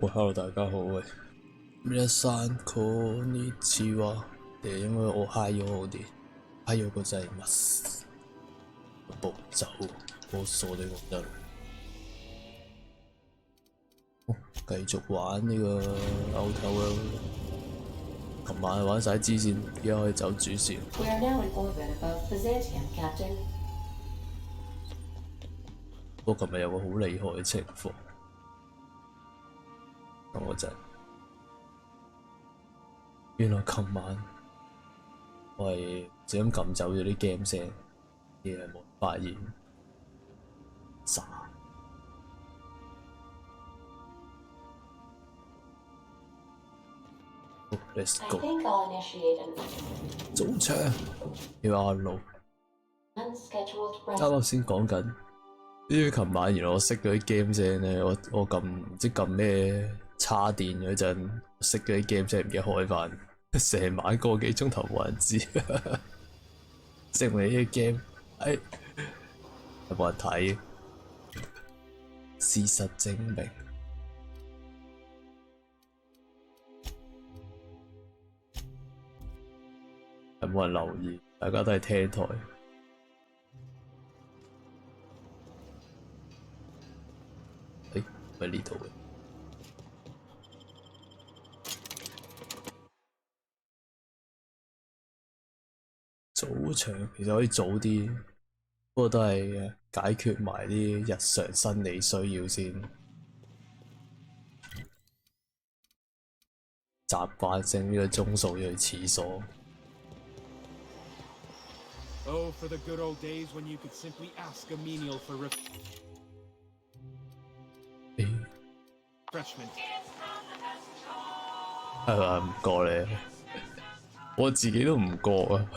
喂，hello，大家好，喂，皆さんこんにちは。因為我嗨咗好啲，嗨咗個仔乜？暴走，暴走呢個得。繼續玩呢個 Outer World。琴晚玩晒支線，而家可以走主線。We are now in orbit above Obsidian, Captain. 不過琴日有個好厲害嘅情況，等我陣。原來琴晚我係就咁撳走咗啲 game 聲，啲人冇發現，傻。Let's go。早場要啱路。啱啱先講緊，呢啲琴晚原來我熄嗰啲 game 聲咧，我撳唔知撳咩叉電嗰陣，熄嗰啲 game 聲唔記得開翻，成晚個幾鐘頭冇人知，證明呢啲 game 有冇人睇？事實證明。有冇人留意？大家都係聽台。喺呢度嘅。早場其實可以早啲，不過都係解決埋啲日常生理需要先。習慣性呢個鐘數要去廁所。Oh, for the good old days when you could simply ask a menial for refreshment. 係咪唔覺你？我自己都唔覺啊！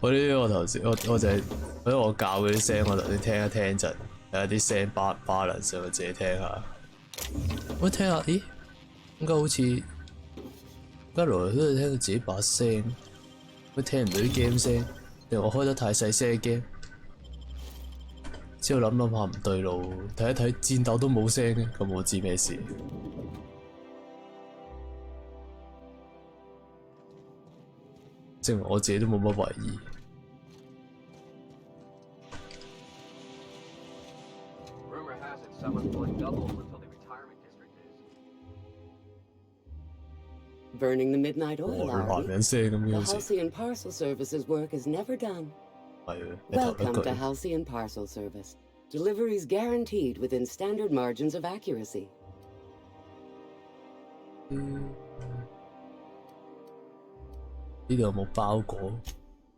我頭先我就係因為我教嗰啲聲，我頭先聽一聽陣，有啲聲balance，我自己聽下。我聽下，咦？點解好似一來都係聽到自己把聲？我聽唔到啲 game 聲，定我開得太細聲嘅 game。之後諗下唔對路，睇一睇戰鬥都冇聲嘅，咁我知咩事。證明我自己都冇乜懷疑。Burning the midnight oil, are we? The Halcyon Parcel Service's work is never done. Welcome to Halcyon Parcel Service. Deliveries guaranteed within standard margins of accuracy.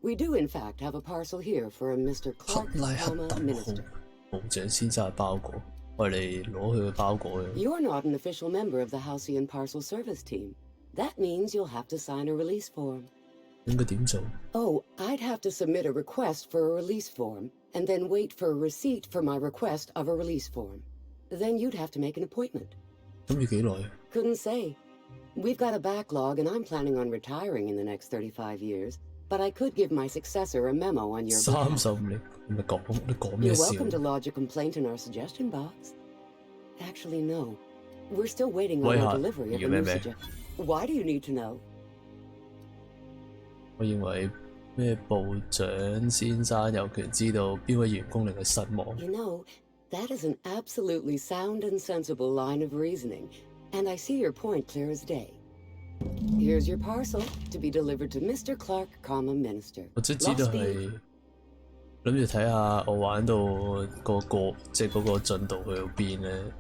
We do in fact have a parcel here for a Mr. Clark, Minister. You're not an official member of the Halcyon Parcel Service team. That means you'll have to sign a release form. Oh, I'd have to submit a request for a release form, and then wait for a receipt for my request of a release form. Then you'd have to make an appointment. Couldn't say. We've got a backlog, and I'm planning on retiring in the next 35 years, but I could give my successor a memo on your behalf. You're welcome to lodge a complaint in our suggestion box. Actually, no. We're still waiting on our delivery of a new suggestion. Why do you need to know? 我認為咩部長先生有權知道邊位員工令佢失望。You know, that is an absolutely sound and sensible line of reasoning, and I see your point clear as day. Here's your parcel to be delivered to Mr. Clark, Minister. 我只知道係諗住睇下我玩到即係嗰個進度去到邊咧。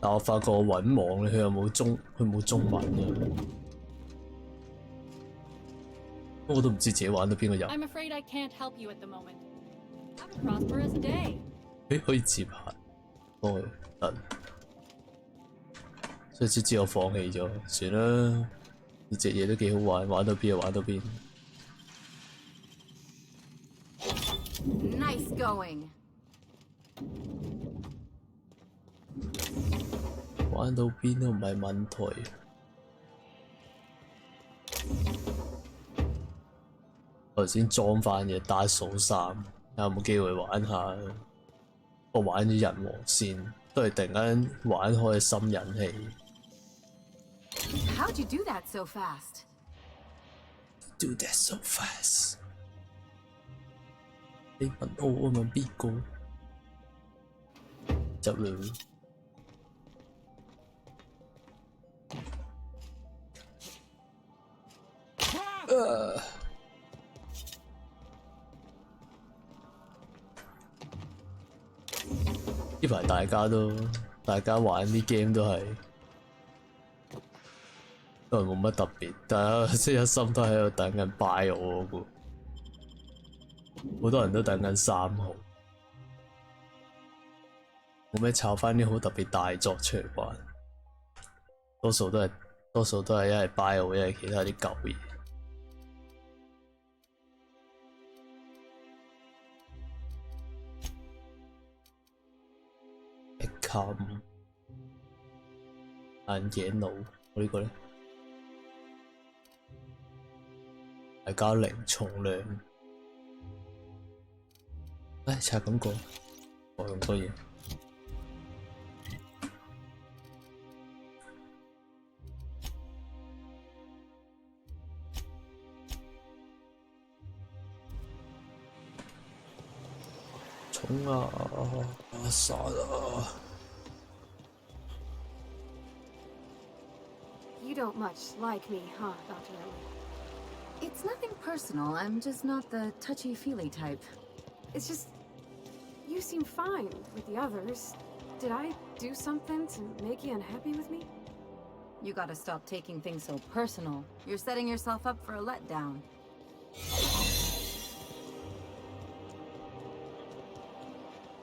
但我發覺我揾網咧，佢冇中文嘅。我都唔知自己玩到邊個人。I'm afraid I can't help you at the moment. Have a prosperous day. 可以接下，幫佢等。所以之後放棄咗，算啦。呢隻嘢都幾好玩，玩到邊就玩到邊。Nice going. 玩到邊都唔係問題。我頭先裝翻嘢，Dark Souls 3，睇下有冇機會玩下。我玩咗人王先，都係突然間玩開心引氣。How'd you do that so fast? Do that so fast？ 你問我問邊個？執啦！呢排大家玩啲 game 都係冇乜特別，大家即係一心都喺度等緊 buy 我嗰個，好多人都等緊3號，冇咩炒翻啲好特別大作出嚟玩，多數都係一係 buy 我，一係其他啲舊嘢。眼鏡佬，我呢個咧係加0重量，拆咁個，我用多嘢。衝啊！殺啊！ You don't much like me, huh, Dr. Ellie? It's nothing personal. I'm just not the touchy-feely type. It's just... you seem fine with the others. Did I do something to make you unhappy with me? You gotta stop taking things so personal. You're setting yourself up for a letdown.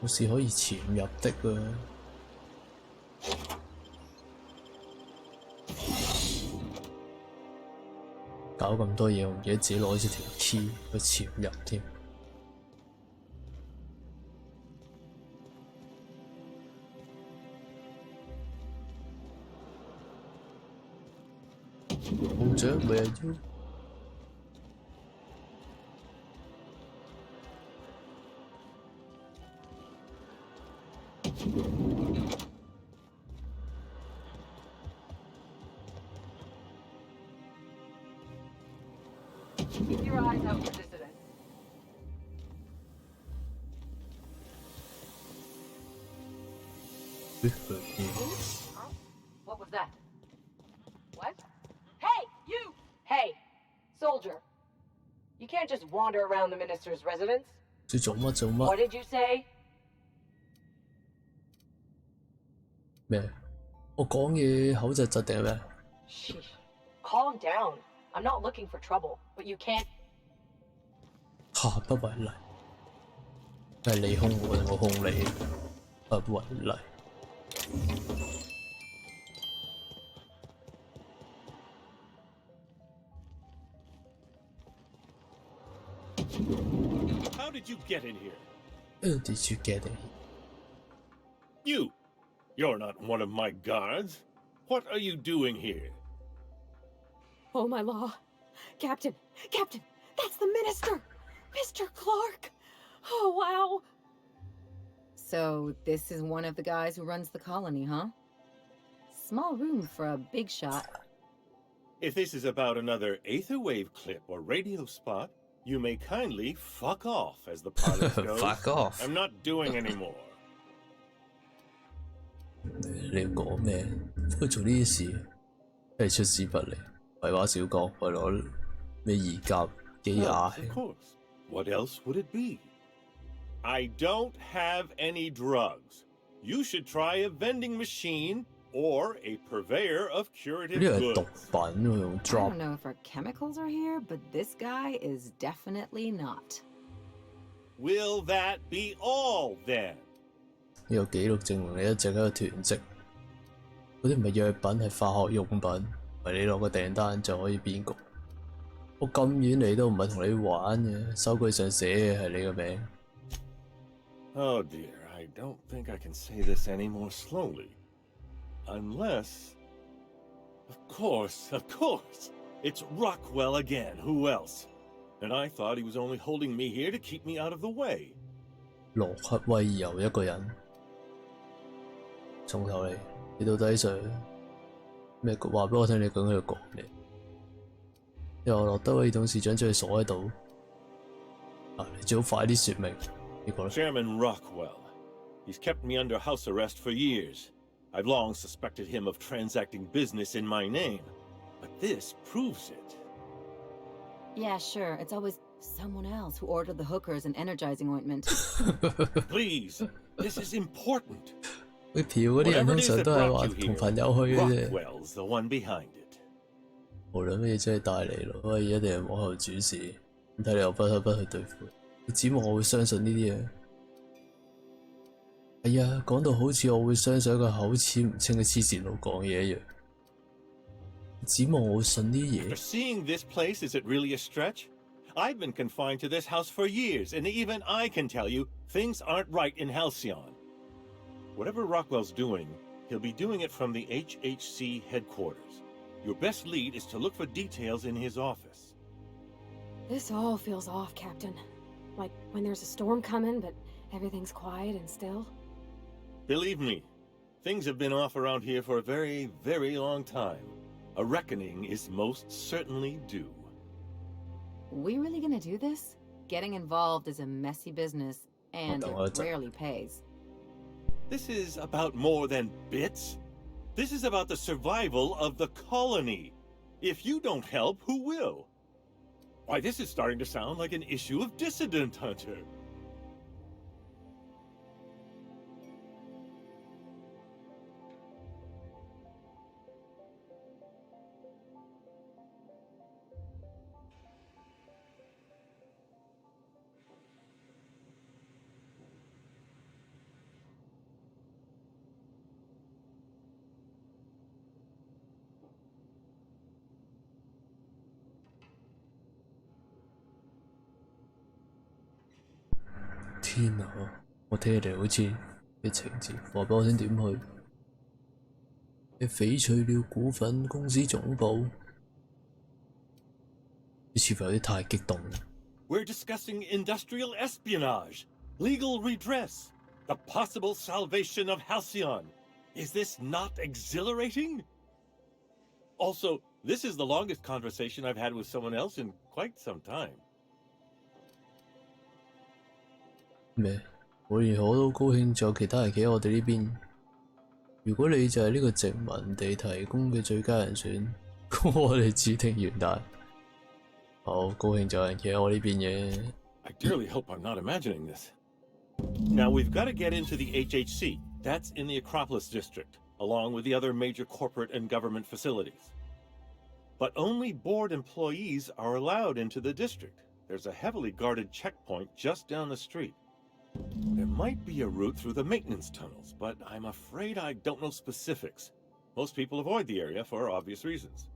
冇事可以潛入的啊！搞咁多嘢，我唔記得自己攞住條 key 去潛入添。部長 ，Where are you？ Keep your eyes out for dissidents. Huh? What was that? What? Hey, you! Hey, soldier. You can't just wander around the minister's residence. 做乜？ What did you say? 咩？我講嘢口窒窒定係咩？ Sheesh. Calm down. I'm not looking for trouble, but you can't. 下不為例，係你兇我定我兇你？不為例。How did you get in here? How did you get in? You're not one of my guards. What are you doing here? Oh, my law. Captain, that's the minister! Mr. Clark! Oh, wow. So, this is one of the guys who runs the colony, huh? Small room for a big shot. If this is about another Aetherwave clip or radio spot, you may kindly fuck off, as the pilot goes. Fuck off. I'm not doing any more. 你講咩？佢做呢啲事，真係出師不利。廢話少講，為攞咩二甲機壓。Of course. What else would it be? I don't have any drugs. You should try a vending machine or a purveyor of curative 呢個係毒 goods. 品喎，用 I drop。 don't know if our chemicals are here, but this guy is definitely not. Will that be all then? 呢個記錄證明你一直喺度囤積。嗰啲唔係藥品，係化學用品，唔係你落個訂單就可以變局。我咁遠嚟都唔係同你玩嘅，收據上寫嘅係你個名。Oh dear, I don't think I can say this any more slowly. Unless... Of course, it's Rockwell again, who else? And I thought he was only holding me here to keep me out of the way. 羅克威又一個人。從頭嚟，你到底想咩？話俾我聽，你究竟喺度講咩？你話落德威董事長將佢鎖喺度，你最好快啲説明呢個啦。Chairman Rockwell, he's kept me under house arrest for years. I've long suspected him of transacting business in my name, but this proves it. Yeah, sure. It's always someone else who ordered the hookers and energizing ointment. Please, this is important. 佢嫖嗰啲人通常都係話同朋友去嘅啫。Rockwell's the one behind it. 無論乜嘢真係帶嚟咯，我一定係幕後主事。咁睇你又不得不去對付。你指望我會相信呢啲嘢？係啊，講到好似我會相信一個口齒唔清嘅黐線佬講嘢一樣。指望我會信呢啲嘢 After seeing this place, is it really a stretch? I've been confined to this house for years, and even I can tell you things aren't right in Halcyon. Whatever Rockwell's doing, he'll be doing it from the HHC headquarters. Your best lead is to look for details in his office. This all feels off, Captain. Like when there's a storm coming, but everything's quiet and still. Believe me, things have been off around here for a very, very long time. A reckoning is most certainly due. We really gonna do this? Getting involved is a messy business, and it rarely pays. This is about more than bits. This is about the survival of the colony. If you don't help, who will? Why, this is starting to sound like an issue of Dissident Hunter.天啊！我聽起嚟好似啲情節，話俾我聽點去？你翡翠了股份公司總部，似乎有啲太激動。We're discussing industrial espionage, legal redress, the possible salvation of Halcyon. Is this not exhilarating? Also, this is the longest conversation I've had with someone else in quite some time. 咩？無論如何我都高興，仲有其他人企喺我哋呢邊。如果你就係呢個殖民地提供嘅最佳人選，咁我哋指定完蛋。好高興就有人企喺我呢邊嘅。I dearly hope I'm not imagining this. Now we've got to get into the HHC. That's in the Acropolis district, along with the other major corporate and government facilities. But only board employees are allowed into the district. There's a heavily guarded checkpoint just down the street. There might be a route through the maintenance tunnels, but I'm afraid I don't know specifics. Most people avoid the area for obvious reasons.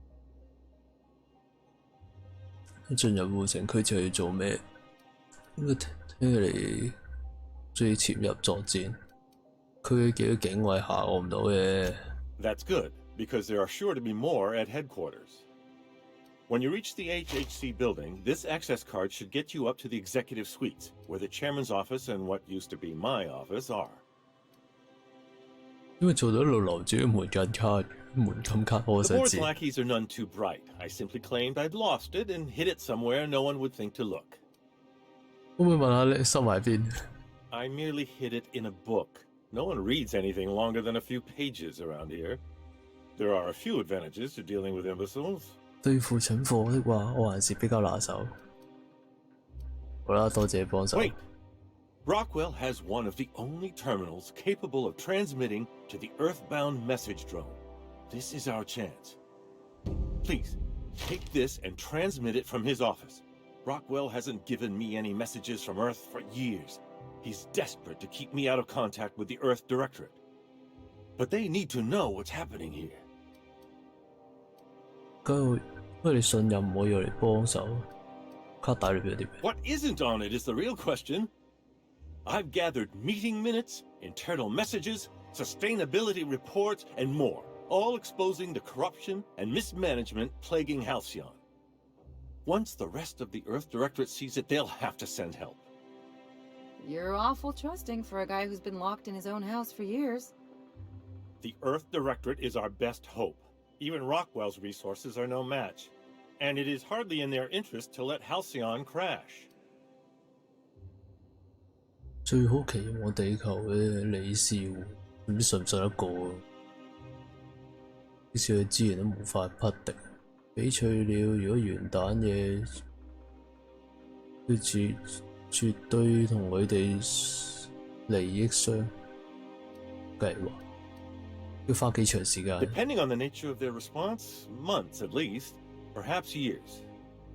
進入護城區就要做咩？應該聽起嚟需要潛入作戰。區嘅幾個警衛嚇我唔到嘅。That's good, because there are sure to be more at headquarters. When you reach the HHC building, this access card should get you up to the executive suites, where the chairman's office and what used to be my office are. 因為做到一路留住門禁卡，門禁卡我 The 想 board's 知。lackeys are none too bright. I simply claimed I'd lost it and hid it somewhere no one would think to look. 可唔可以問下你收埋邊？ I merely hid it in a book. No one reads anything longer than a few pages around here. There are a few advantages to dealing with imbeciles. 對付蠢貨的話，我還是比較拿手。好啦，多謝幫手。 Wait! Rockwell has one of the only terminals capable of transmitting to the Earthbound message drone. This is our chance. Please, take this and transmit it from his office. Rockwell hasn't given me any messages from Earth for years. He's desperate to keep me out of contact with the Earth Directorate. But they need to know what's happening here. 咁佢哋信任我要嚟幫手，卡帶裏邊有啲咩？ What isn't on it is the real question. I've gathered meeting minutes, internal messages, sustainability reports, and more, all exposing the corruption and mismanagement plaguing Halcyon. Once the rest of the Earth Directorate sees it, they'll have to send help. You're awful trusting for a guy who's been locked in his own house for years. The Earth Directorate is our best hope. Even Rockwell's resources are no match. And it is hardly in their interest to let Halcyon crash. 最好期望地球嘅理事會，唔知信唔信得過啊？即使佢資源都無法匹敵，翡翠鳥如果元旦嘢，佢絕對同佢哋利益相計劃，要花幾長時間 ？Depending on the nature of their response, months at least, perhaps years.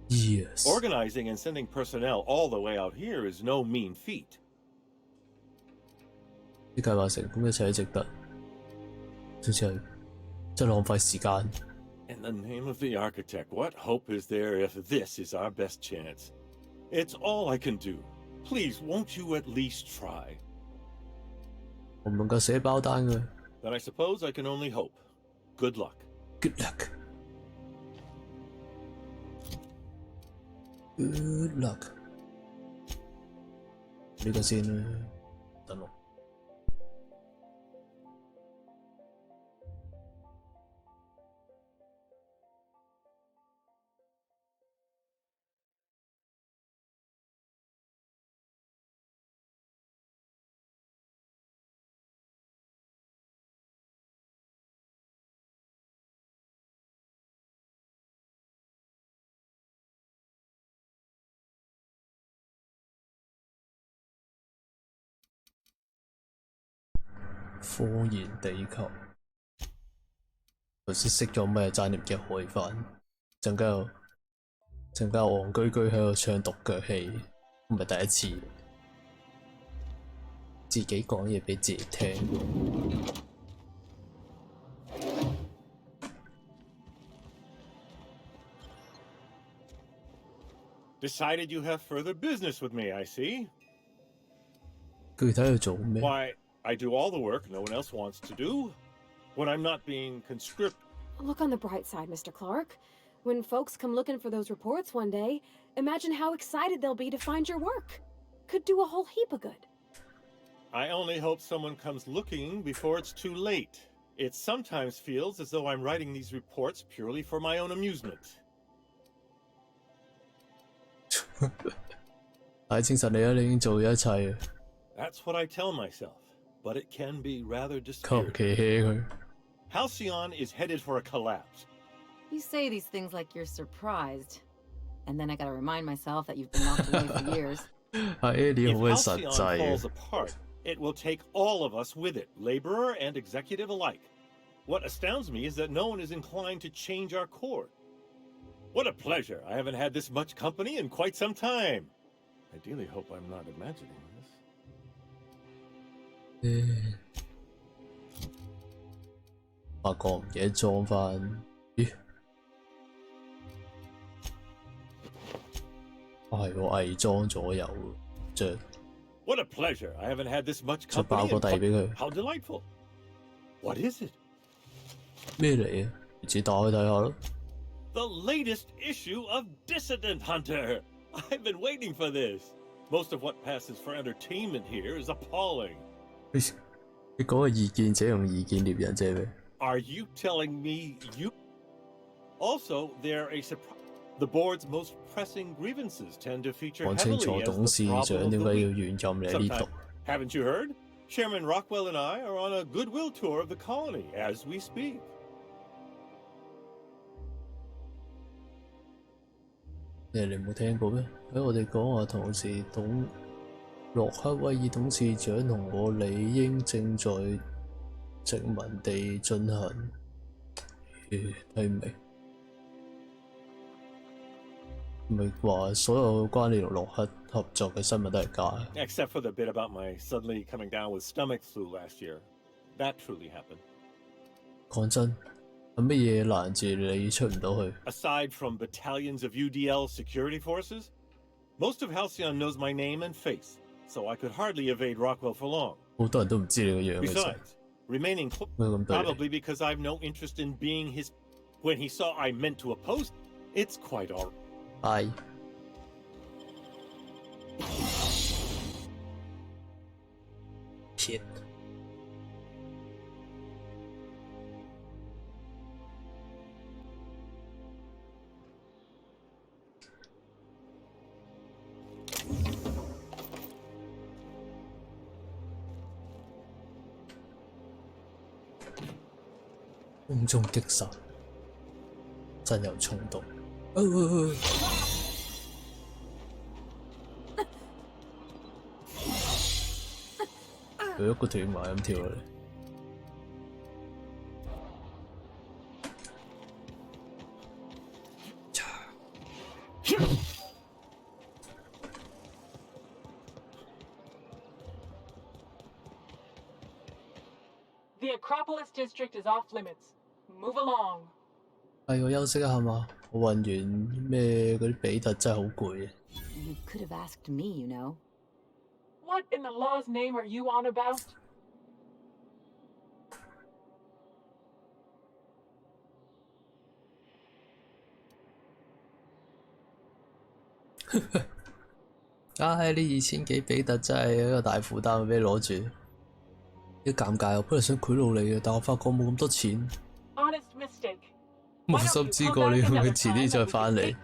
Years. Organizing and sending personnel all the way out here is no mean feat. 啲計劃成功一切都值得，總之係真係浪費時間。In the name of the architect, what hope is there if this is our best chance? It's all I can do. Please, won't you at least try? 我唔能夠寫包單嘅。Then I suppose I can only hope. Good luck. Good luck. Good luck. 呢個先啦，等我。科研地球，頭先識咗咩爭啲唔記得開返，陣間又戇居居喺度唱獨腳戲，唔係第一次，自己講嘢俾自己聽。Decided you have further business with me, I see. 具體去做咩？ Why, I do all the work no one else wants to do. When I'm not being conscripted. Look on the bright side, Mr. Clark. When folks come looking for those reports one day, imagine how excited they'll be to find your work. Could do a whole heap of good. I only hope someone comes looking before it's too late. It sometimes feels as though I'm writing these reports purely for my own amusement. 太精神你啦！你已經做咗一切。 That's what I tell myself, but it can be rather 求其 hea 佢。 Halcyon is headed for a collapse. You say these things like you're surprised. And then I gotta remind myself that you've been locked away for years. If Halcyon falls apart, it will take all of us with it, laborer and executive alike. What astounds me is that no one is inclined to change our course. What a pleasure. I haven't had this much company in quite some time. I dearly hope I'm not imagining this. 發覺唔記得裝返，咦？係喎，偽裝咗有着。What a pleasure! I haven't had this much 就爆 company. 個底俾佢。 How delightful! What is it? 咩嚟啊？自己打開睇下咯。 The latest issue of Dissident Hunter. I've been waiting for this. Most of what passes for entertainment here is appalling. 你講嘅意見者用意見獵人啫咩？ Are you telling me you? Also, they're a surprise. The board's most pressing grievances tend to feature 講清 heavily 楚 as 董事 the 長 problem 點 of 解 the 要 week. 原任你喺呢度？ Haven't you heard? Chairman Rockwell and I are on a goodwill tour of the colony as we speak. 你冇聽過咩？喺我哋講話同時洛克威爾董事長同我理應正在殖民地進行睇唔明？唔係話所有關你同洛克合作嘅新聞都係假 Except for the bit about my suddenly coming down with stomach flu last year. That truly happened. 講真，係乜嘢攔住你出唔到去？ Aside from battalions of UDL security forces, most of Halcyon knows my name and face, so I could hardly evade Rockwell for long. 好多人都唔知你個樣嘅啫。 Besides, remaining probably because I've no interest in being his. When he saw I meant to oppose, it's quite all. 係。騙。空中擊殺，真有衝動。佢一個斷埋咁跳落嚟。The Acropolis district is off limits. Move along. 係我休息一下嘛，我運完咩嗰啲比特真係好攰啊。You could have asked me, you know. What in the law's name are you on about? 唉，呢2000幾比特真係一個大負擔俾你攞住。啲尷尬，我本來想賄賂你嘅，但我發覺冇咁多錢。Honest mistake. 無心之過，你會遲啲再翻嚟。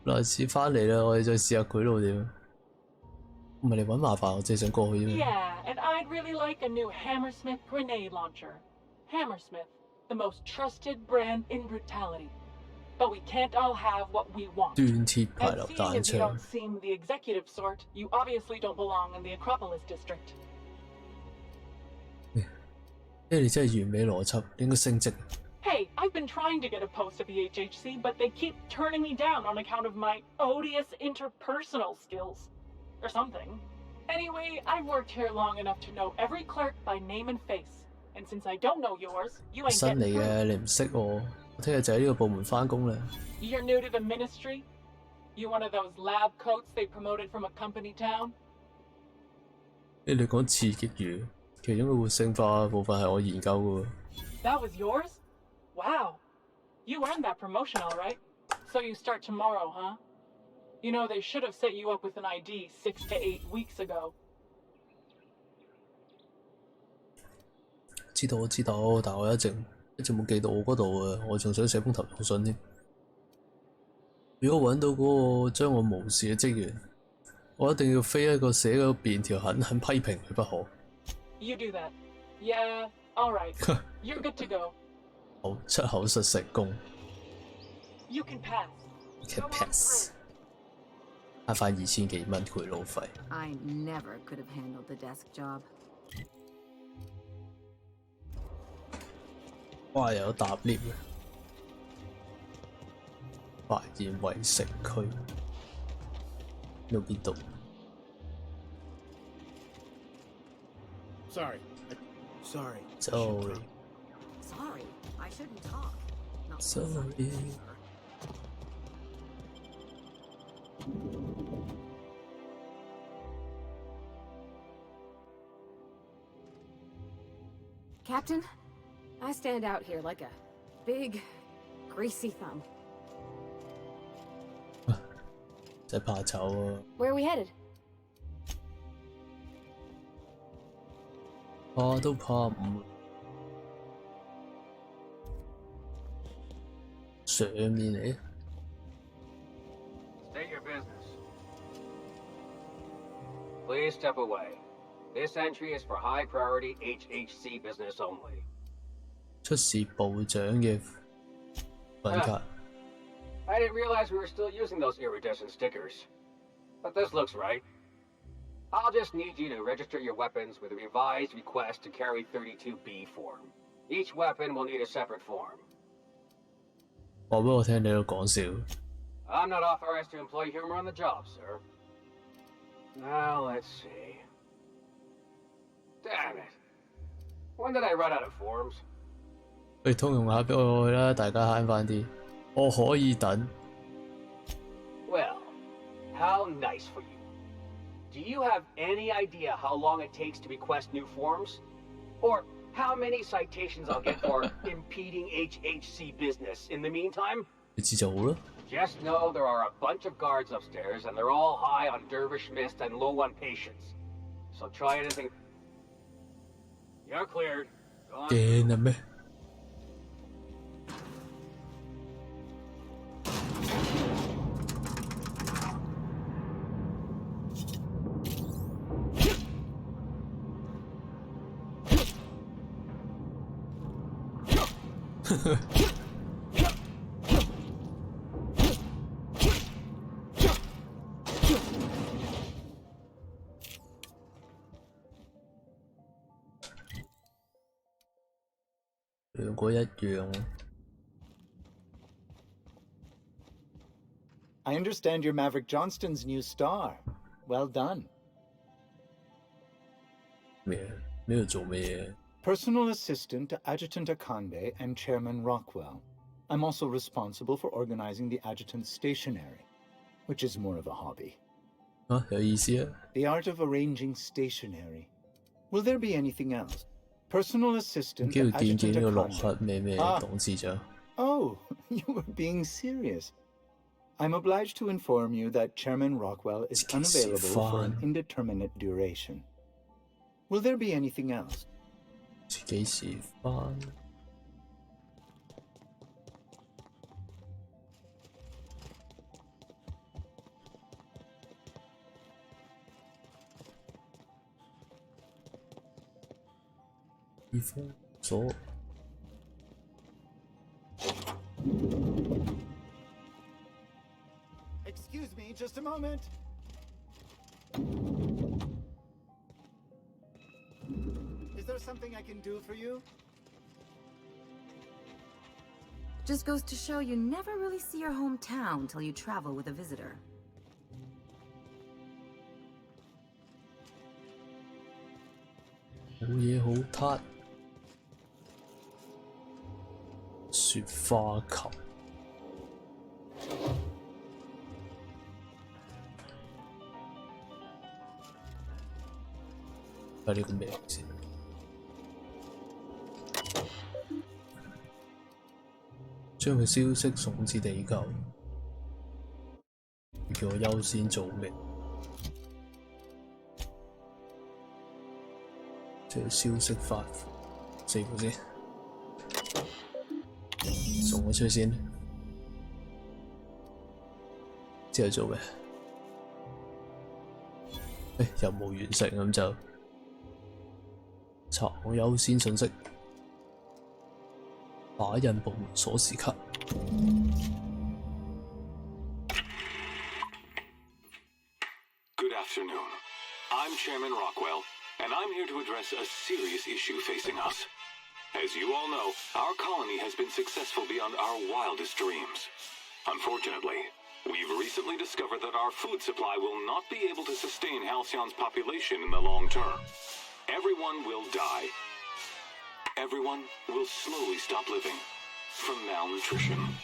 來次翻嚟啦，我哋再試下賄賂點。唔係你揾麻煩，我淨係想過去啫。Yeah, and I'd really like a new Hammersmith grenade launcher. Hammersmith, the most trusted brand in brutality. But we can't all have what we want. 斷鐵排流 And 彈 seeing as you 槍。 don't seem the executive sort, you obviously don't belong in the Acropolis district. 你真係完美邏輯，你應該升職。 Hey, I've been trying to get a post at the HHC, but they keep turning me down on account of my odious interpersonal skills. Or something. Anyway, I've worked here long enough to know every clerk by name and face. And since I don't know yours, you ain't 新嚟 getting 嘅， through. 你唔識我。我聽日就喺呢個部門翻工啦。 You're new to the ministry? You one of those lab coats they promoted from a company town? 你講刺激魚，其中嘅活性化部分係我研究嘅喎。 That was yours? Wow. You earned that promotion, all right. So you start tomorrow, huh? You know, they should have set you up with an ID 6 to 8 weeks ago. 知道我知道，但我一直冇寄到我嗰度啊！我仲想寫封投訴信添。如果揾到嗰個將我無視嘅職員，我一定要飛一個寫嗰便條狠狠批評佢不可。 You do that. Yeah, all right. You're good to go. 好，出口術成功。 You can pass. Can pass。慳翻2000幾蚊賄賂費。 I never could have handled the desk job. 哇！又有搭 lift 嘅。發現圍城區。呢度邊度 Sorry. Sorry.？Sorry。 Sorry, I shouldn't talk. Not Sorry。 Captain, I stand out here like a big, greasy thumb. 真係怕醜啊！ Where are we headed? 怕都怕唔上面嚟。 State your business. Please step away. This entry is for high priority HHC business only. 出示部長嘅品格。 I didn't realize we were still using those iridescent stickers. But this looks right. I'll just need you to register your weapons with a revised request to carry 32B form. Each weapon will need a separate form. 話俾我聽，你喺度講笑。 I'm not authorized to employ humor on the job, sir. Now let's see. Damn it. When did I run out of forms? 不如通用下俾我去啦，大家慳翻啲。我可以等。 Well, how nice for you. Do you have any idea how long it takes to request new forms? Or how many citations I'll get for impeding HHC business in the meantime? 你知就好啦。 Just know there are a bunch of guards upstairs and they're all high on dervish mist and low on patience. So try anything. You're cleared. Go on. 驚啊咩？ Captain, 兩個一樣。I understand you're Maverick Johnston's new star. Well done. 咩？呢度做咩嘢？ Personal assistant to Adjutant Akande and Chairman Rockwell. I'm also responsible for organizing the adjutant's stationery, which is more of a hobby. 啊，有意思啊！ The art of arranging stationery. Will there be anything else? Personal assistant to 見 Adjutant 呢個落黑 Akande. 咩董事長？ Oh, you were being serious. I'm obliged to inform you that Chairman Rockwell is unavailable for an indeterminate duration. Will there be anything else? 幾時返？醫封鎖。Excuse me, just a moment. Is there something I can do for you? Just goes to show you never really see your hometown till you travel with a visitor. 冇嘢好撻。雪花球。睇呢個名先。將佢消息送至地球，叫我優先做咩？即係消息發4個先，送咗出去先。之後做咩？任務完成咁就查我優先信息。打印部門鎖匙卡。Good afternoon. I'm Chairman Rockwell, and I'm here to address a serious issue facing us. As you all know, our colony has been successful beyond our wildest dreams. Unfortunately, we've recently discovered that our food supply will not be able to sustain Halcyon's population in the long term. Everyone will die. Everyone will slowly stop living from malnutrition.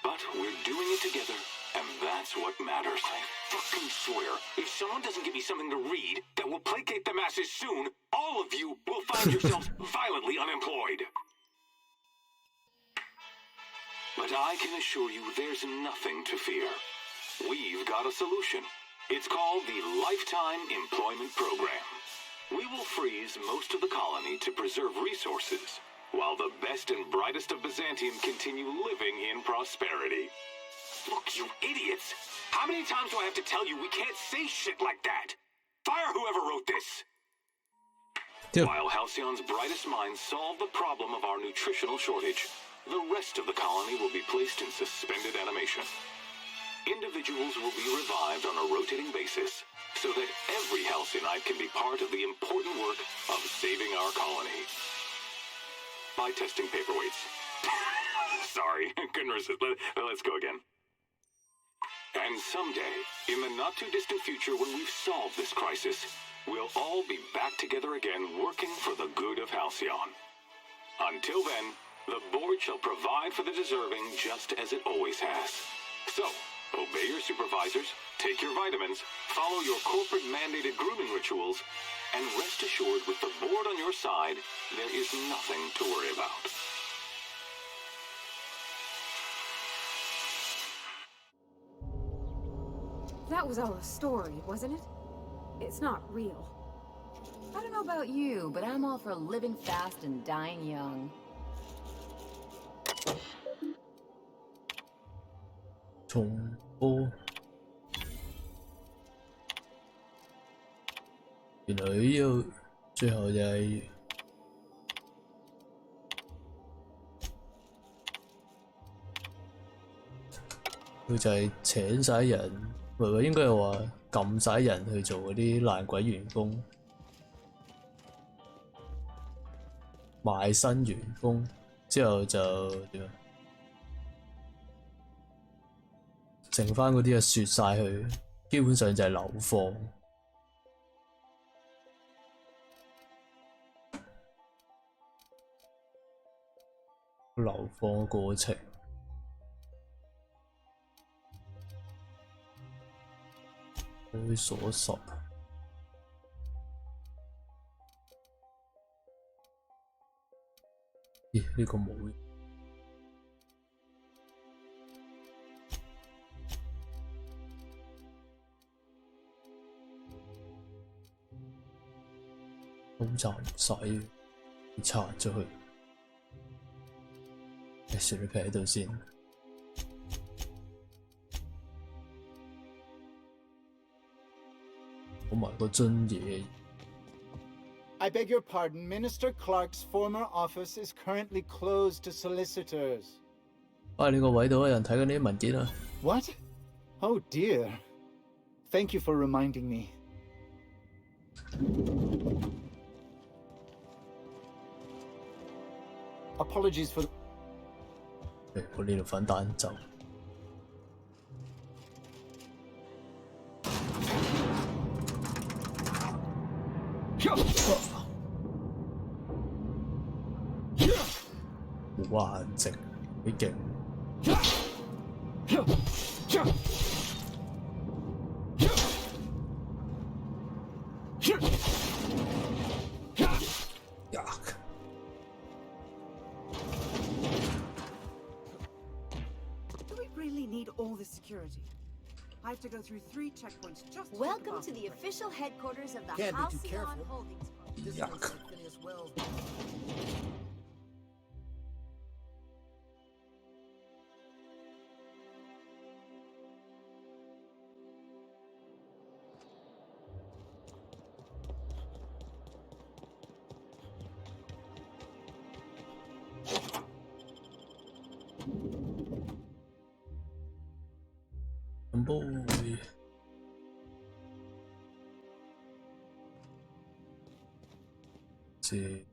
But we're doing it together, and that's what matters. I fucking swear, if someone doesn't give me something to read that will placate the masses soon, all of you will find yourselves violently unemployed. But I can assure you there's nothing to fear. We've got a solution. It's called the Lifetime Employment Program. We will freeze most of the colony to preserve resources, while the best and brightest of Byzantium continue living in prosperity. Look, you idiots! How many times do I have to tell you we can't say shit like that? Fire whoever wrote this! While Halcyon's brightest minds solve the problem of our nutritional shortage, the rest of the colony will be placed in suspended animation. Individuals will be revived on a rotating basis, so that every Halcyonite can be part of the important work of saving our colony. By testing paperweights. Sorry, couldn't resist. Let's go again. And someday, in the not-too-distant future when we've solved this crisis, we'll all be back together again working for the good of Halcyon. Until then, the board shall provide for the deserving just as it always has. So, obey your supervisors, take your vitamins, follow your corporate-mandated grooming rituals, and rest assured with the board on your side, there is nothing to worry about. That was all a story, wasn't it? It's not real. I don't know about you, but I'm all for living fast and dying young. Chong 原來呢個最後就係佢就係請晒人，唔應該係話撳晒人去做嗰啲爛鬼員工，賣新員工之後就點啊？剩翻嗰啲就雪晒佢，基本上就係流放。流放嘅過程。開鎖10。咦？呢個冇嘅。好就唔使，拆咗佢。算你劈喺度先。攞埋個樽嘢。I beg your pardon, Minister Clark's former office is currently closed to solicitors. 你個位度有人睇緊呢啲文件啊 What? Oh dear. Thank you for reminding me. Apologies for... 我呢度粉彈就哇，硬直幾勁！I have to go through 3 checkpoints just to Welcome to the official headquarters of the Halcyon Holdings Group. Yuck. Boy， 佢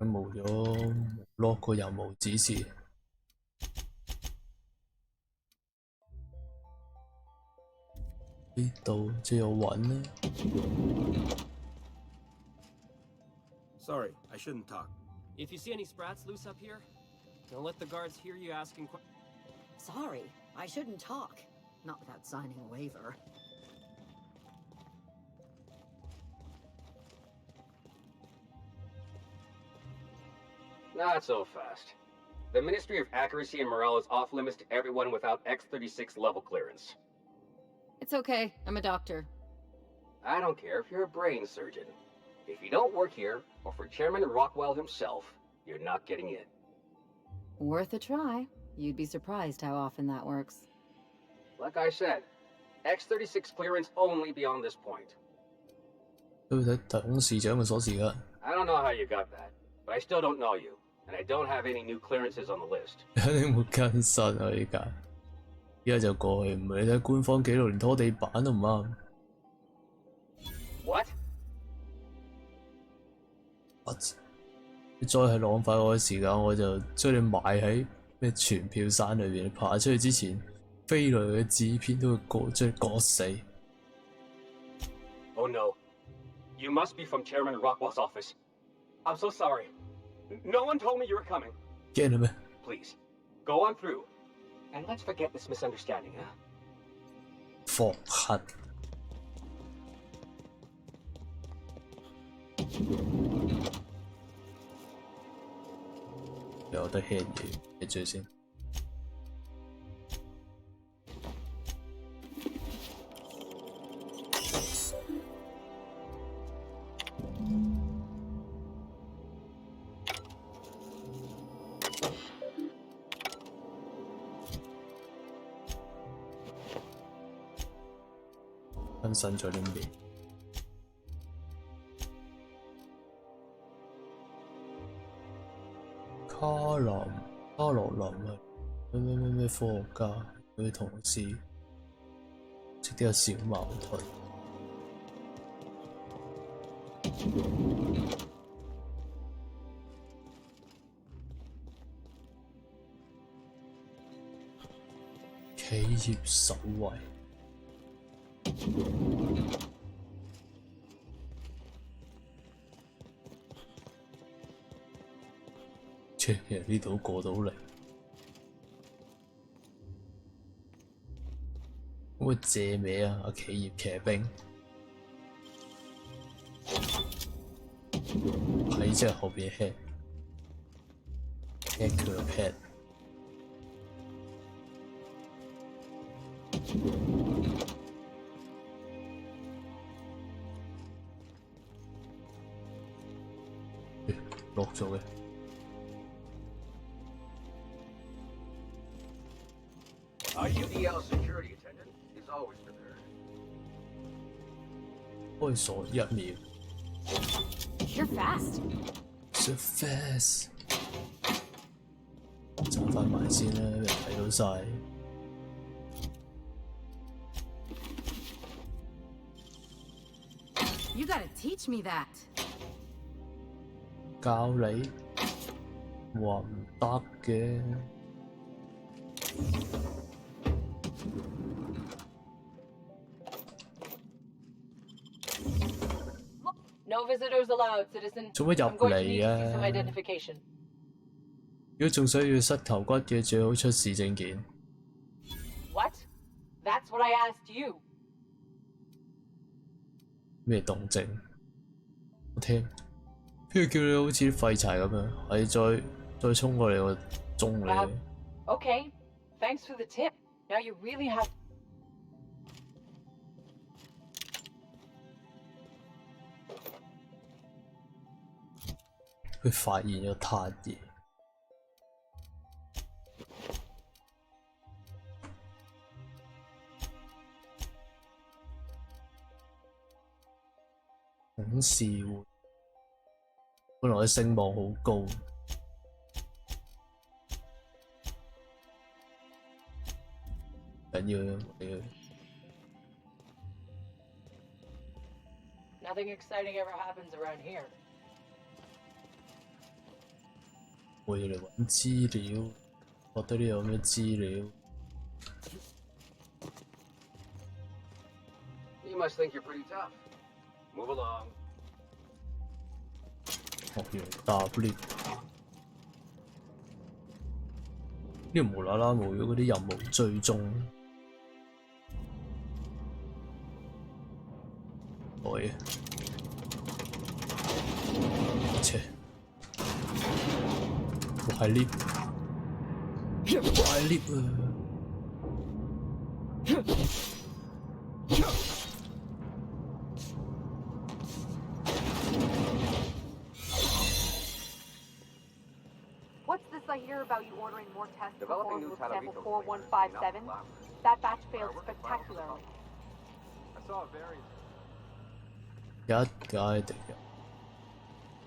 冇咗落個任務指示。呢度只有揾呢。Sorry, I shouldn't talk. If you see any sprats loose up here, don't let the guards hear you asking questions. Sorry, I shouldn't talk. Not without signing a waiver. Not so fast. The Ministry of Accuracy and Morale is off limits to everyone without X-36 level clearance. It's okay. I'm a doctor. I don't care if you're a brain surgeon. If you don't work here, or for Chairman Rockwell himself, you're not getting in. Worth a try. You'd be surprised how often that works. Like I said, X-36 clearance only beyond this point. I don't know how you got that, but I still don't know you, and I don't have any new clearances on the list. 你冇更新啊！依家就過去，唔係你睇官方記錄，連拖地板都唔啱。What？ 你再係浪費我嘅時間，我就將你埋喺咩傳票山裏邊。爬出去之前，飛來嘅紙片都會將你割死。Oh no! You must be from Chairman Rockwell's office. I'm so sorry. No one told me you were coming. 驚啦咩 Please, go on through, and let's forget this misunderstanding, huh? 放黑。有得 hit 嘢，你住先。更新咗呢邊。卡羅林啊，咩科學家佢同事，即啲有小矛盾。企業首位。切，其實呢度過到嚟，可唔可以借名啊？企業騎兵，喺即係後邊 head 佢個 head。落咗嘅。Our UDL security attendant is always prepared. 開鎖1秒。You're fast. So fast。揸翻埋先啦，俾人睇到晒。You gotta teach me that. 教你話唔得嘅。No visitors allowed, citizen. 做乜入嚟啊？如果仲想要膝頭骨嘅，最好出示證件。What? That's what I asked you. 咩動靜？我聽，譬如叫你好似啲廢柴咁樣，係再衝過嚟我中你。Okay, thanks for the tip. Now you really have. 佢發現咗撻嘢。董事會，本來佢聲望好高，緊要嘅。Nothing exciting ever happens around here. 我要嚟揾資料，覺得呢度有咩資料？ You must think you're pretty tough. Move along. 學完搭 lift， 呢度無啦啦冇咗嗰啲任務追蹤，來啊！切！我係 lift， 我係 lift 啊！ What's this I hear about you ordering more tests Developing new before sample Talavito 4157? That batch failed spectacularly. I saw a variant. 一定有。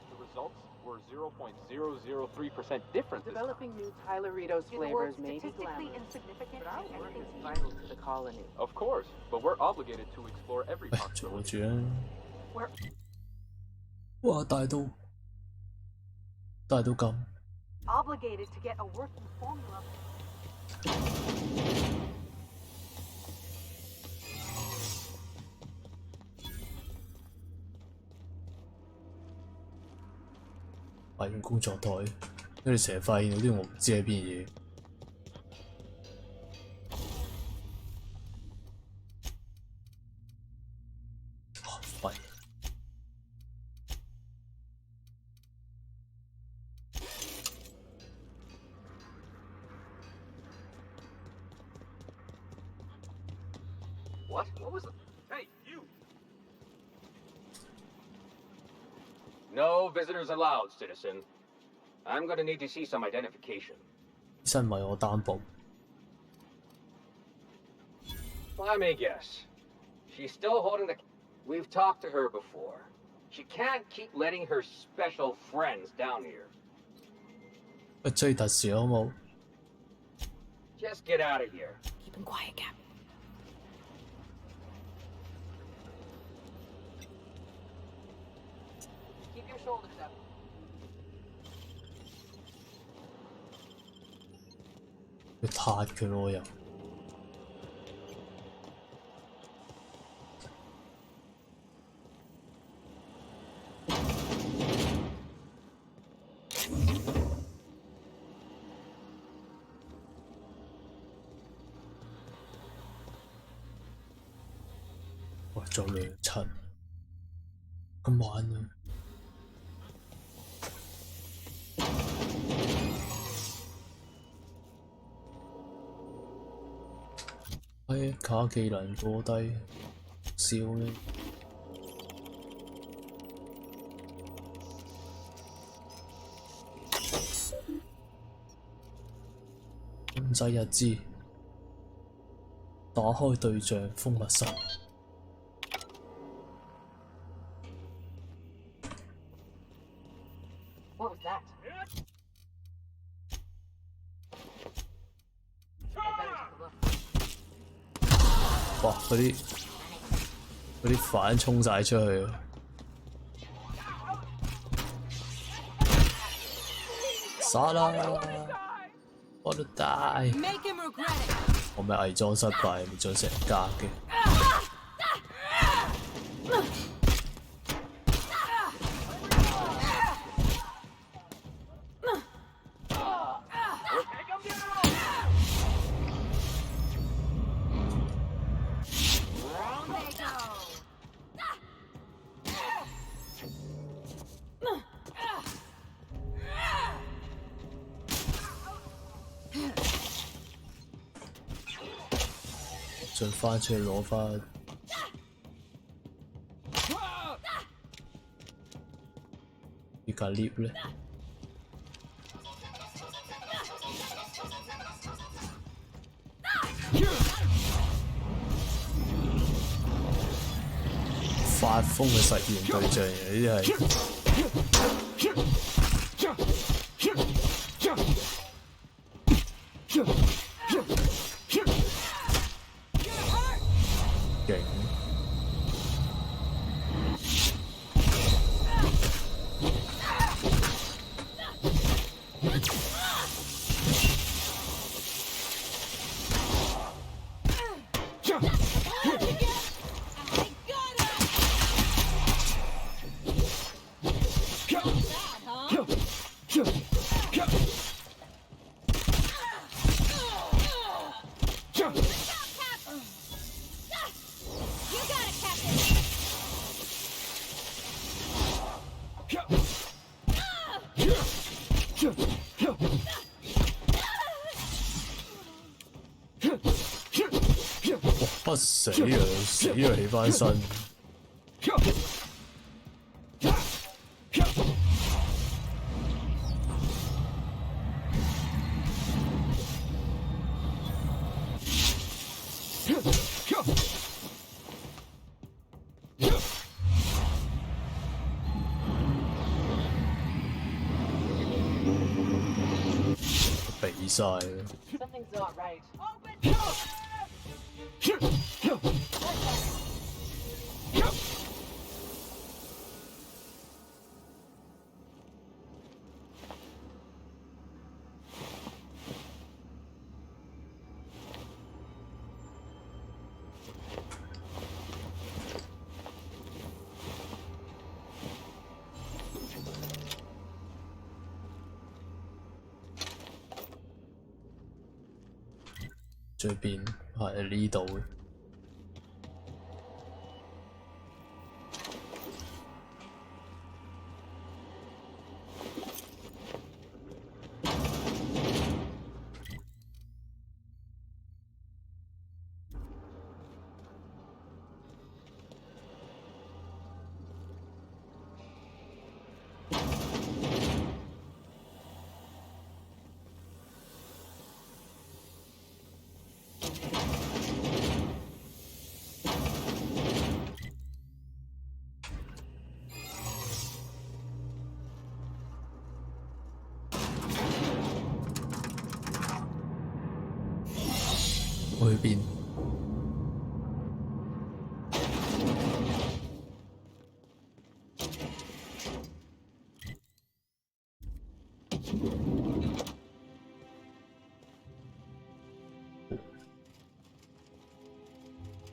The results were 0.003% different. Developing new Tyleritos flavors may be Statistically glamorous, insignificant but our and work is anything vital to the colony. Of course, but we're obligated to explore every 做 possibility. 住啦！ We're 哇，大到咁。 obligated to get a working formula. 發現工作台，跟住成日發現有啲我唔知係邊嘢。廢！ What? What was it? Hey, you! No visitors allowed, citizen. I'm gonna need to see some identification. 身為我擔保。 I may guess. She's still holding the... We've talked to her before. She can't keep letting her special friends down here. 追特殊好冇？ Just get out of here. Keep him quiet, Cap. Keep your shoulders up. 要撻佢咯又。哇！仲有2層，咁晚啊！卡技能過低，笑咩？控制日誌，打開對象封密室。What was that? I better take a look. 哇！嗰啲反衝晒出去，殺啦！我都大，我咪偽裝失敗，咪做成格嘅。進翻出去攞翻呢架 lift 咧，發瘋嘅實驗對象嚟，呢啲係。不死啊！死啊！起翻身。避晒。Something's not right. 最邊係呢度嘅。去邊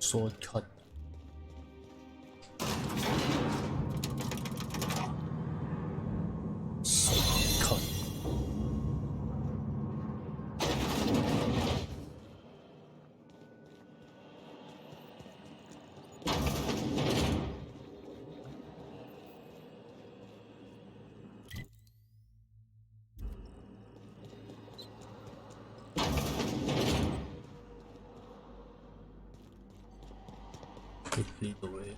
？shortcut。呢度嘅。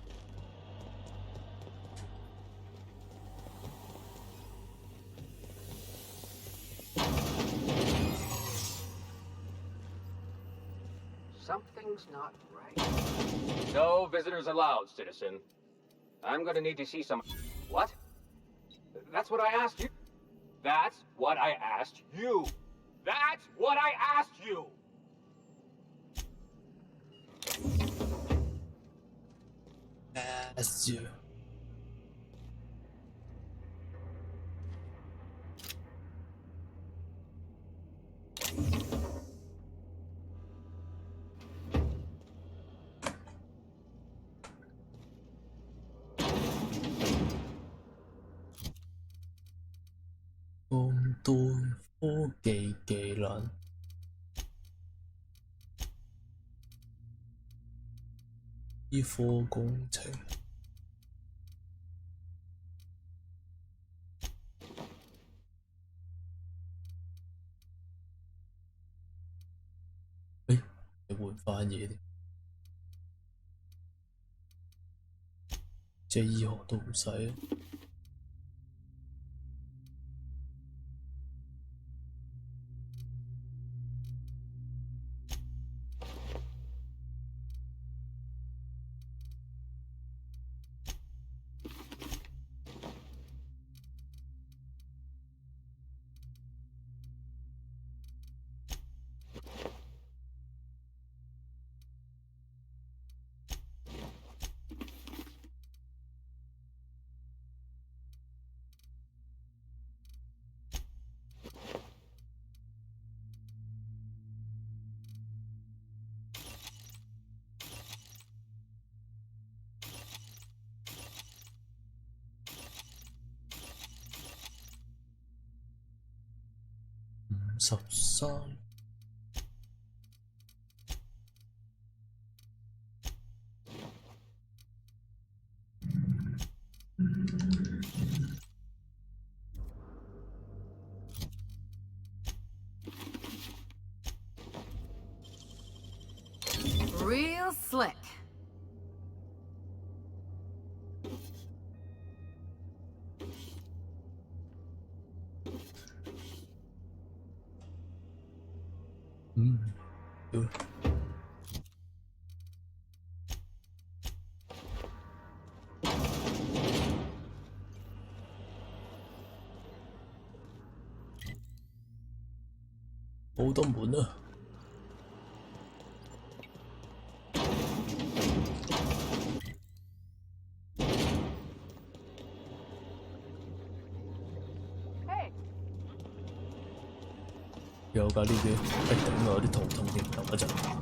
Something's not right. No visitors allowed, citizen. I'm gonna need to see some. What? That's what I asked you. That's what I asked you. That's what I asked you. Asked you.咁多科技技能，醫科工程。你換翻嘢添，即係醫學都唔使。53。Real slick.好多門啊！有㗎呢啲，頂我有啲肚痛添，等一陣。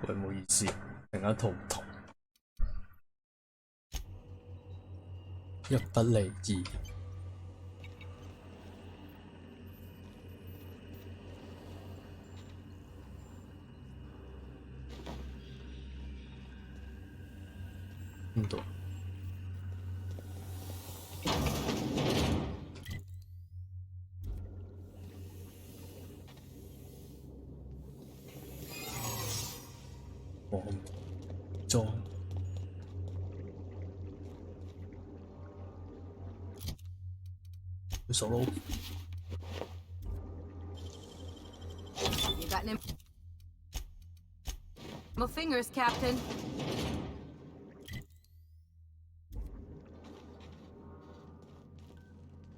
喂，唔好意思，突然間肚痛，一不離二。唔到。我裝手撈。You got any more fingers, Captain?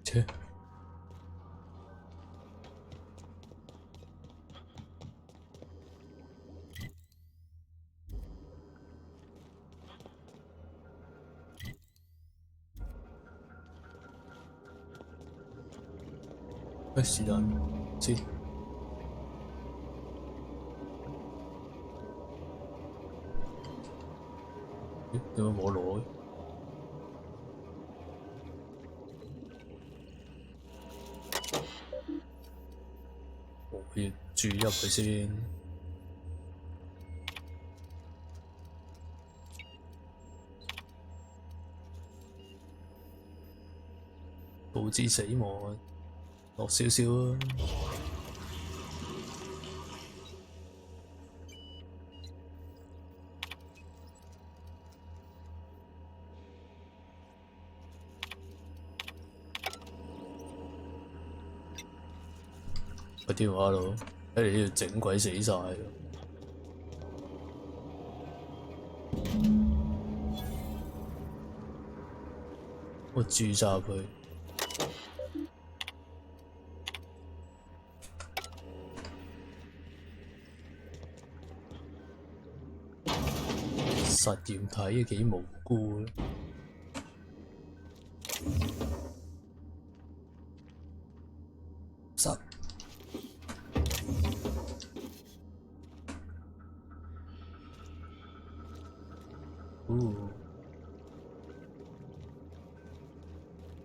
切。是但先。咦？點解冇攞嘅？我要注入佢先。導致死亡。落少少啊！個電話佬喺你呢度整鬼死晒。我注晒入去。實驗體嘅幾無辜咧。實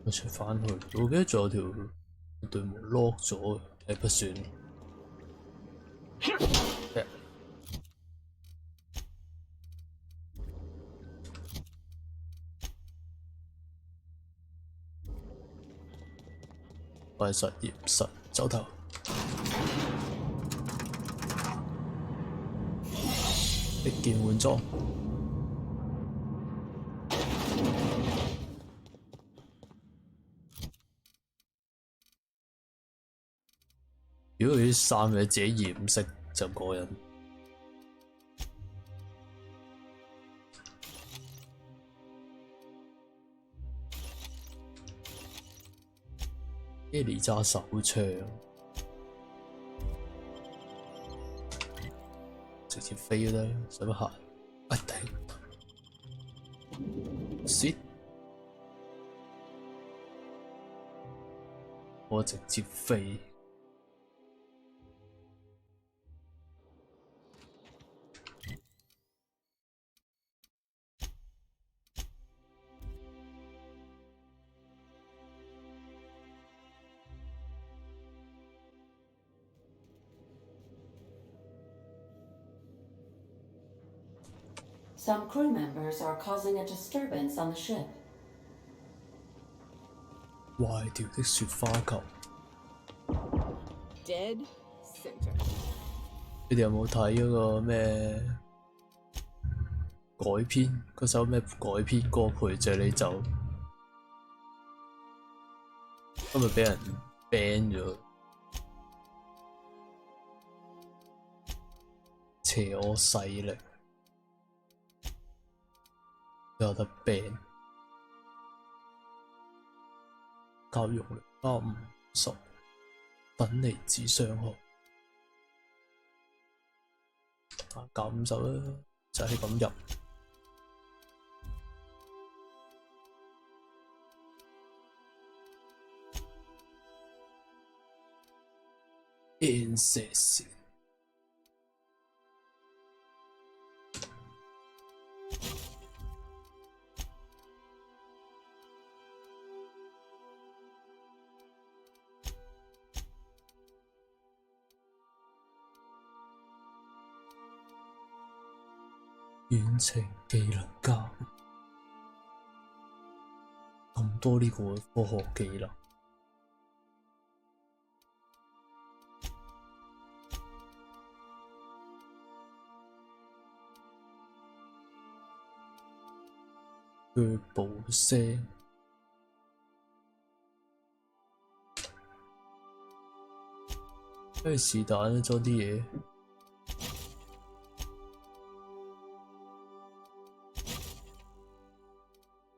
我出返去，我記得仲有對門 lock 咗嘅，不算。我係實驗室，走頭。一鍵換裝。如果佢啲衫嘅自己染色就過癮。Ellie 揸手槍，直接飛啦，使乜行？啊頂 ！shit！ 我直接飛。Some crew members are causing a disturbance on the ship. 壞掉的雪花球。Dead center. 你哋有冇睇嗰個咩改編嗰首咩改編歌陪着你走？今日俾人 ban 咗，邪惡勢力。有得 ban， 教育力+50，等離子傷害。教50啦，就係咁入。Incest。遠程技能交咁多呢個科學技能。腳步聲，是但啦，裝啲嘢。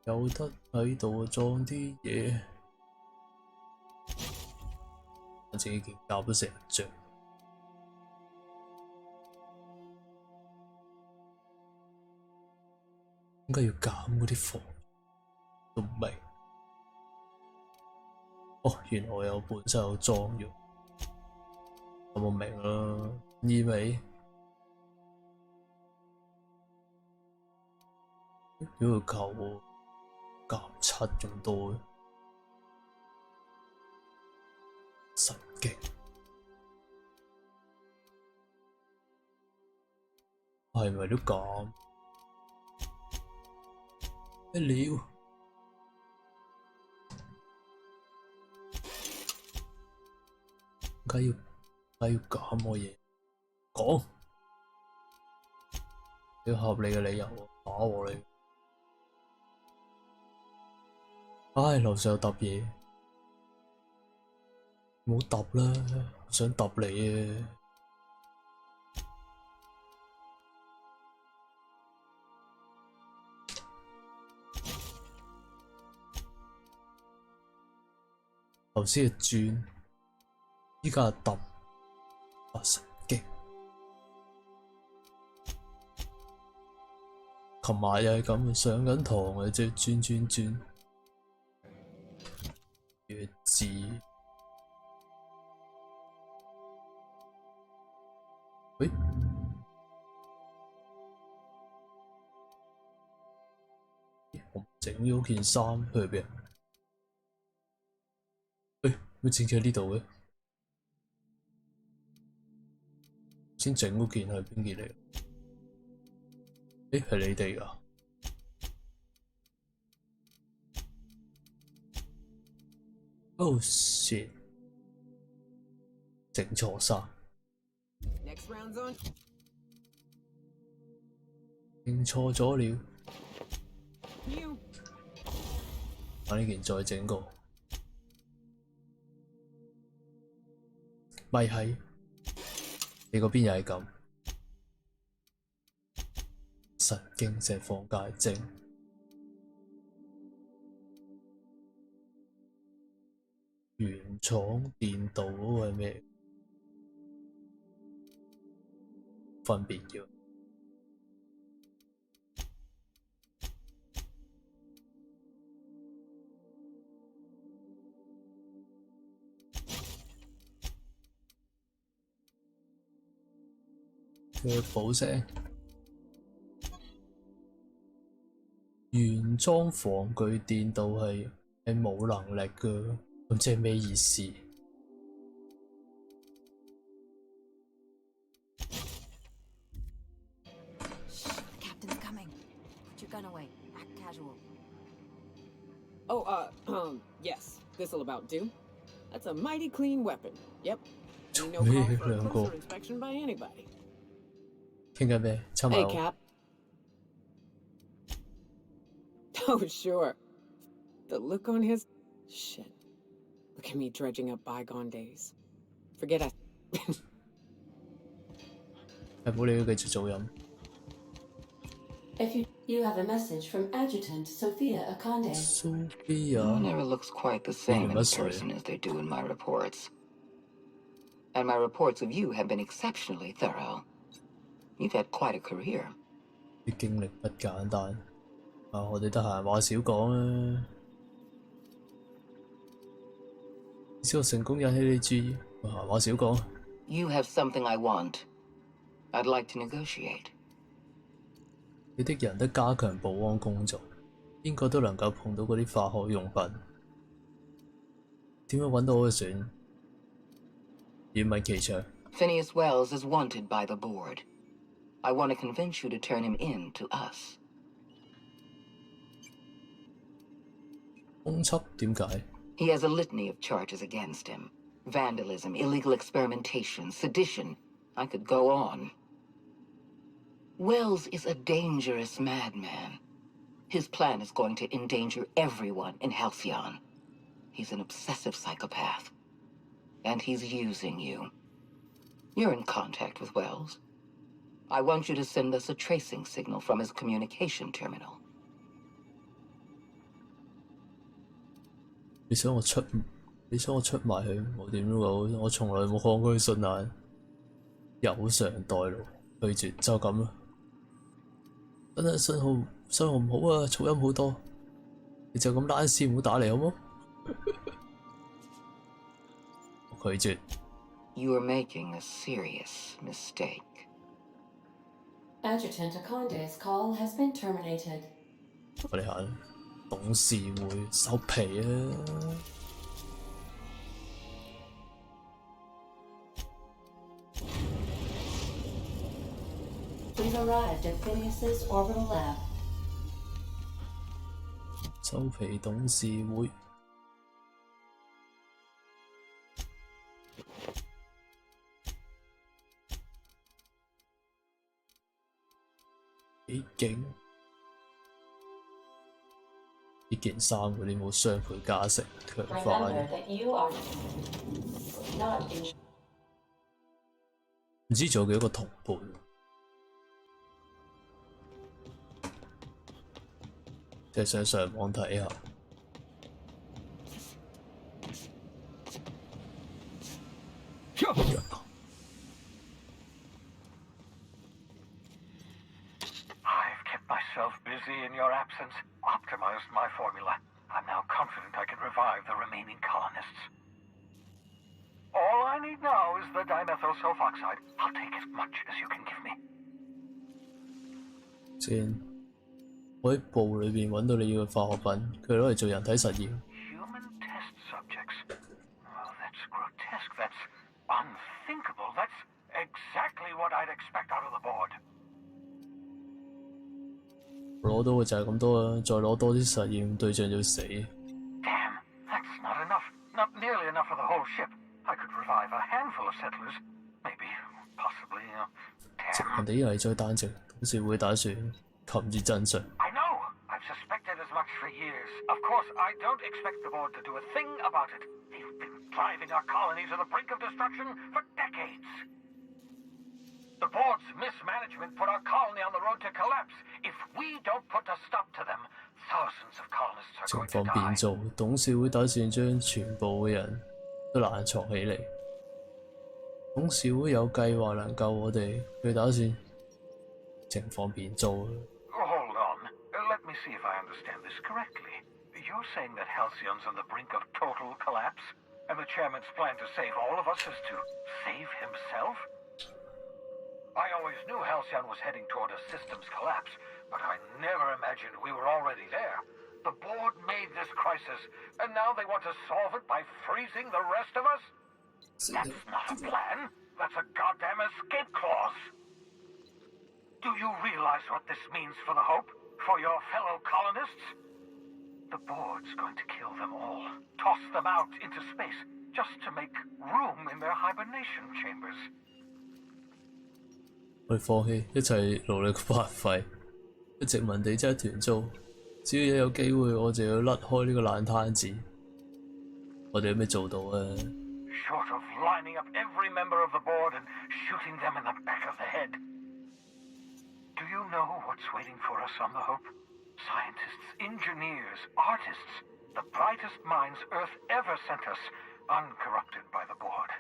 有得喺度裝啲嘢，我自己件甲都成日着。點解要減嗰啲防都唔明。哦，原來我本身有裝咗，咁我明啦。意味呢個球減7咁多嘅，神經。係咪都減？咩料？點解要減我嘢？講，要合理嘅理由打我你。唉，樓上有揼嘢，唔好揼啦，我想揼你啊！頭先係轉，依家係揼，哇神經！琴晚又係咁，上緊堂嘅啫，轉。月字，喂，我整咗件衫去邊？咩整咗喺呢度嘅？先整嗰件係邊件嚟？係你哋㗎？Oh shit！ 整錯衫，整錯咗了。把呢件再整過。咪係，你嗰邊又係咁，神經石放界精。原廠電鍍嗰個係咩？分別嘅。腳步聲，原裝防具電鍍係冇能力嘅。咁即係咩意思？ Captain's coming. Put your gun away. Act casual. Oh, yes. This'll about do. That's a mighty clean weapon. Yep. Ain't no call for a closer inspection by anybody. 傾緊咩？抽埋我。Hey, Cap. Oh, sure. The look on his... Shit. Look at me dredging up bygone days. Forget I... 係冇理佢繼續做音。If you have a message from Adjutant Sophia Akande. Sophia never looks quite the same in person as they do in my reports. And my reports of you have been exceptionally thorough. You've had quite a career. 啲經歷不簡單。我哋得閒話少講啦。只要成功引起你注意，話少講。You have something I want. I'd like to negotiate. 你的人得加強保安工作，邊個都能夠碰到嗰啲化學用品。點樣揾到我嘅船？願聞其詳。Phineas Wells is wanted by the board. I want to convince you to turn him in to us. 通緝點解？ He has a litany of charges against him. Vandalism, illegal experimentation, sedition. I could go on. Wells is a dangerous madman. His plan is going to endanger everyone in Halcyon. He's an obsessive psychopath. And he's using you. You're in contact with Wells. I want you to send us a tracing signal from his communication terminal. 你想我出埋去，我點都好，我從來冇抗拒信眼，有償代勞，拒絕就咁啦。等陣信號唔好啊，噪音好多，你就咁拉線唔好打嚟好冇？我拒絕。You are making a serious mistake. Adjutant Aconde's call has been terminated. 我哋行董事會收皮啊！We've arrived at Phineas's orbital lab. 收皮董事會。幾勁！呢件衫嗰啲冇雙倍加成強化嘅，唔知仲有幾多個同伴？即係想上網睇下。Busy in your absence, optimized my formula. I'm now confident I can revive the remaining colonists. All I need now is the dimethyl sulfoxide. I'll take as much as you can give me. 先，我喺部裏邊揾到你要嘅化學品，佢攞嚟做人體實驗。Human test subjects. Oh, that's grotesque. That's unthinkable. That's exactly what I'd expect out of the board. 攞到嘅就係咁多啦，再攞多啲實驗對象就會死。Damn, that's not enough. Not nearly enough for the whole ship. I could revive a handful of settlers. Maybe, possibly,殖民地危在旦夕，董事會打算擒住真相。I know. I've suspected as much for years. Of course, I don't expect the board to do a thing about it. They've been driving our colony to the brink of destruction for decades. The board's mismanagement put our colony on the road to collapse. If we don't put a stop to them, thousands of colonists are 情 going to 況變 die. 造，董事會打算將全部嘅人都冷藏起嚟。董事會有計劃能救我哋，佢打算情況變造。Hold on. Let me see if I understand this correctly. You're saying that Halcyon's on the brink of total collapse, and the chairman's plan to save all of us is to save himself? I always knew Halcyon was heading toward a systems collapse, but I never imagined we were already there. The board made this crisis, and now they want to solve it by freezing the rest of us? That's not a plan. That's a goddamn escape clause. Do you realize what this means for the Hope? For your fellow colonists? The board's going to kill them all, toss them out into space, just to make room in their hibernation chambers. 我哋放棄一切努力嘅白費，殖民地真係團糟。只要一有機會，我就要甩開呢個爛攤子。我哋有咩做到啊 ？Short of lining up every member of the board and shooting them in the back of the head. Do you know what's waiting for us on the Hope? Scientists, engineers, artists, the brightest minds Earth ever sent us, uncorrupted by the board.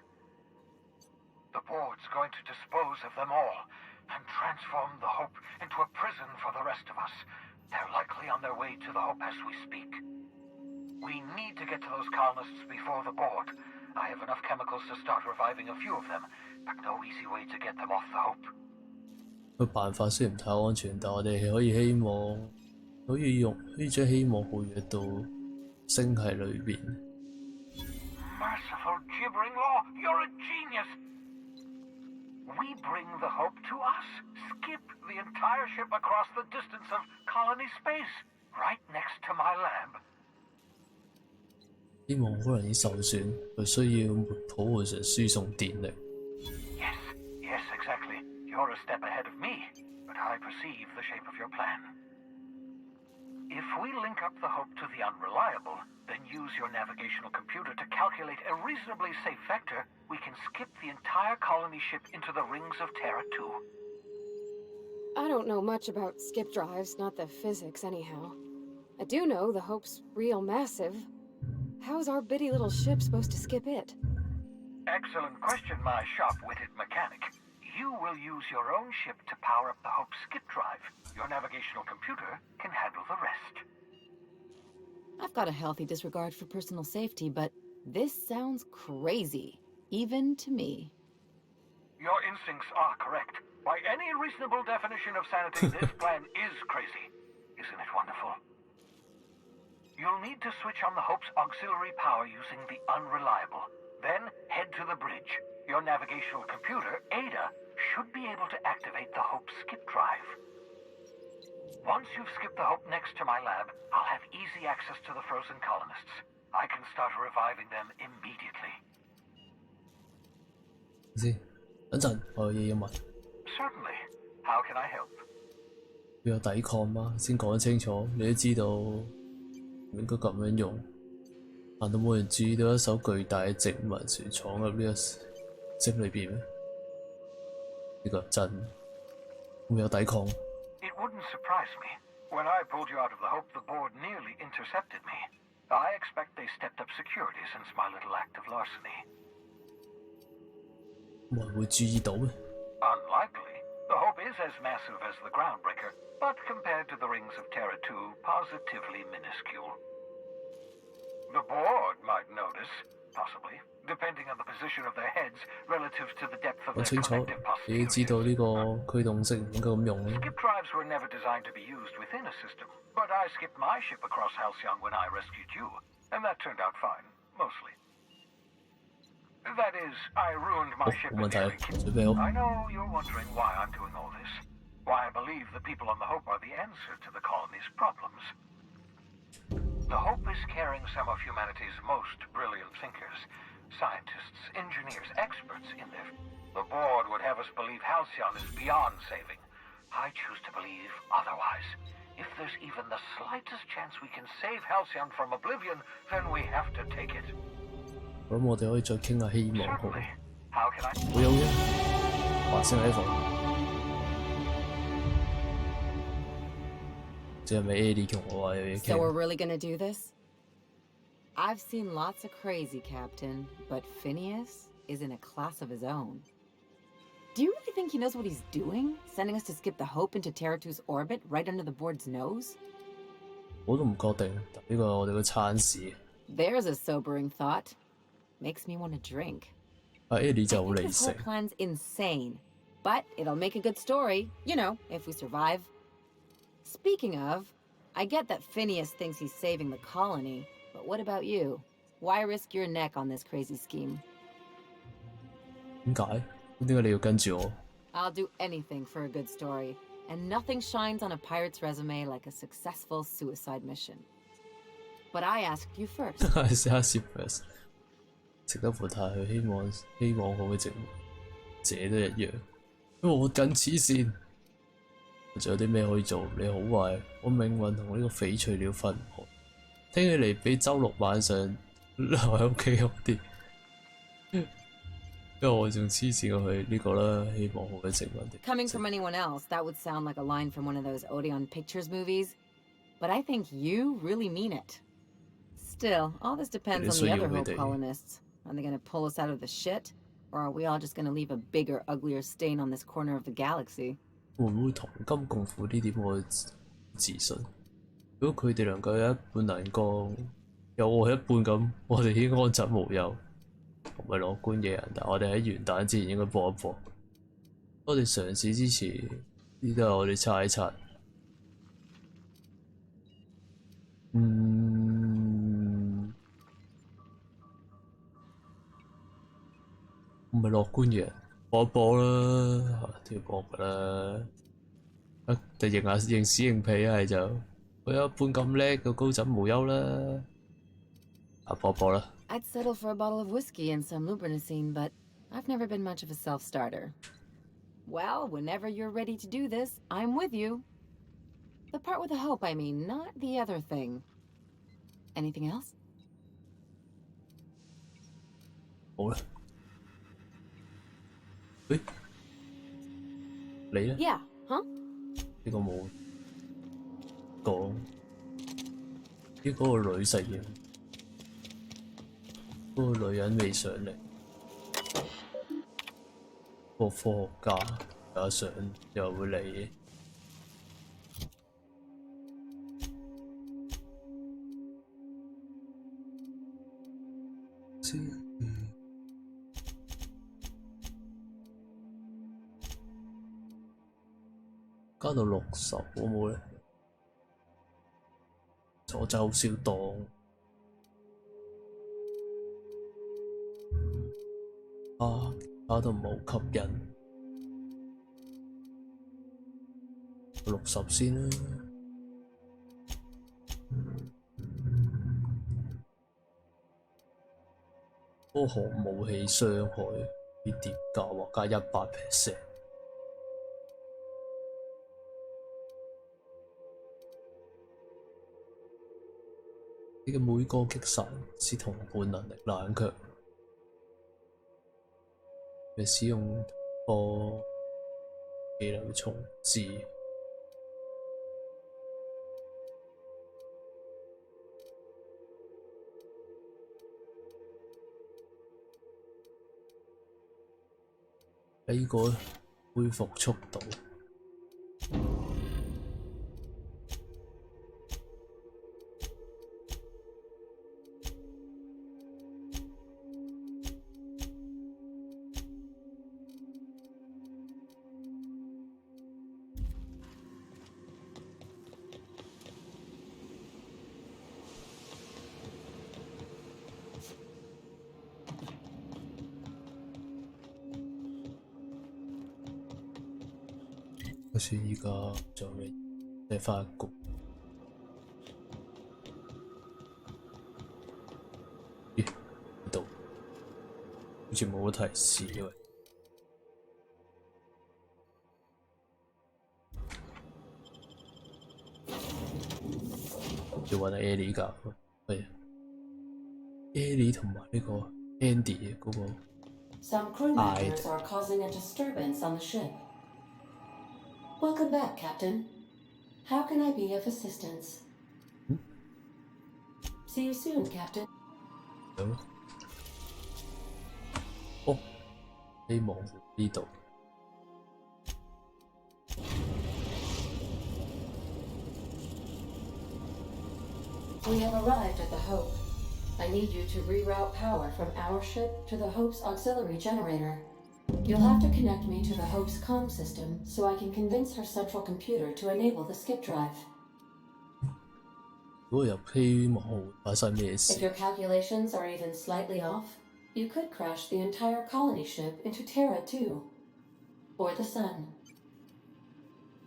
The board's going to dispose of them all and transform the Hope into a prison for the rest of us. They're likely on their way to the Hope as we speak. We need to get to those colonists before the board. I have enough chemicals to start reviving a few of them, but no easy way to get them off the Hope. 個辦法雖然唔太安全，但我哋可以將希望活躍到星系裏邊。Merciful gibbering law, you're a genius! We bring the hope to us. Skip the entire ship across the distance of colony space, right next to my lab. 希望可能已受損，佢需要活抱回上輸送電力。Yes, exactly. You're a step ahead of me, but I perceive the shape of your plan. If we link up the hope to the unreliable, then use your navigational computer to calculate a reasonably safe vector, we can skip the entire colony ship into the rings of Terra 2. I don't know much about skip drives, not the physics anyhow. I do know the Hope's real massive. How's our bitty little ship supposed to skip it? Excellent question, my sharp-witted mechanic. You will use your own ship to power up the Hope's skip drive. Your navigational computer can handle the rest. I've got a healthy disregard for personal safety, but this sounds crazy, even to me. Your instincts are correct. By any reasonable definition of sanity, this plan is crazy. Isn't it wonderful? You'll need to switch on the Hope's auxiliary power using the unreliable. Then head to the bridge. Your navigational computer, Ada, should be able to activate the Hope skip drive. Once you've skipped the Hope next to my lab, I'll have easy access to the frozen colonists. I can start reviving them immediately. 先，等陣，我有嘢要問。Certainly. How can I help? 要有抵抗嗎？先講得清楚，你都知道唔應該咁樣用。難道冇人注意到一艘巨大嘅殖民船闖入呢個星裏邊咩？呢個真會有抵抗。It wouldn't surprise me. When I pulled you out of the Hope, the board nearly intercepted me. I expect they stepped up security since my little act of larceny. 冇人會注意到咩？ Unlikely. The Hope is as massive as the Groundbreaker, but compared to the rings of Terra 2, positively minuscule. The board might notice, possibly, depending on the position of their heads relative to the depth of their collective posteriors. 你知道呢個驅動式唔應該咁用咯。Skip drives were never designed to be used within a system, but I skipped my ship across Halcyon when I rescued you, and that turned out fine, mostly. That is, I ruined my ship in the early kills. I know you're wondering why I'm doing all this. Why I believe the people on the Hope are the answer to the colony's problems. The Hope is carrying some of humanity's most brilliant thinkers, scientists, engineers, experts in there. The board would have us believe Halcyon is beyond saving. I choose to believe otherwise. If there's even the slightest chance we can save Halcyon from oblivion, then we have to take it. 咁我哋可以再傾下希望好。好有嘅，華星 level。即係咪 Ellie 同我話有嘢傾 So we're really gonna do this? I've seen lots of crazy, Captain, but Phineas is in a class of his own. Do you really think he knows what he's doing? Sending us to skip the Hope into Terra 2's orbit right under the board's nose? 我都唔確定，呢個係我哋嘅餐事。There's a sobering thought. Makes me want to drink. 阿 Ellie 就好理 This 性。 whole plan's insane, but it'll make a good story, you know, if we survive. Speaking of, I get that Phineas thinks he's saving the colony, but what about you? Why risk your neck on this crazy scheme? 點解？點解你要跟住我？ I'll do anything for a good story, and nothing shines on a pirate's resume like a successful suicide mission. But I asked you first. 試下 first， 值得扶太去，希望好嘅植物，這都一樣。因為我更黐線，仲有啲咩可以做？你好壞，我命運同呢個翡翠鳥分唔開，聽起嚟比週六晚上留喺屋企好啲。因為我仲黐線過去呢個啦，希望好嘅植物。Coming from anyone else, that would sound like a line from one of those Odeon Pictures movies, but I think you really mean it. Still, all this depends on the other Hope colonists. Are they gonna pull us out of the shit? Or are we all just gonna leave a bigger, uglier stain on this corner of the galaxy? 會唔會同甘共苦呢點我自信？如果佢哋能夠有一半能幹，有我一半咁，我哋應該安枕無憂。唔係樂觀嘅人，但我哋喺元旦之前應該搏一搏。我哋嘗試之前，呢都係我哋猜測。唔係樂觀嘅人，搏搏一搏啦，都要搏噶啦。就認屎認屁一係就佢有一半咁叻就高枕無憂啦。搏搏啦。I'd settle for a bottle of whiskey and some lubrinicine, but I've never been much of a self-starter. Well, whenever you're ready to do this, I'm with you. The part with the hope, I mean, not the other thing. Anything else? 好啦。喂，你咧 ？Yeah, huh? 呢個冇講，呢嗰個女實驗，嗰個女人未上嚟，個科學家有上又會嚟。加到60好冇咧？我真係好少當加到唔好吸引，60先啦。科學武器傷害啲疊加或加100%。你嘅每個擊殺是同伴能力冷卻，你使用個技能重置。呢個恢復速度。好似依家仲未借翻一局。咦？呢度好似冇提示嘅喂。要揾 Ellie 㗎，係 Ellie 同埋呢個 Andy 嘅嗰個。Some crew members are causing a disturbance on the ship. Welcome back, Captain. How can I be of assistance? See you soon, Captain. 哦，希望呢度。We have arrived at the Hope. I need you to reroute power from our ship to the Hope's auxiliary generator. You'll have to connect me to the Hope's comm system so I can convince her central computer to enable the skip drive. 如果入希望會發生咩事 If your calculations are even slightly off, you could crash the entire colony ship into Terra 2. Or the sun.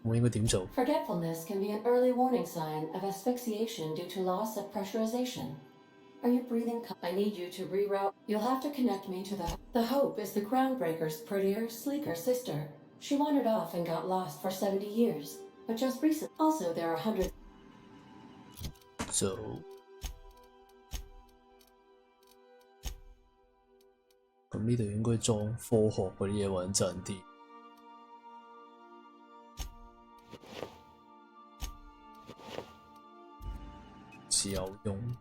我應該點做 Forgetfulness can be an early warning sign of asphyxiation due to loss of pressurization. Are you breathing? I need you to reroute. You'll have to connect me to the Hope is the Groundbreaker's prettier, sleeker sister. She wandered off and got lost for 70 years, but just recently. Also, there are hundreds. So. 咁呢度應該裝科學嗰啲嘢穩陣啲。是有用。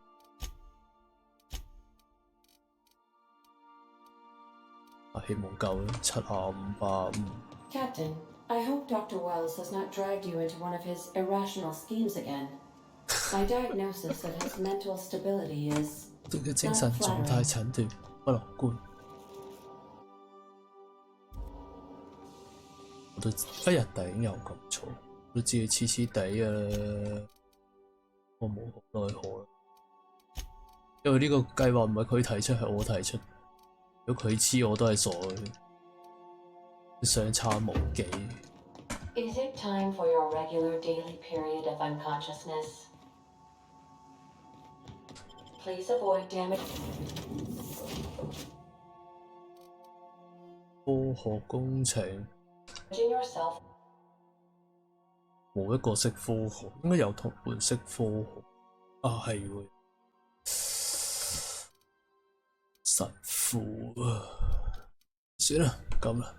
希望夠啦，7585。Captain, I hope Dr. Wells has not dragged you into one of his irrational schemes again. My diagnosis of his mental stability is 對佢精神狀態診斷不樂觀。我都一日頂有咁錯，都知佢黐黐地啊，我無可奈何啦。因為呢個計劃唔係佢提出，係我提出。如果佢黐我都係傻嘅。相差無幾。Is it time for your regular daily period of unconsciousness? Please avoid damage. 科學工程。冇一個識科學，應該有同伴識科學。啊，係喎。神父啊，算啦，咁啦。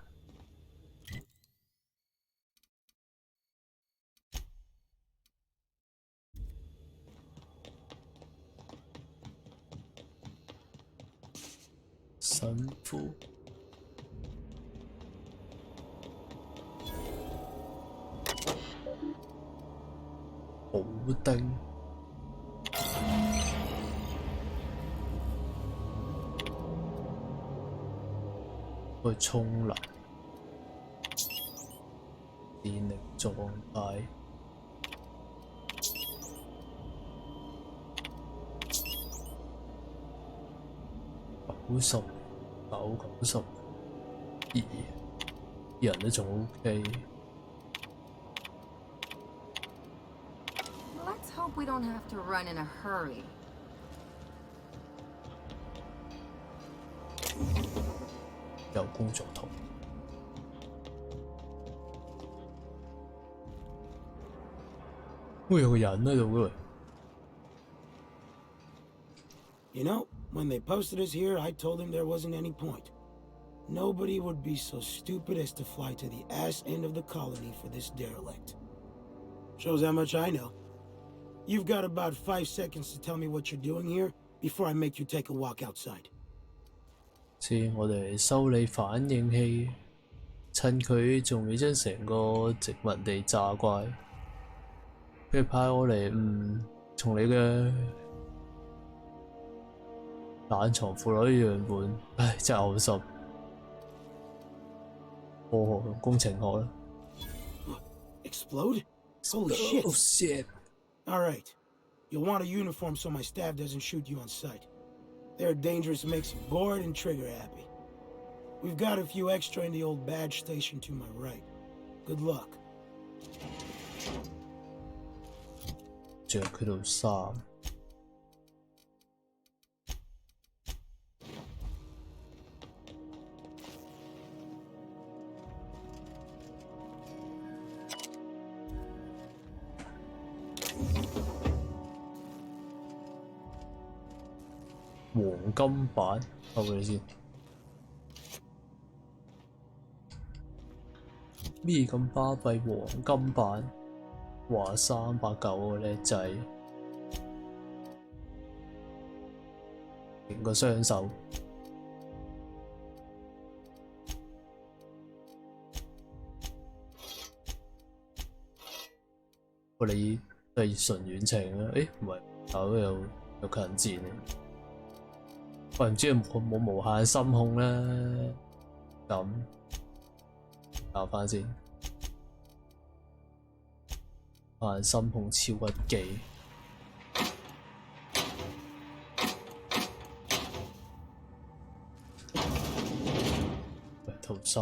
神父。補丁。去沖涼。電力狀態。92，人都仲 OK。Let's hope we don't have to run in a hurry. 有工作台。喂，有個人喺度喎。You know, when they posted us here, I told them there wasn't any point. Nobody would be so stupid as to fly to the ass end of the colony for this derelict. Shows how much I know. You've got about 5 seconds to tell me what you're doing here before I make you take a walk outside. 先，我哋修理反應器，趁佢仲未將成個殖民地炸怪，跟住派我嚟從你嘅冷藏庫攞啲樣本，唉，真係嘔心。科學同工程學啦。Explode? Holy shit! Oh shit! All right, you'll want a uniform so my staff doesn't shoot you on sight. They're a dangerous mix of bored and trigger happy. We've got a few extra in the old badge station to my right. Good luck. 着佢套衫。黃金版，收佢先。咩咁巴閉？黃金版，話390個叻仔，連個雙手。我哋都係純遠程啊！誒唔係，但有近戰啊！喂，唔知有冇無限心控咧？咁搞翻先，無限心控超屈機。喂，套衫，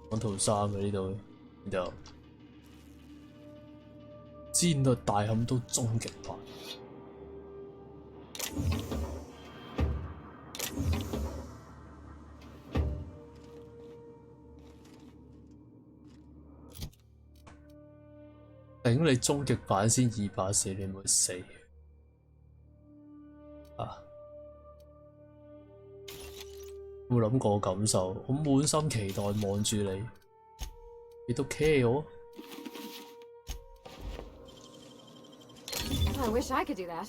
講套衫嘅呢度，然後戰略大砍刀終極版。頂你終極版先240，你咪死啊！冇諗過感受，我滿心期待望住你，你都 care 我。I wish I could do that.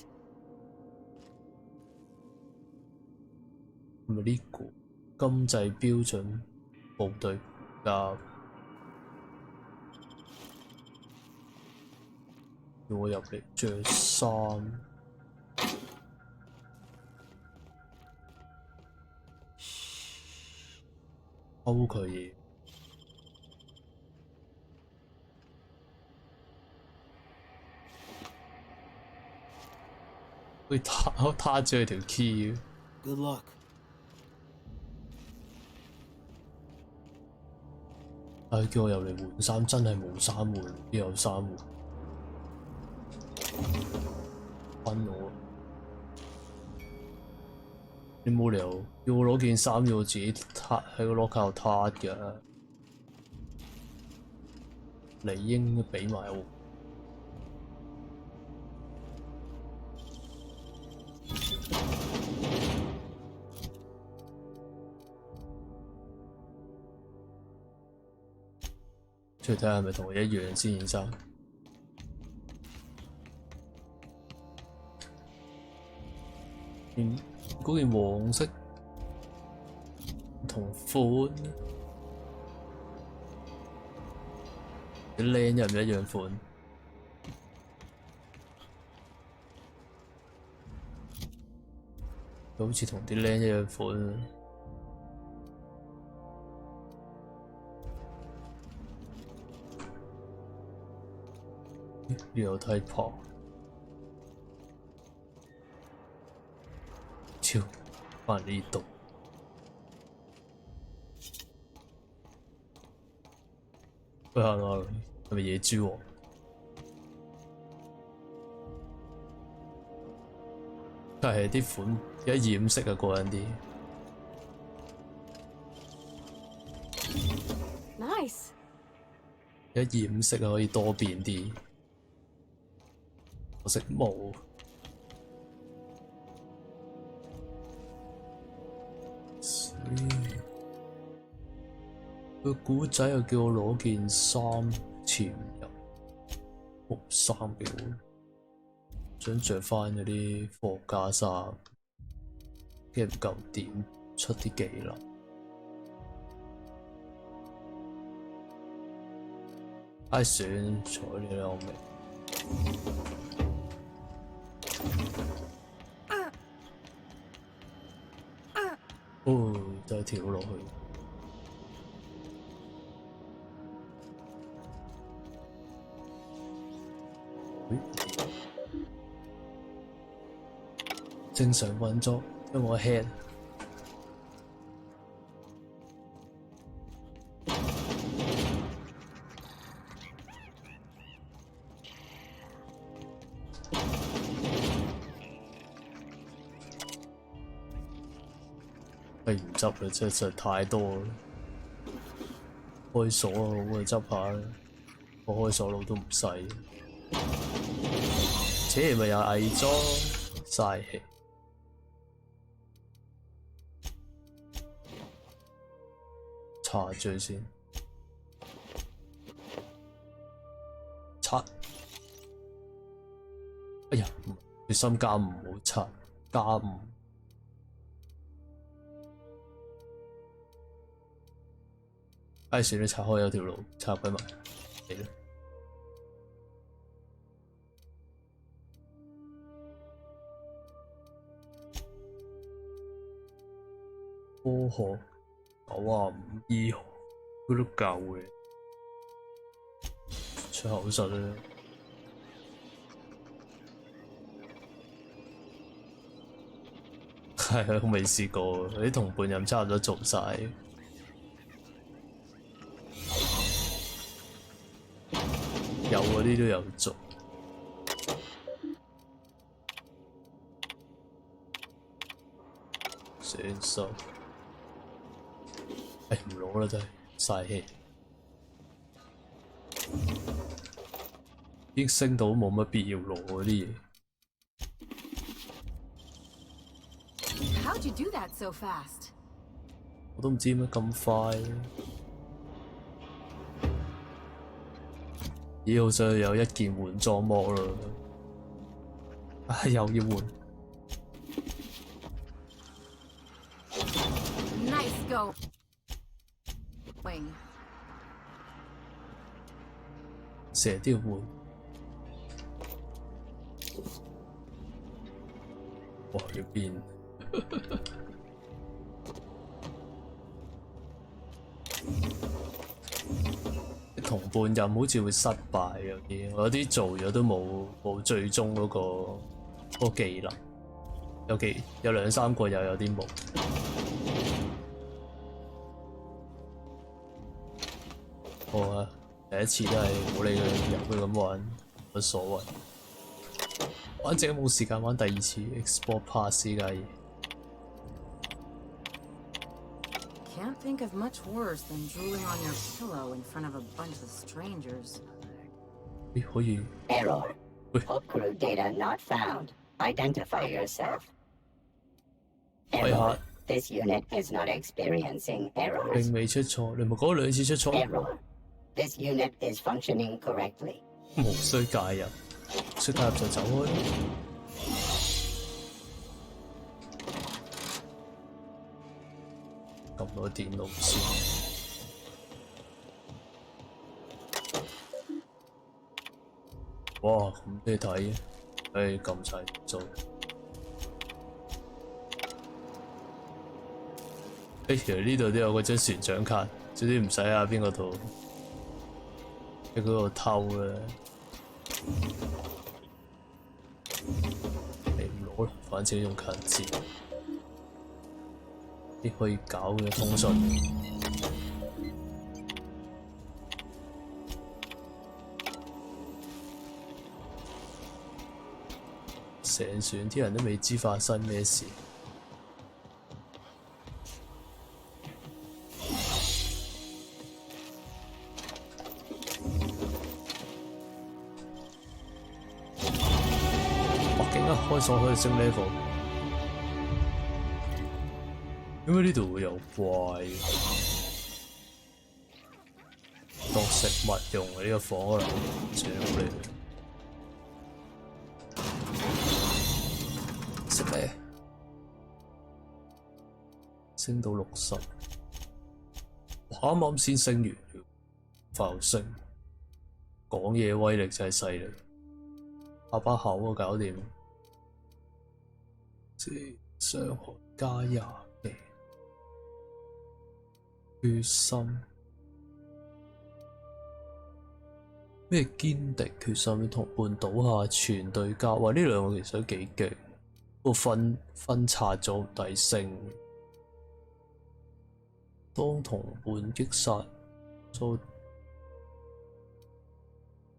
係咪呢個金製標準部隊夾？要我入嚟着衫，偷佢嘢。佢攤住佢條 key。Good luck. 叫我入嚟換衫，真係冇衫換，邊有衫換？分我！你冇理由要我攞件衫要我自己撻喺個 locker 度撻㗎，理應俾埋我。出嚟睇下係咪同我一樣先，先生。嗰件黃色同款，啲靚又唔一樣款。好似同啲靚一樣款。呢有梯爬，超翻呢度。喂，hello，係咪野豬王？但係啲款一染色啊，過癮啲。Nice。一染色啊，可以多變啲。我識冇。個古仔又叫我攞件衫潛入屋衫俾我，想着返嗰啲貨架衫，跟住唔夠點出啲技能。唉，算，睬你啦，我明。哦，再跳落去。正常運作，因為我 head。唔執啦，真係太多啦。開鎖啊，好啊，執下啦。我開鎖路都唔細。切，咪有偽裝，嘥氣。查罪先。查。哎呀，決心加5，唔好查，加5。唉，算啦，拆開有條路，拆鬼埋，嚟啦！科學95醫學嗰都夠嘅，出口術啦。係啊，我未試過，啲同伴任差唔多做晒。有嗰啲都有做，算數。唉，唔攞啦，真係嘥氣。已經升到冇乜必要攞嗰啲嘢。How'd you do that so fast? 我都唔知點解咁快。咦，好想有一件換裝模啦！唉，又要換。Nice go. Wing. 成日都要換。哇！要變。同伴任好似會失敗有啲，我有啲做咗都冇最終嗰個技能，有2、3個又有啲冇。我啊，第一次都係冇理佢入去咁玩，冇乜所謂。反正冇時間玩第二次 Export Pass 呢家嘢。Can't think of much worse than drooling on your pillow in front of a bunch of strangers. 可以。Error. Hub crew data not found. Identify yourself. Error. This unit is not experiencing errors. 並未出錯，你唔係講兩次出錯。Error. This unit is functioning correctly. 無需介入，需介入就走開。撳落電腦先。哇，咁咩睇嘅？唉，撳晒做。其實呢度都有嗰張船長卡，總之唔使喺邊個度喺嗰度偷啦。你唔攞啦，反正用近字。啲可以搞嘅通訊。成船啲人都未知發生咩事。開鎖可以升 level， 點解呢度會有怪？當食物用嘅呢個房可能整嚟。食咩？升到60，啱啱先升完，快又升。講嘢威力真係犀利，把口都搞掂。傷害加20嘅決心，咩堅定決心同伴倒下全隊交。哇！呢兩個其實都幾勁，不過分拆咗抵升。當同伴擊殺，都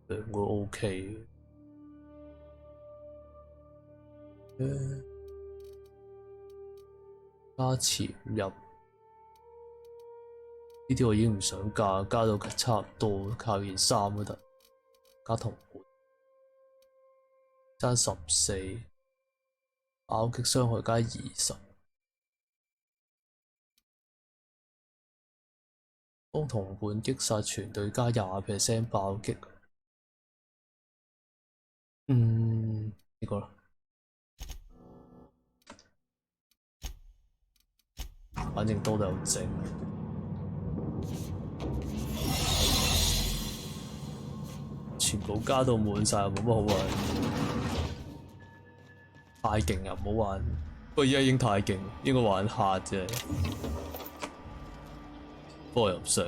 兩個 OK 嘅。加潛入呢啲我已經唔想加，加到差唔多，靠件衫都得。加同伴爭14，爆擊傷害加20。當同伴擊殺全隊加20% 爆擊。呢個啦。反正多都有整，全部加到滿晒，冇乜好玩。太勁啊，唔好玩。不過而家已經太勁，應該玩下啫。不過又唔想，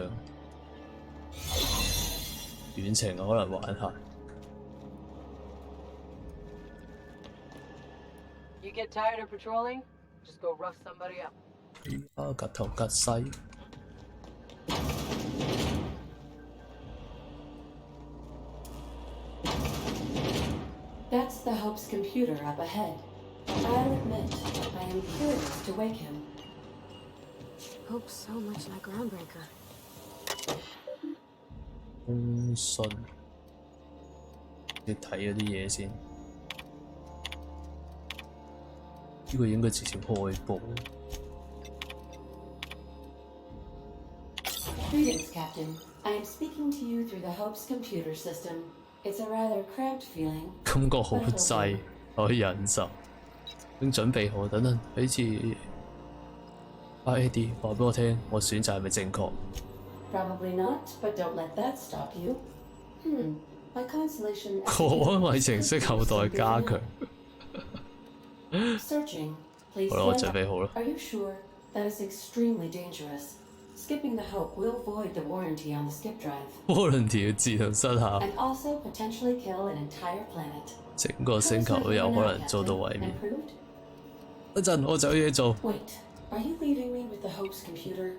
遠程可能玩下。You get tired of patrolling? Just go rough somebody up. 夾頭夾勢。That's the Hope's computer up ahead. I'll admit, I am curious to wake him. Hope's so much like Groundbreaker. 通訊，你睇咗啲嘢先。呢個應該直接開播。Greetings, Captain. I am speaking to you through the Hope's computer system. It's a rather cramped feeling. 感覺好滯，可以忍受。已經準備好，等等，好似 AD 話俾我聽，我選擇係咪正確 ？Probably not, but don't let that stop you. My consolation. 個安慰程式後代加強。Searching. Please. 好啦，我準備好啦。Are you sure? That is extremely dangerous. Skipping the Hope will void the warranty on the skip drive. Warranty 要自動失效。And also potentially kill an entire planet. 整個星球都有可能遭到毀滅。一陣我就有嘢做。Wait, are you leaving me with the Hope's computer?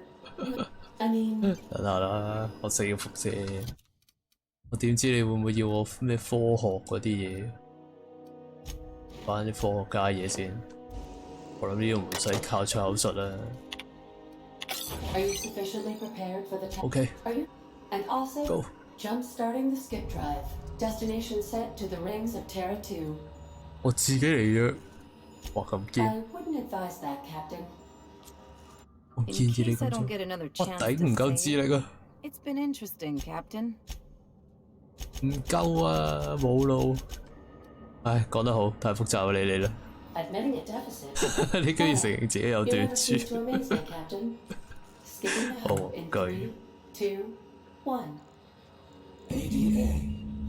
等下啦，我死要輻射，我點知你會唔會要我咩科學嗰啲嘢？翻啲科學家嘢先。我諗呢個唔使靠出口術啦。OK。And also, Go. jump-starting the skip drive. Destination set to the rings of Terra 2. 我自己嚟約，哇咁堅！ I wouldn't advise that, Captain. 我建議你咁做，我頂唔夠智力啊！ It's been interesting, Captain. 唔夠啊，冇路。唉，講得好，太複雜啊，你嚟啦。Admitting a deficit. 你居然承認自己有短處。 哦，句。 2, 1. ADA,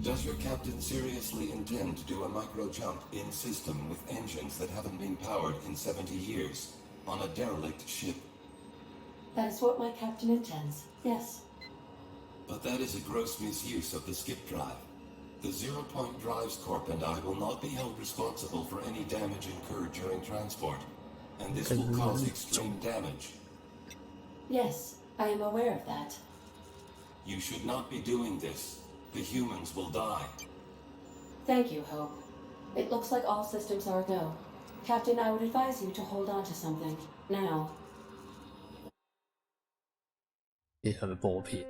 does your captain seriously intend to do a micro jump in system with engines that haven't been powered in 70 years on a derelict ship? That is what my captain intends, yes. But that is a gross misuse of the skip drive. The Zero Point Drives Corp and I will not be held responsible for any damage incurred during transport, and this will cause extreme damage. Yes, I am aware of that. You should not be doing this. The humans will die. Thank you, Hope. It looks like all systems are go. Captain, I would advise you to hold on to something. Now. 咦，係咪播片？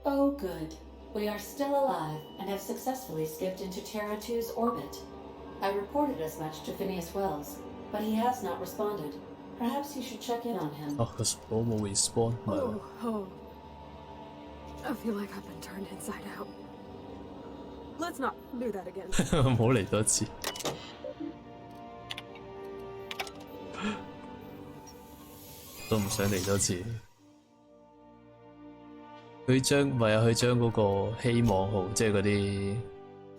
Oh, good. We are still alive and have successfully skipped into Terra 2's orbit. I reported as much to Phineas Wells, but he has not responded. Perhaps you should check in on him. Oh, because Romo will respawn. Oh. I feel like I've been turned inside out. Let's not do that again. 唔好嚟多次。都唔想嚟多次。佢將嗰個希望號，即係嗰啲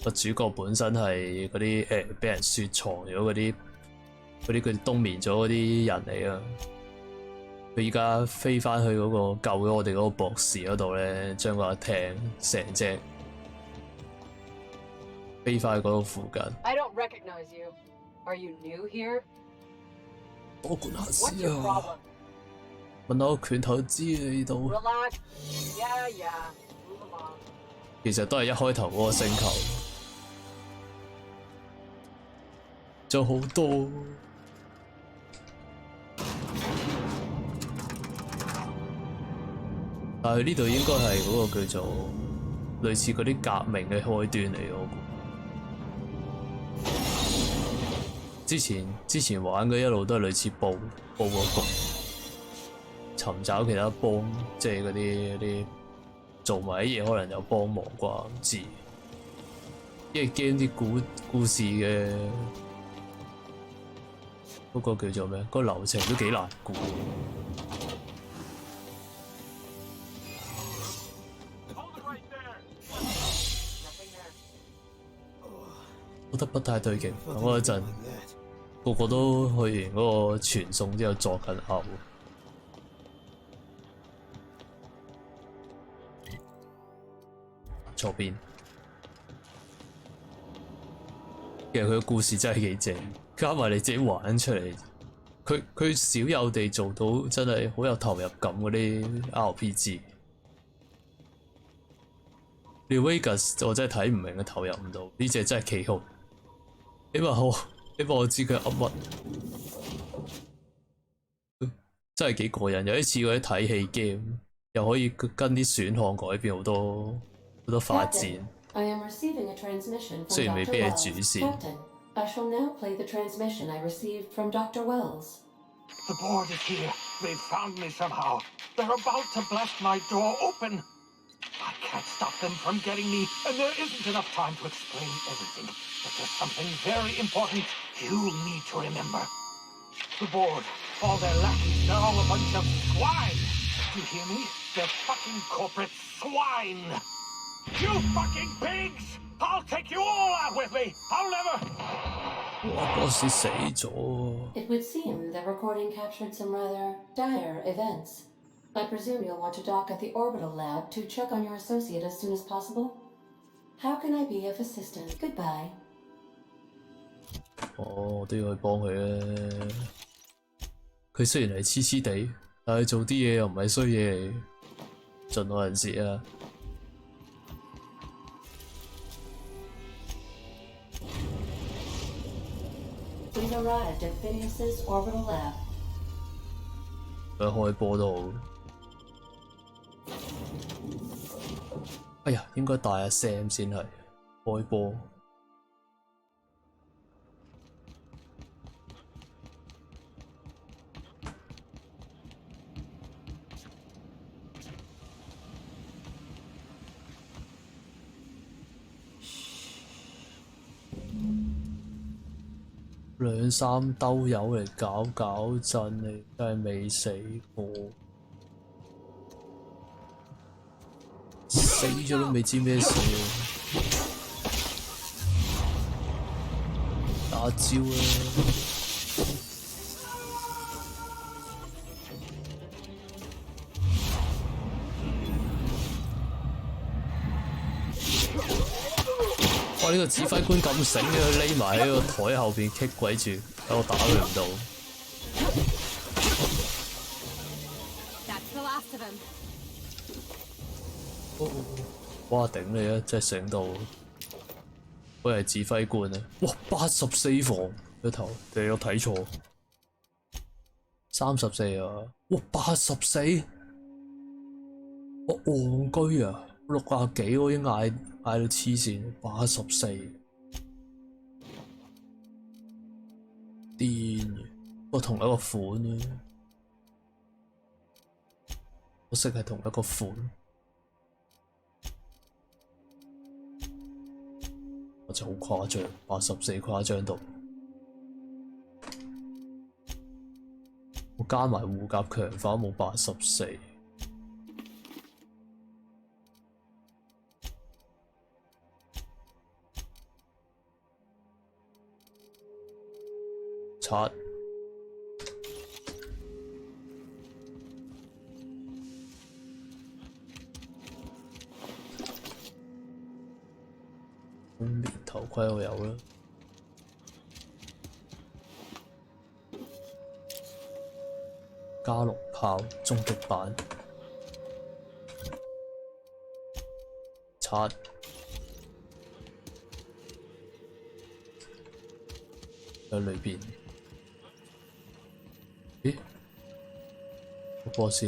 個主角本身係嗰啲俾人雪藏咗嗰啲佢冬眠咗嗰啲人嚟啊！佢依家飛翻去嗰個救咗我哋嗰個博士嗰度咧，將個艇成隻飛翻去嗰度附近。I don't recognize you. Are you new here? 多管閒事啊！問我拳頭知你度。Relax. Yeah. Move along. 其實都係一開頭嗰個星球，仲好多。但係呢度應該係嗰個叫做類似嗰啲革命嘅開端嚟，我估。之前玩嘅一路都係類似佈個局，尋找其他幫，即係嗰啲做埋啲嘢，可能有幫忙啩，唔知。因為 game 啲故事嘅嗰個叫做咩？個流程都幾難估。覺得不太對勁，等我一陣個個都去完嗰個傳送之後作緊嘔。左邊，其實佢嘅故事真係幾正，加埋你自己玩出嚟，佢少有地做到真係好有投入感嗰啲 RPG。New Vegas 我真係睇唔明，投入唔到，呢隻真係幾好。希望我知佢噏乜，真係幾過癮。有啲似嗰啲睇戲 game，又可以跟啲選項改變好多發展。雖然未必係主線。I shall now play the transmission I received from Dr. Wells. The board is here. They've found me somehow. They're about to blast my door open. I can't stop them from getting me, and there isn't enough time to explain everything. But there's something very important you need to remember. The board, all their lackeys, they're all a bunch of swine. Do you hear me? They're fucking corporate swine. You fucking pigs! I'll take you all out with me. I'll never... 哇 ，boss 死咗。It would seem the recording captured some rather dire events. I presume you'll want to dock at the orbital lab to check on your associate as soon as possible. How can I be of assistance? Goodbye. 哦，我都要去幫佢咧。佢雖然係黐黐地，但係做啲嘢又唔係衰嘢嚟，盡我人事啊！ We've arrived at Phineas's orbital lab. 佢開波都好。哎呀，應該帶阿 Sam 先係開波。兩三兜友嚟搞震，你真係未死過，死咗都未知咩事，打招啊！哇！呢個指揮官咁醒嘅，佢匿埋喺個台後邊棘鬼住，等我打佢唔到。哇！頂你啊！真係醒到，佢係指揮官啊！哇！84防個頭，定有睇錯？34啊！哇！84，我戇居啊！60幾我已經嗌到黐線，84，癲嘅，不過同一個款咧，我識係同一個款，我就好誇張，84誇張到，我加埋護甲強化冇84。 七，封面頭盔我有啦，加農炮終極版，七。 喺裏邊，咦？個 boss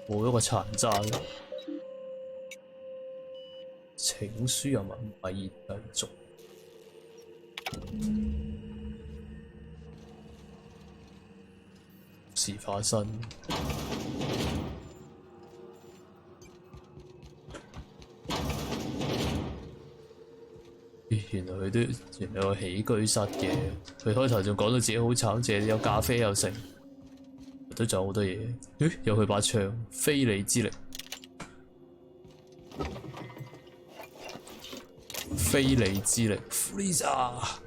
冇一個殘渣嘅，請輸入文藝繼續。事發生。原來佢都原來有起居室嘅，佢開頭仲講到自己好慘，淨係有咖啡有食，都仲有好多嘢。咦？有佢把槍，非你之力，非你之力 ，Freezer。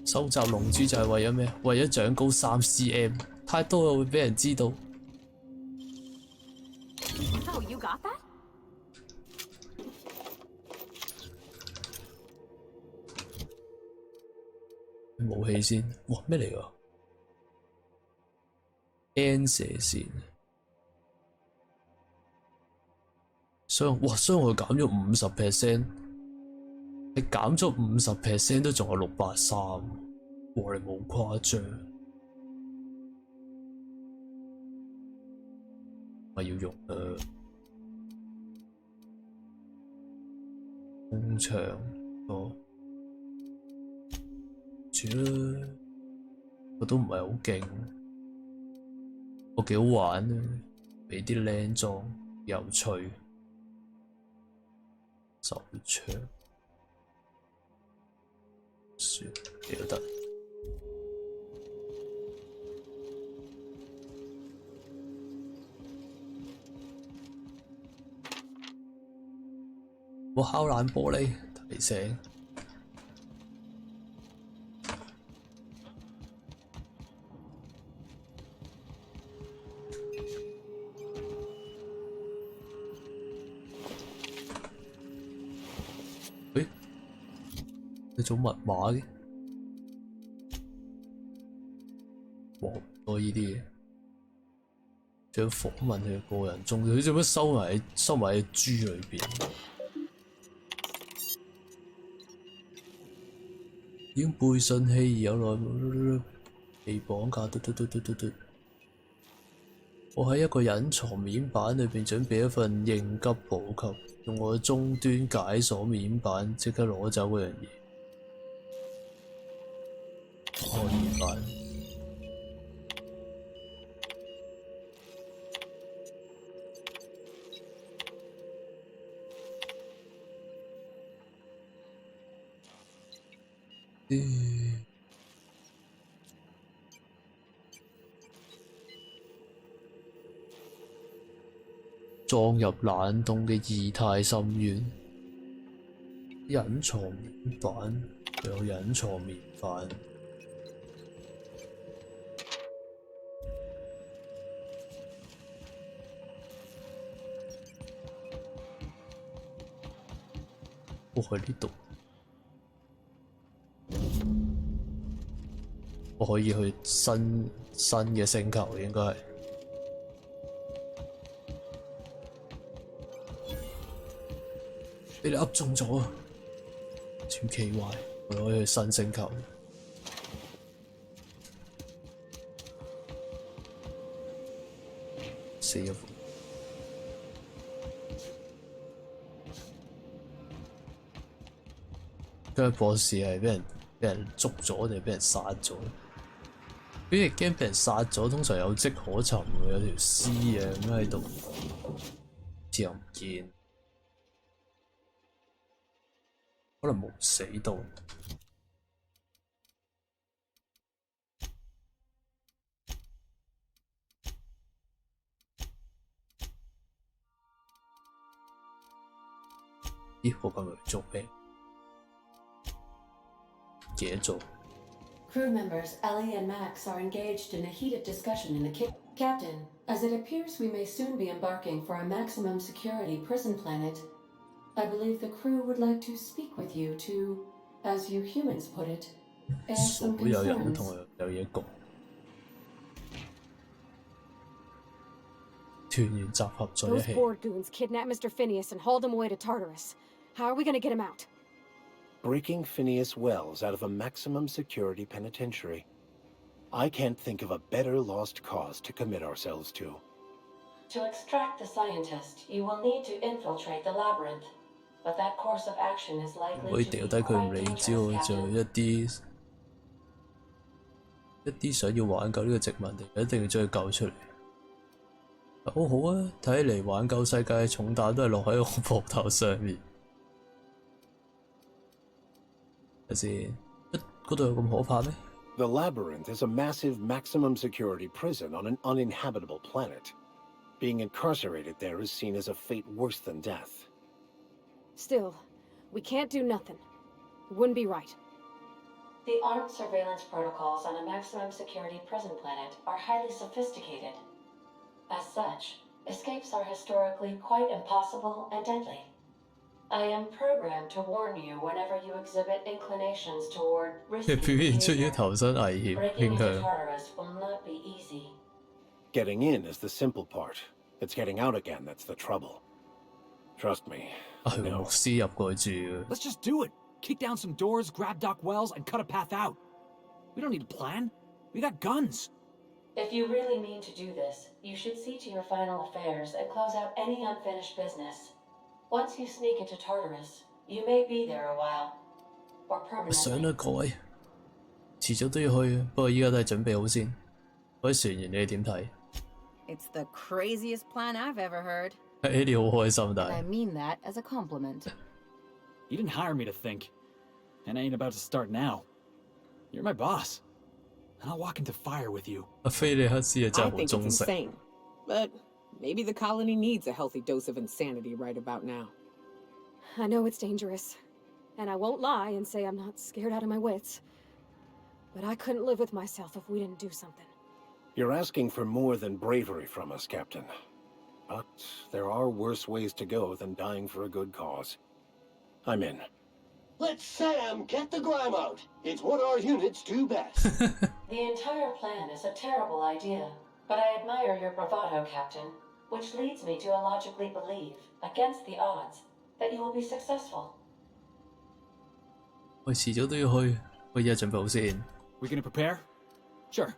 收集龍珠就係為咗咩？為咗長高3cm，太多啦會俾人知道。Oh, you got that? 武器先，哇咩嚟㗎 ？N 射線，傷害減咗50%，你減咗50%都仲有630，哇你冇誇張，我要用空場哦。住啦，我都唔係好勁，我幾好玩啊，俾啲靚裝有趣，手槍算幾都得。我敲爛玻璃，提醒。誒，你做密碼嘅？黃多呢啲嘢，仲要訪問佢嘅個人中，佢做乜收埋喺豬裏邊？已經背信棄義有耐，被綁架，我喺一個隱藏面板裏邊準備一份應急補給，用我嘅終端解鎖面板，即刻攞走嗰樣嘢。開面板。撞入冷凍嘅異態深淵，隱藏面板，佢有隱藏面板。我喺呢度。我可以去新嘅星球，應該係。俾你噏中咗啊！超奇怪，我可以去新星球。死咗！跟住博士係俾人捉咗定係俾人殺咗？佢亦驚俾人殺咗，通常有跡可尋喎，有條屍啊咁喺度，似又唔見，可能冇死到。咦？我今日做咩？唔記得做。Crew members Ellie and Max are engaged in a heated discussion in the Captain, as it appears we may soon be embarking for a maximum security prison planet. I believe the crew would like to speak with you to, as you humans put it, air some concerns. Those board goons kidnapped Mr. Phineas and hauled him away to Tartarus. How are we going to get him out? Breaking Phineas Wells out of a maximum security penitentiary. I can't think of a better lost cause to commit ourselves to. To extract the scientist, you will need to infiltrate the labyrinth. But that course of action is likely to be quite dangerous, Captain. 一啲想要挽救呢個殖民地，一定要將佢救出嚟。好好啊，睇嚟挽救世界嘅重擔都係落喺我膊頭上面。睇先，嗰度有咁可怕咩？ The labyrinth is a massive maximum security prison on an uninhabitable planet. Being incarcerated there is seen as a fate worse than death. Still, we can't do nothing. It wouldn't be right. The armed surveillance protocols on a maximum security prison planet are highly sophisticated. As such, escapes are historically quite impossible and deadly. I am programmed to warn you whenever you exhibit inclinations toward risky behavior. Breaking into Tartarus will not be easy. Getting in is the simple part. It's getting out again that's the trouble. Trust me. No. Let's just do it. Kick down some doors, grab Doc Wells, and cut a path out. We don't need a plan. We got guns. If you really mean to do this, you should see to your final affairs and close out any unfinished business. Once you sneak into Tartarus, you may be there a while. Or permanently. 遲早都要去，不過依家都係準備好先。嗰啲船員你哋點睇？ It's the craziest plan I've ever heard. 你好開心，但 I 係 mean that as a compliment. You didn't hire me to think, and I ain't about to start now. You're my boss, and I'll walk into fire with you. 阿菲利克斯啊真係 I 好 think 忠 it's 誠。 insane, but maybe the colony needs a healthy dose of insanity right about now. I know it's dangerous, and I won't lie and say I'm not scared out of my wits. But I couldn't live with myself if we didn't do something. You're asking for more than bravery from us, Captain. But there are worse ways to go than dying for a good cause. I'm in. Let Sam get the grime out. It's what our units do best. The entire plan is a terrible idea, but I admire your bravado, Captain, which leads me to illogically believe, against the odds, that you will be successful. 我遲早都要去，我而家準備好先。 We gonna prepare? Sure.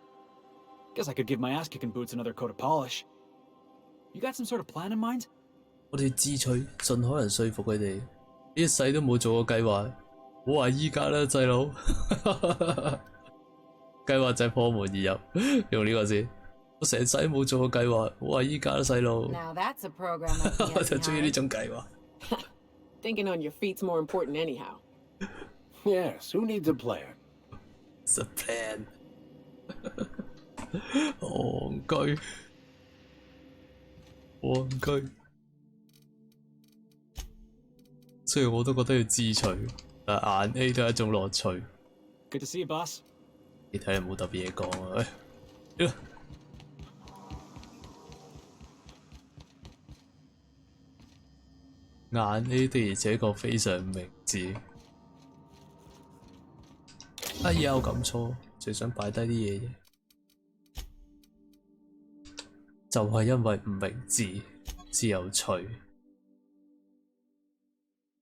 Guess I could give my ass-kicking boots another coat of polish. You got some sort of plan in mind? 我哋智取，盡可能說服佢哋。呢一世都冇做過計劃，唔好話依家啦，細佬。計劃就係破門而入，用呢個先。我成世冇做過計劃，唔好話依家啦，細佬。Now that's a program I can 我 get 就中意呢 behind. 種計劃。 Thinking on your feet's more important anyhow. Yes, who needs a plan? It's a plan. 戇居，戇居。雖然我都覺得要智取，但眼 A 都係一種樂趣。 Good to see you, boss. 你睇有冇特別嘢講啊？眼 A 的而且確非常明智。哎呀，我撳錯，最想擺低啲嘢啫。就係因為唔明智，先有趣。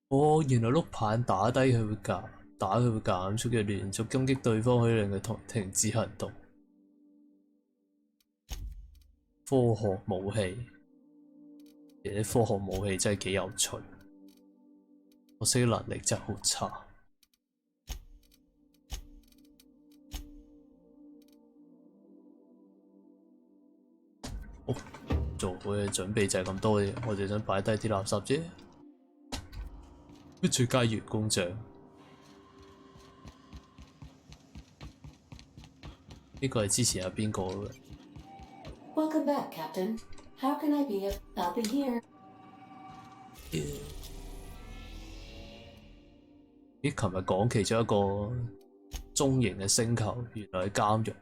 哦，原來碌棒打低佢會減，打佢會減速嘅連續攻擊對方，可以令佢停止行動。科學武器，其實科學武器真係幾有趣，可惜能力真係好差。好，做好嘅準備就係咁多嘅，我哋想擺低啲垃圾啫。跟住加員工獎，呢個係之前有邊個嘅？ Welcome back, Captain. How can I be of... I'll be here. 咦，琴日講其中一個中型嘅星球，原來係監獄。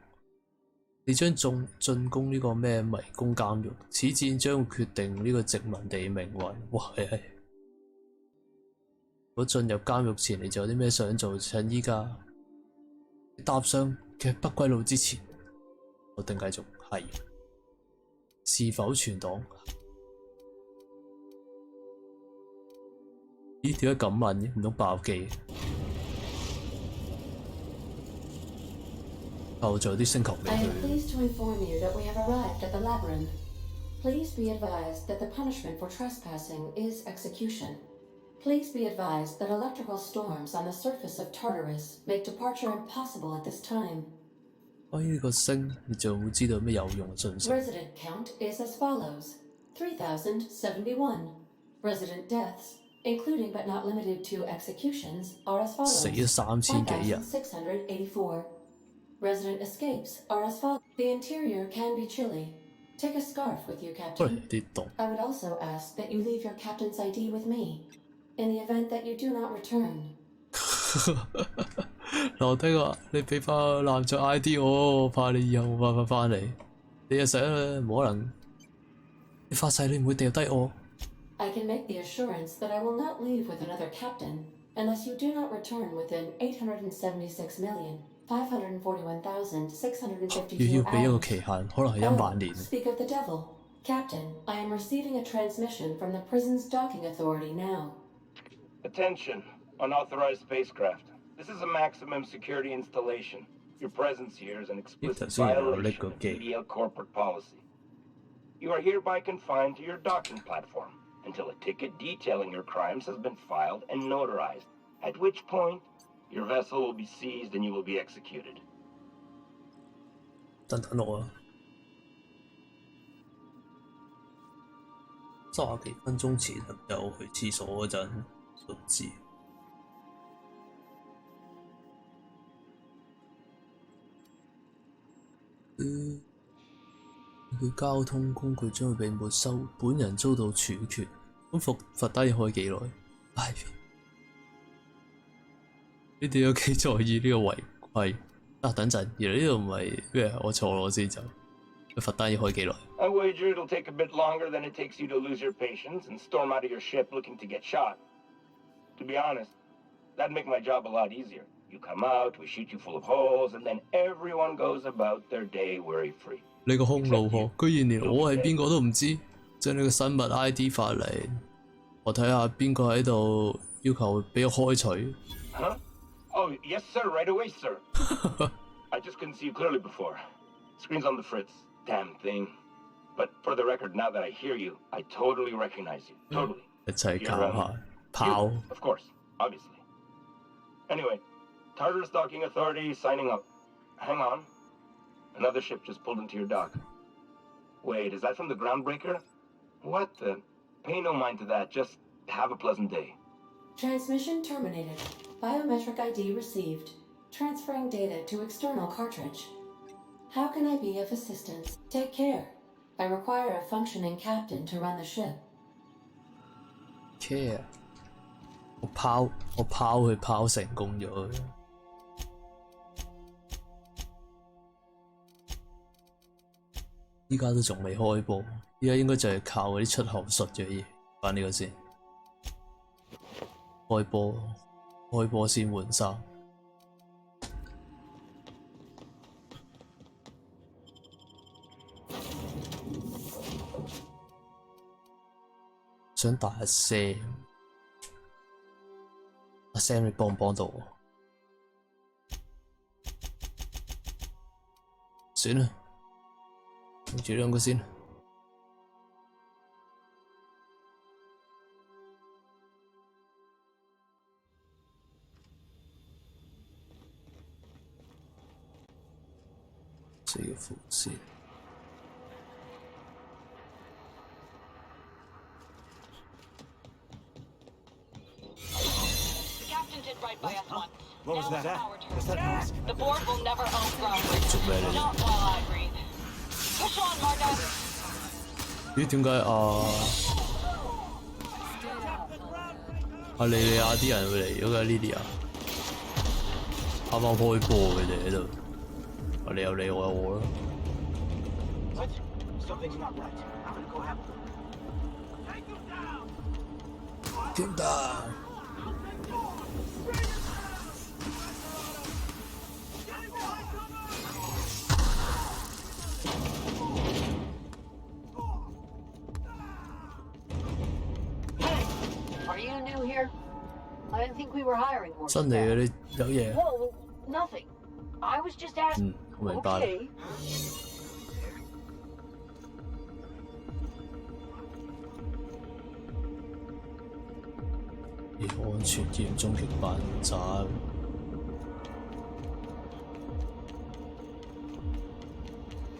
你將進攻呢個咩迷宮監獄，此戰將會決定呢個殖民地命運。哇！如果進入監獄前，你仲有啲咩想做？趁依家踏上嘅不歸路之前，我定繼續係。是否存檔？咦？點解咁問嘅？唔通爆機？後仲有啲星球未 I 去。 am pleased to inform you that we have arrived at the labyrinth. Please be advised that the punishment for trespassing is execution. Please be advised that electrical storms on the surface of Tartarus make departure impossible at this time. 呢個星，你就會知道咩有用嘅信息。 Resident count is as follows: 3,071. Resident deaths, including but not limited to executions, are as follows: 死咗3000幾人。 1,684. Resident escapes are as follows. The interior can be chilly. Take a scarf with you, 喂， Captain. 啲凍。 I would also ask that you leave your captain's ID with me, in the event that you do not return. 留低話你俾翻男仔 ID 我，怕你以後冇辦法翻嚟。你就死啦，冇可能。你發誓你唔會掉低我。 I can make the assurance that I will not leave with another captain unless you do not return within 876,541,652要俾一個 hours. 期限，可能係1萬年。 Speak of the devil. Captain, I am receiving a transmission from the prison's docking authority now. Attention, unauthorized spacecraft. This is a maximum security installation. Your presence here is an explicit violation of EDL corporate policy. You are hereby confined to your docking platform until a ticket detailing your crimes has been filed and notarized, at which point your vessel will be seized and you will be executed. 等我啊！30幾分鐘前有去廁所嗰陣都唔知。佢交通工具將會被沒收，本人遭到處決。咁罰單要開幾耐？唉，你哋有幾在意呢個違規？等陣，原來呢度唔係咩？我錯咗先就。罰單要開幾耐 I wager it'll take a bit longer than it takes you to lose your patience and storm out of your ship looking to get shot. To be honest, that'd make my job a lot easier. You come out, we shoot you full of holes, and then everyone goes about their day worry-free. 你個空路河，居然連我係邊個都唔知，將你個生物 ID 發嚟，我睇下邊個喺度要求俾我開除。Huh? Oh, yes, sir. Right away, sir. I just couldn't see you clearly before. Screen's on the fritz. Damn thing. But for the record, now that I hear you, I totally recognize you. Totally. 一齊靠下炮。Of course, obviously. Anyway, Tartarus Docking Authority signing up. Hang on. Another ship just pulled into your dock. Wait, is that from the Groundbreaker? What the? Pay no mind to that. Just have a pleasant day. Transmission terminated. Biometric ID received. Transferring data to external cartridge. How can I be of assistance? Take care. I require a functioning captain to run the ship. Care. 我拋佢拋成功咗。依家都仲未開波，依家應該就係靠嗰啲出口術嘅嘢。翻呢個先，開波先換衫。想大下聲，阿 Sam 你幫唔幫到我？算啦，用住兩個先。這個副線。What was that? What's that noise? The board will never own groundbreakers. Not while I breathe. Push on, Marta. 咦？點解阿莉莉亞啲人會嚟咗㗎？Lydia啱啱開波佢哋喺度，你有你，我有我啦。Something's not right. I'm gonna go have a look. Take him down. Are you new here? I didn't think we were hiring more. 新嚟嘅你有嘢。Whoa, nothing. I was just asking. 我明白啦。Okay. 安全驗終極爆炸。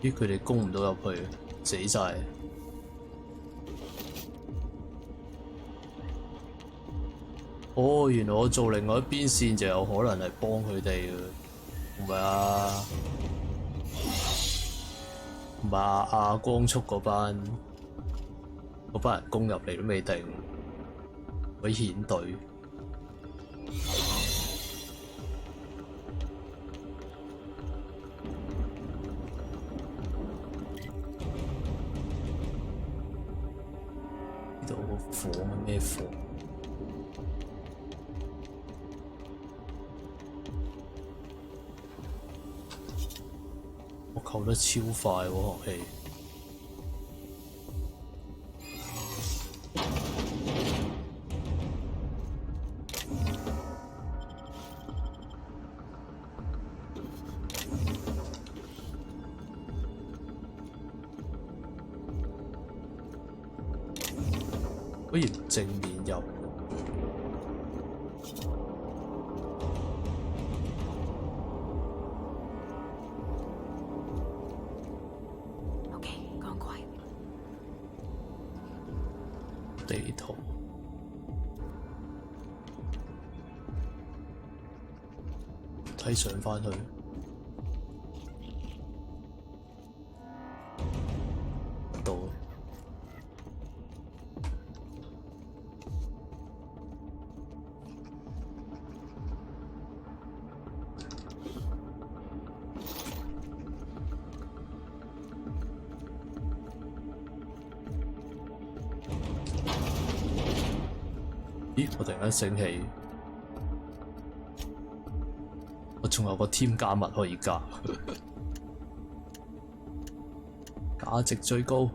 咦？佢哋攻唔到入去，死晒。哦，原來我做另外一邊線就有可能係幫佢哋嘅，唔係啊？唔係啊！光速嗰班人攻入嚟都未定，危險隊。呢度個火係咩火？我扣得超快喎，學氣。果然正面入。地圖。睇上返去。到。咦！我突然間醒起，我仲有個添加物可以加，價值最高，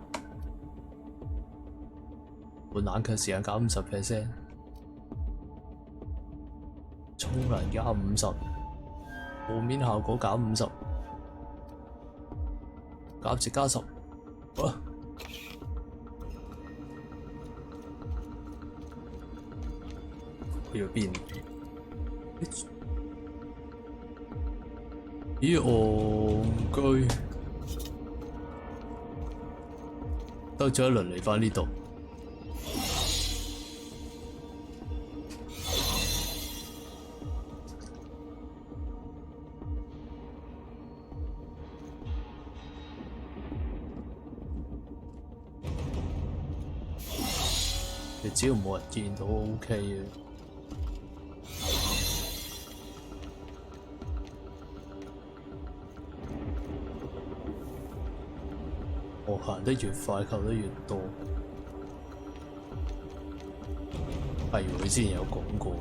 換冷卻時間減50%，沖涼加50%，負面效果減50%，價值加10。啊！去咗邊？咦，戇居，兜咗一輪嚟返呢度。你只要冇人見到 OK 嘅。我行得越快，扣得越多。係喎，佢之前有講過。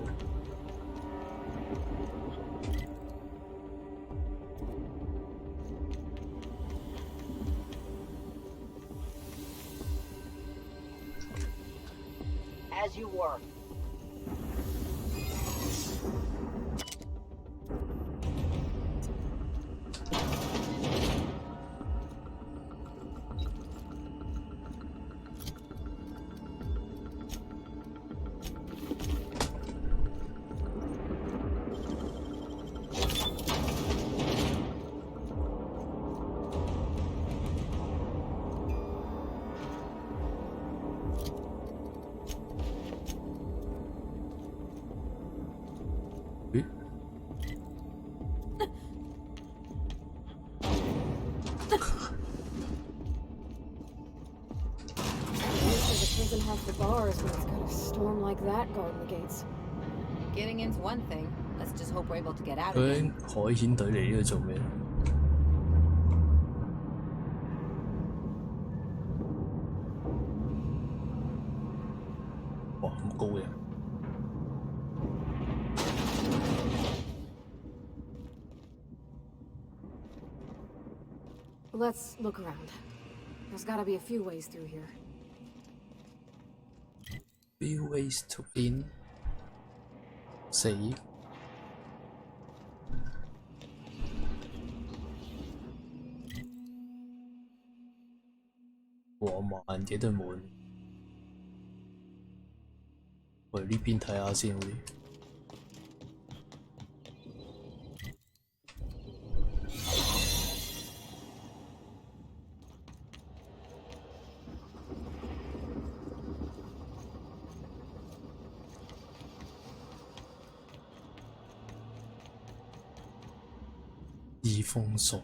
As you were. Getting in's one thing. Let's just hope we're able to get out of 佢海鮮隊嚟呢度做咩？哇，咁高嘅！ Let's look around. There's gotta be a few ways through here. Few ways to in. 死！我慢嘢都滿。去呢邊睇下先會。易封鎖。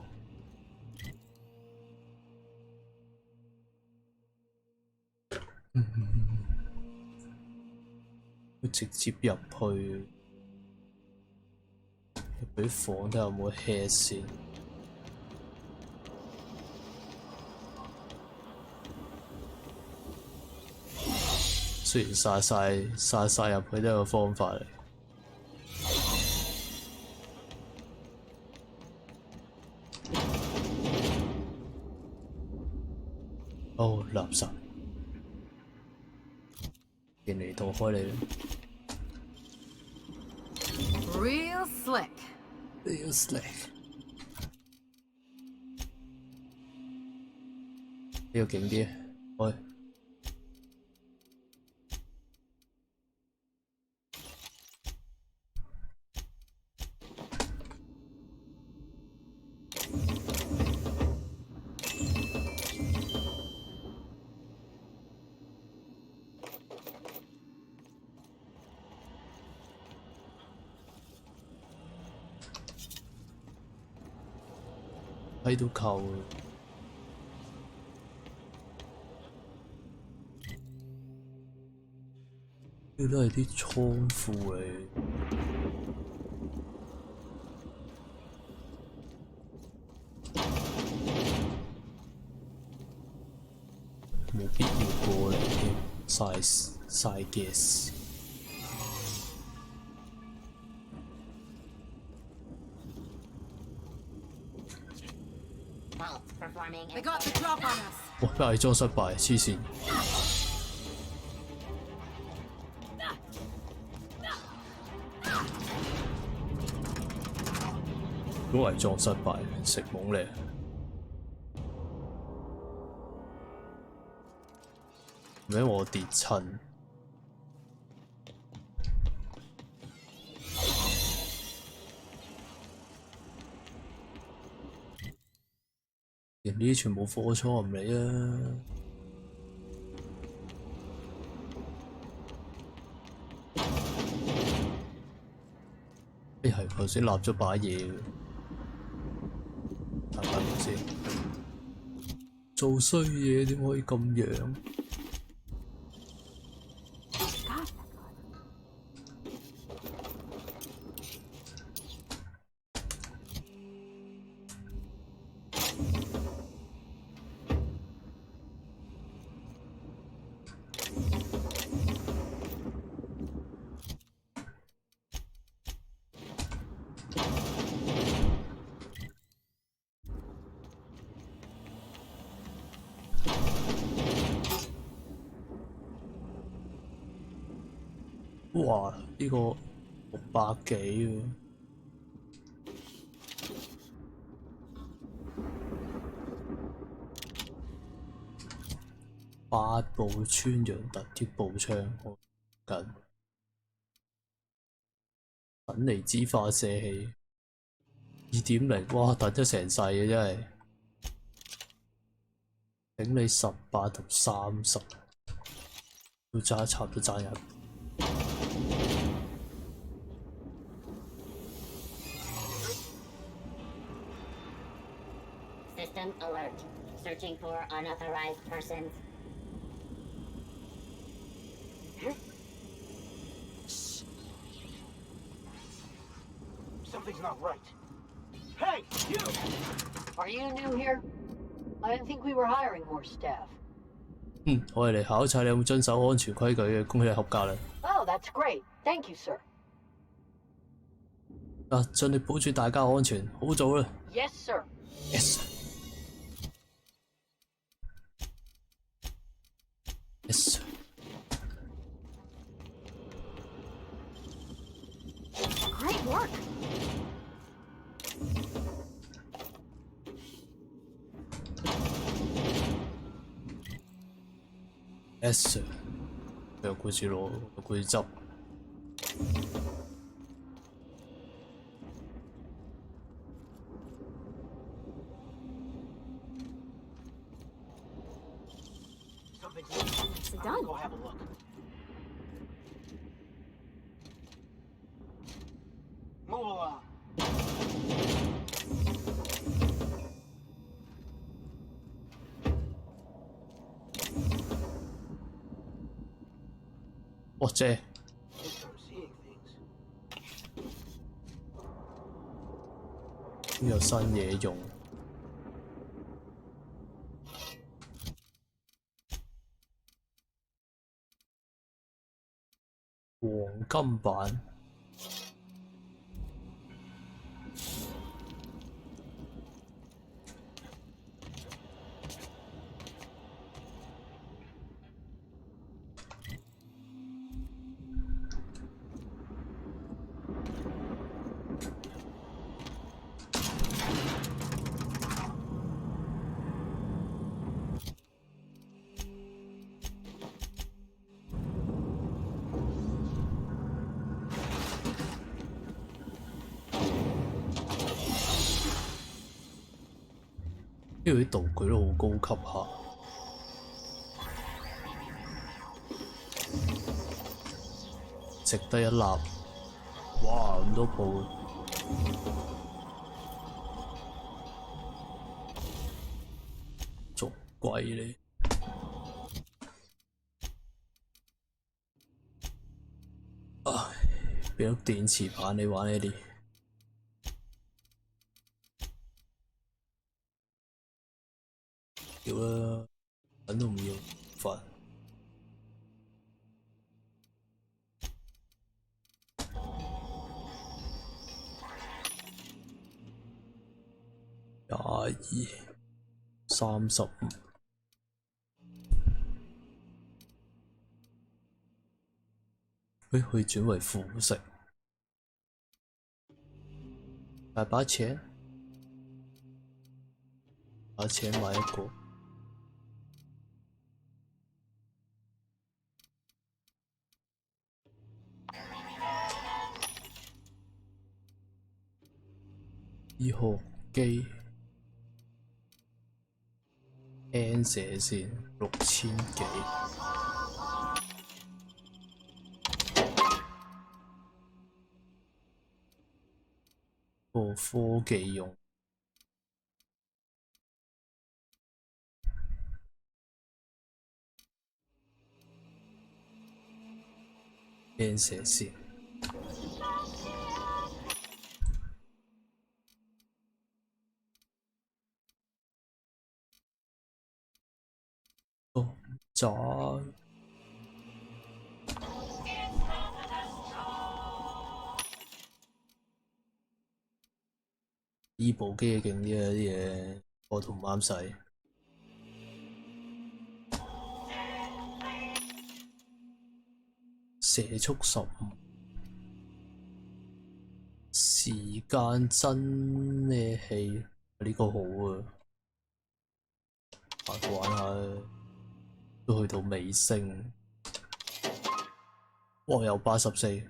佢直接入去啲房睇下有冇 head 先。雖然殺晒入去都係個方法嚟。 哦，垃圾！見嚟逃開你。Real slick. Real slick。呢個勁啲，開。喺度扣。呢都係啲倉庫嚟。冇必要過嚟添，嘥 gas。哇！偽裝失敗，黐線。都偽裝失敗，食懵嚟。唔係我跌親。人呢啲全部貨倉唔理啊！係頭先立咗把嘢嘅，睇翻嚟先。做衰嘢點可以咁樣？哇！呢個600幾喎，8部穿楊突擊步槍，緊粉離子發射器2.0，哇！突咗成世嘅真係，頂你18同30，要揸插都揸人。System alert. Searching for unauthorized persons. Shh. Something's not right. Hey, you! Are you new here? I didn't think we were hiring more staff. 我哋嚟考察你有冇遵守安全規矩嘅，恭喜你合格啦！ Oh, that's great. Thank you, sir. 盡力保住大家安全，好做啦！ Yes, sir. Yes. Yes. Great work. Yes. 有故事攞，有故事執。Done. Go have a look. Move along.哇！姐，有新嘢用。黃金版。呢度啲道具都好高級下，值得一立。哇！咁多部，貴你。唉，俾碌電池棒你玩呢啲。要啦，揾都唔要，煩。22、35。可以轉為腐食。把錢買一個。醫學機 N 射線6000幾。個科技用。N 射線。哦，渣。呢部機勁啲啊！啲嘢我都唔啱使。射速15，時間真咩氣？呢個好啊，玩下都去到尾聲。哇！有84。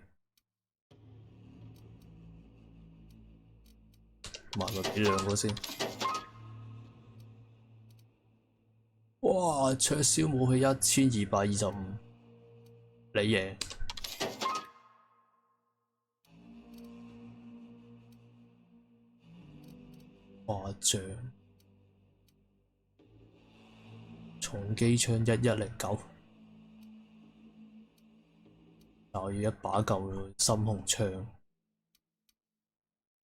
買咪俾2個先。哇！灼燒武器1225，你贏。誇張。重機槍1109，但我要一把夠深紅槍，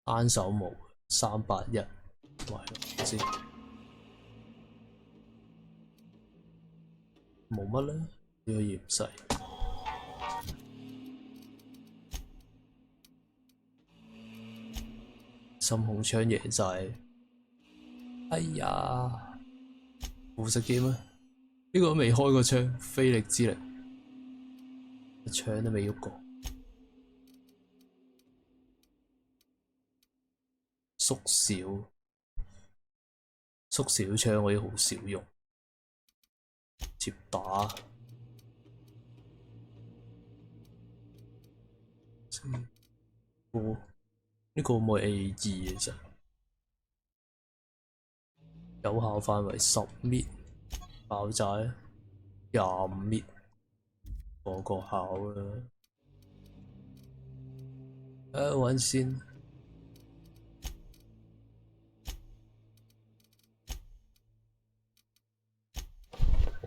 單手無381，喂，先冇乜啦，呢個鹽細。深紅槍贏晒。哎呀，腐蝕機咩？呢個未開過槍，非力之力，槍都未喐過。縮小槍我啲好少用，接打。呢個冇 A2嘅啫，有效範圍10米，爆炸25米，個考啦。揾先。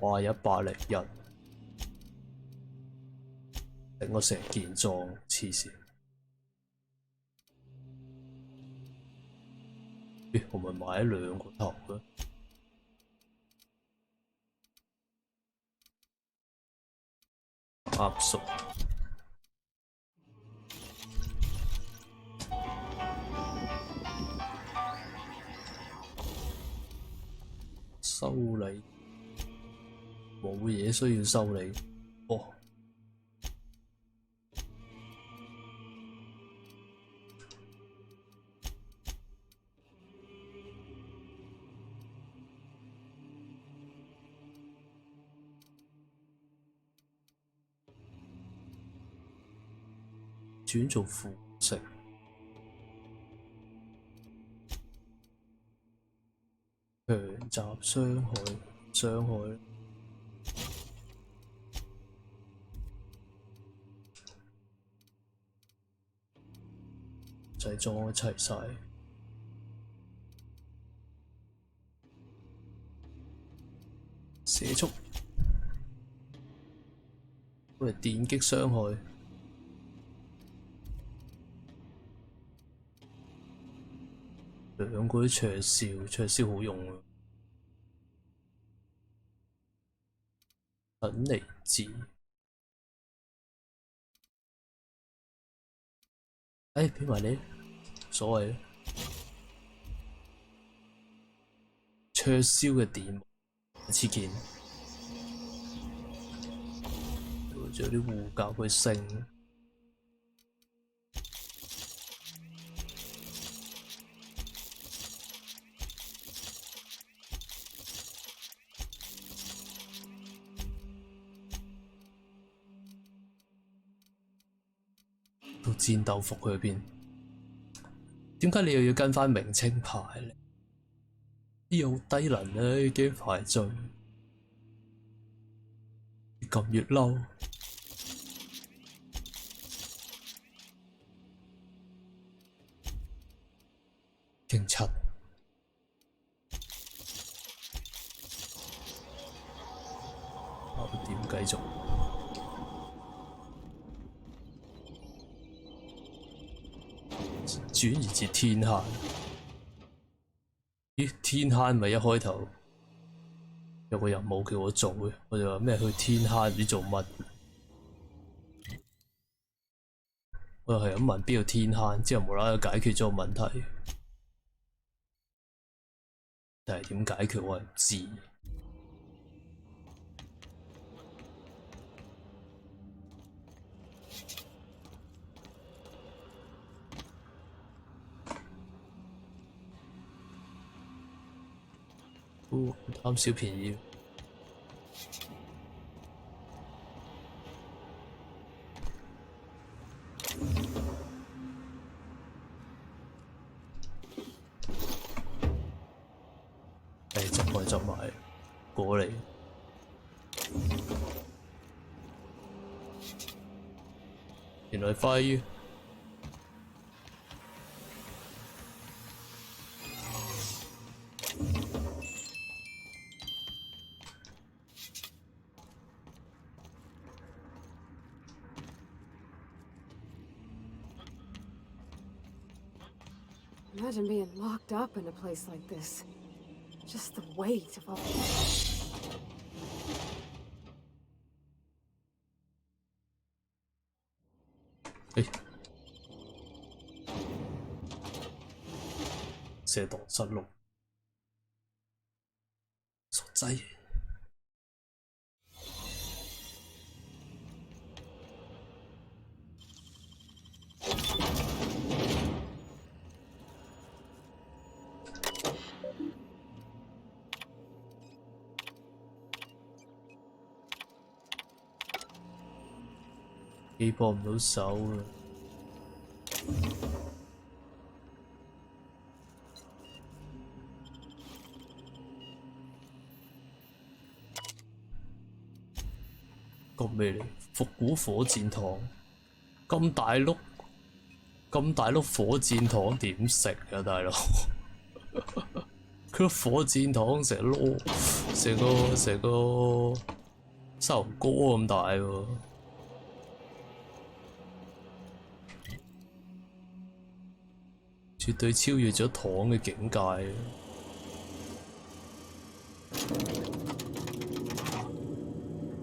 哇！101，頂我成件裝，黐線。咦？我咪買咗2個頭嘅。鴨熟。修理。冇嘢需要修理。哦。轉做腐蝕。強襲傷害。就係裝一齊晒。射速，喂，電擊傷害。兩個啲灼燒好用啊！等離子，俾埋你，所謂灼燒嘅電黐件，仲有啲護甲去升。到戰鬥服去邊？點解你又要跟翻名稱牌咧？啲嘢好低能啊！啲 game 排序，越撳越嬲。勁柒！點繼續？轉移至天坑，咦？天坑咪一開頭有個任務叫我做嘅，我就話咩去天坑唔知做乜，我就係咁問邊度天坑，之後無啦啦解決咗個問題，但係點解決我係唔知。貪小便宜，執埋過嚟，原來揮。Imagine being locked up in a place like this. Just the weight of all. 射蕩失路，傻仔。機幫唔到手啊！個咩嚟？復古火箭糖，咁大碌火箭糖點食啊，大佬？佢個火箭糖成個膝頭哥咁大喎！絕對超越咗糖嘅境界。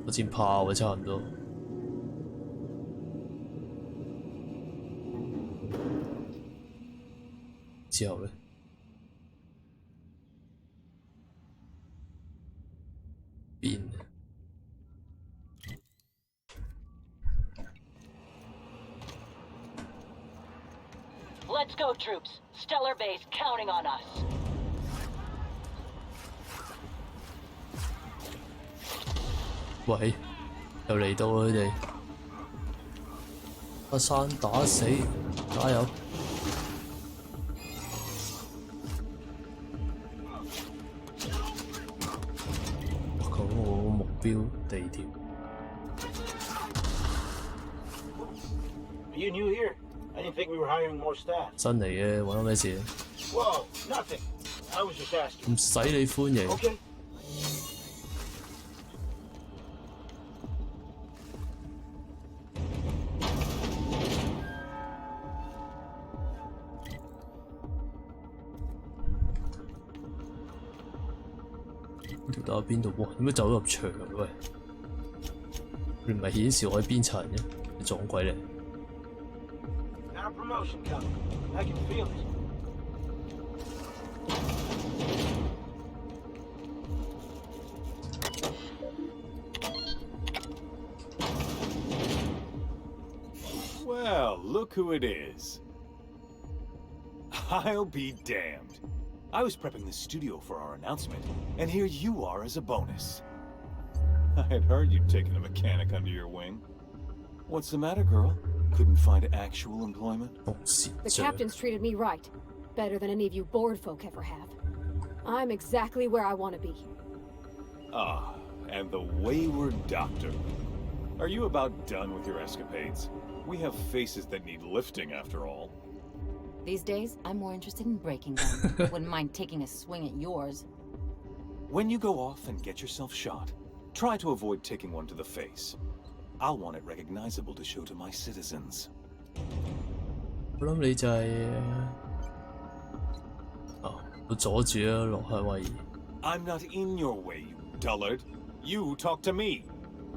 火箭炮啊，差唔多。之後呢？變。Let's go, troops. Stellar Base counting on us. 喂，又嚟到佢哋，阿山打死，加油！講我目標地點。Are you new here? I didn't think we were hiring more staff. 新嚟嘅，揾到咩事 Whoa, nothing. I was just asking. 唔使你歡迎。Okay. 下邊度？哇！點解走入牆嘅喂？你唔係顯示我喺邊層嘅？你撞鬼嚟！ Got a promotion coming. I can feel it. Well, look who it is. I'll be damned. I was prepping the studio for our announcement, and here you are as a bonus. I had heard you'd taken a mechanic under your wing. What's the matter, girl? Couldn't find actual employment? The captain's treated me right. Better than any of you bored folk ever have. I'm exactly where I want to be. Ah, and the wayward doctor. Are you about done with your escapades? We have faces that need lifting, after all. These days, I'm more interested in breaking them. Wouldn't mind taking a swing at yours. When you go off and get yourself shot, try to avoid taking one to the face. I'll want it recognizable to show to my citizens. 我諗你就係會阻住啊，落夏威夷。I'm not in your way, you dullard. You talk to me.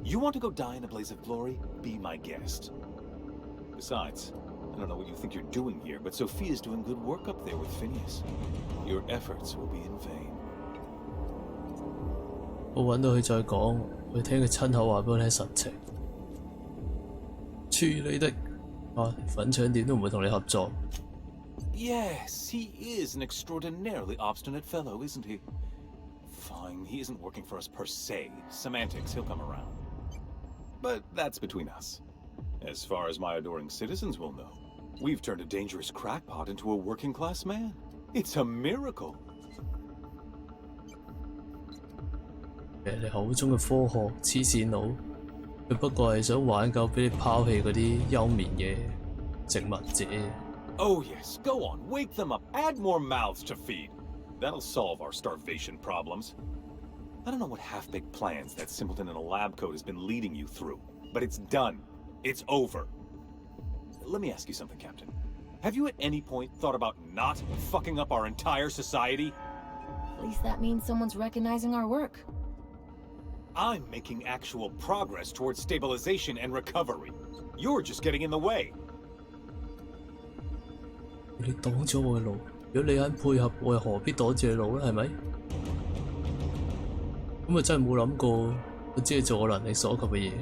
You want to go die in a blaze of glory? Be my guest. Besides, I don't know what you think you're doing here, but Sophia's doing good work up there with Phineas. Your efforts will be in vain. 我揾到佢再講，我聽佢親口話俾我聽實情。處理的啊，粉腸店都唔會同你合作。Yes, he is an extraordinarily obstinate fellow, isn't he? Fine, he isn't working for us per se. Semantics, he'll come around. But that's between us. As far as my adoring citizens will know, we've turned a dangerous crackpot into a working-class man. It's a miracle. 你口中嘅科學黐線佬，佢不過係想挽救俾你拋棄嗰啲休眠嘅植物者。Oh yes, go on, wake them up, add more mouths to feed. That'll solve our starvation problems. I don't know what half-baked plans that simpleton in a lab coat has been leading you through, but it's done. It's over. Let me ask you something, Captain. Have you at any point thought about not fucking up our entire society? At least that means someone's recognizing our work. I'm making actual progress towards stabilization and recovery. You're just getting in the way. 你擋咗我嘅路，如果你肯配合，我又何必擋住你路咧？係咪？咁啊真係冇諗過，我只係做我能力所及嘅嘢。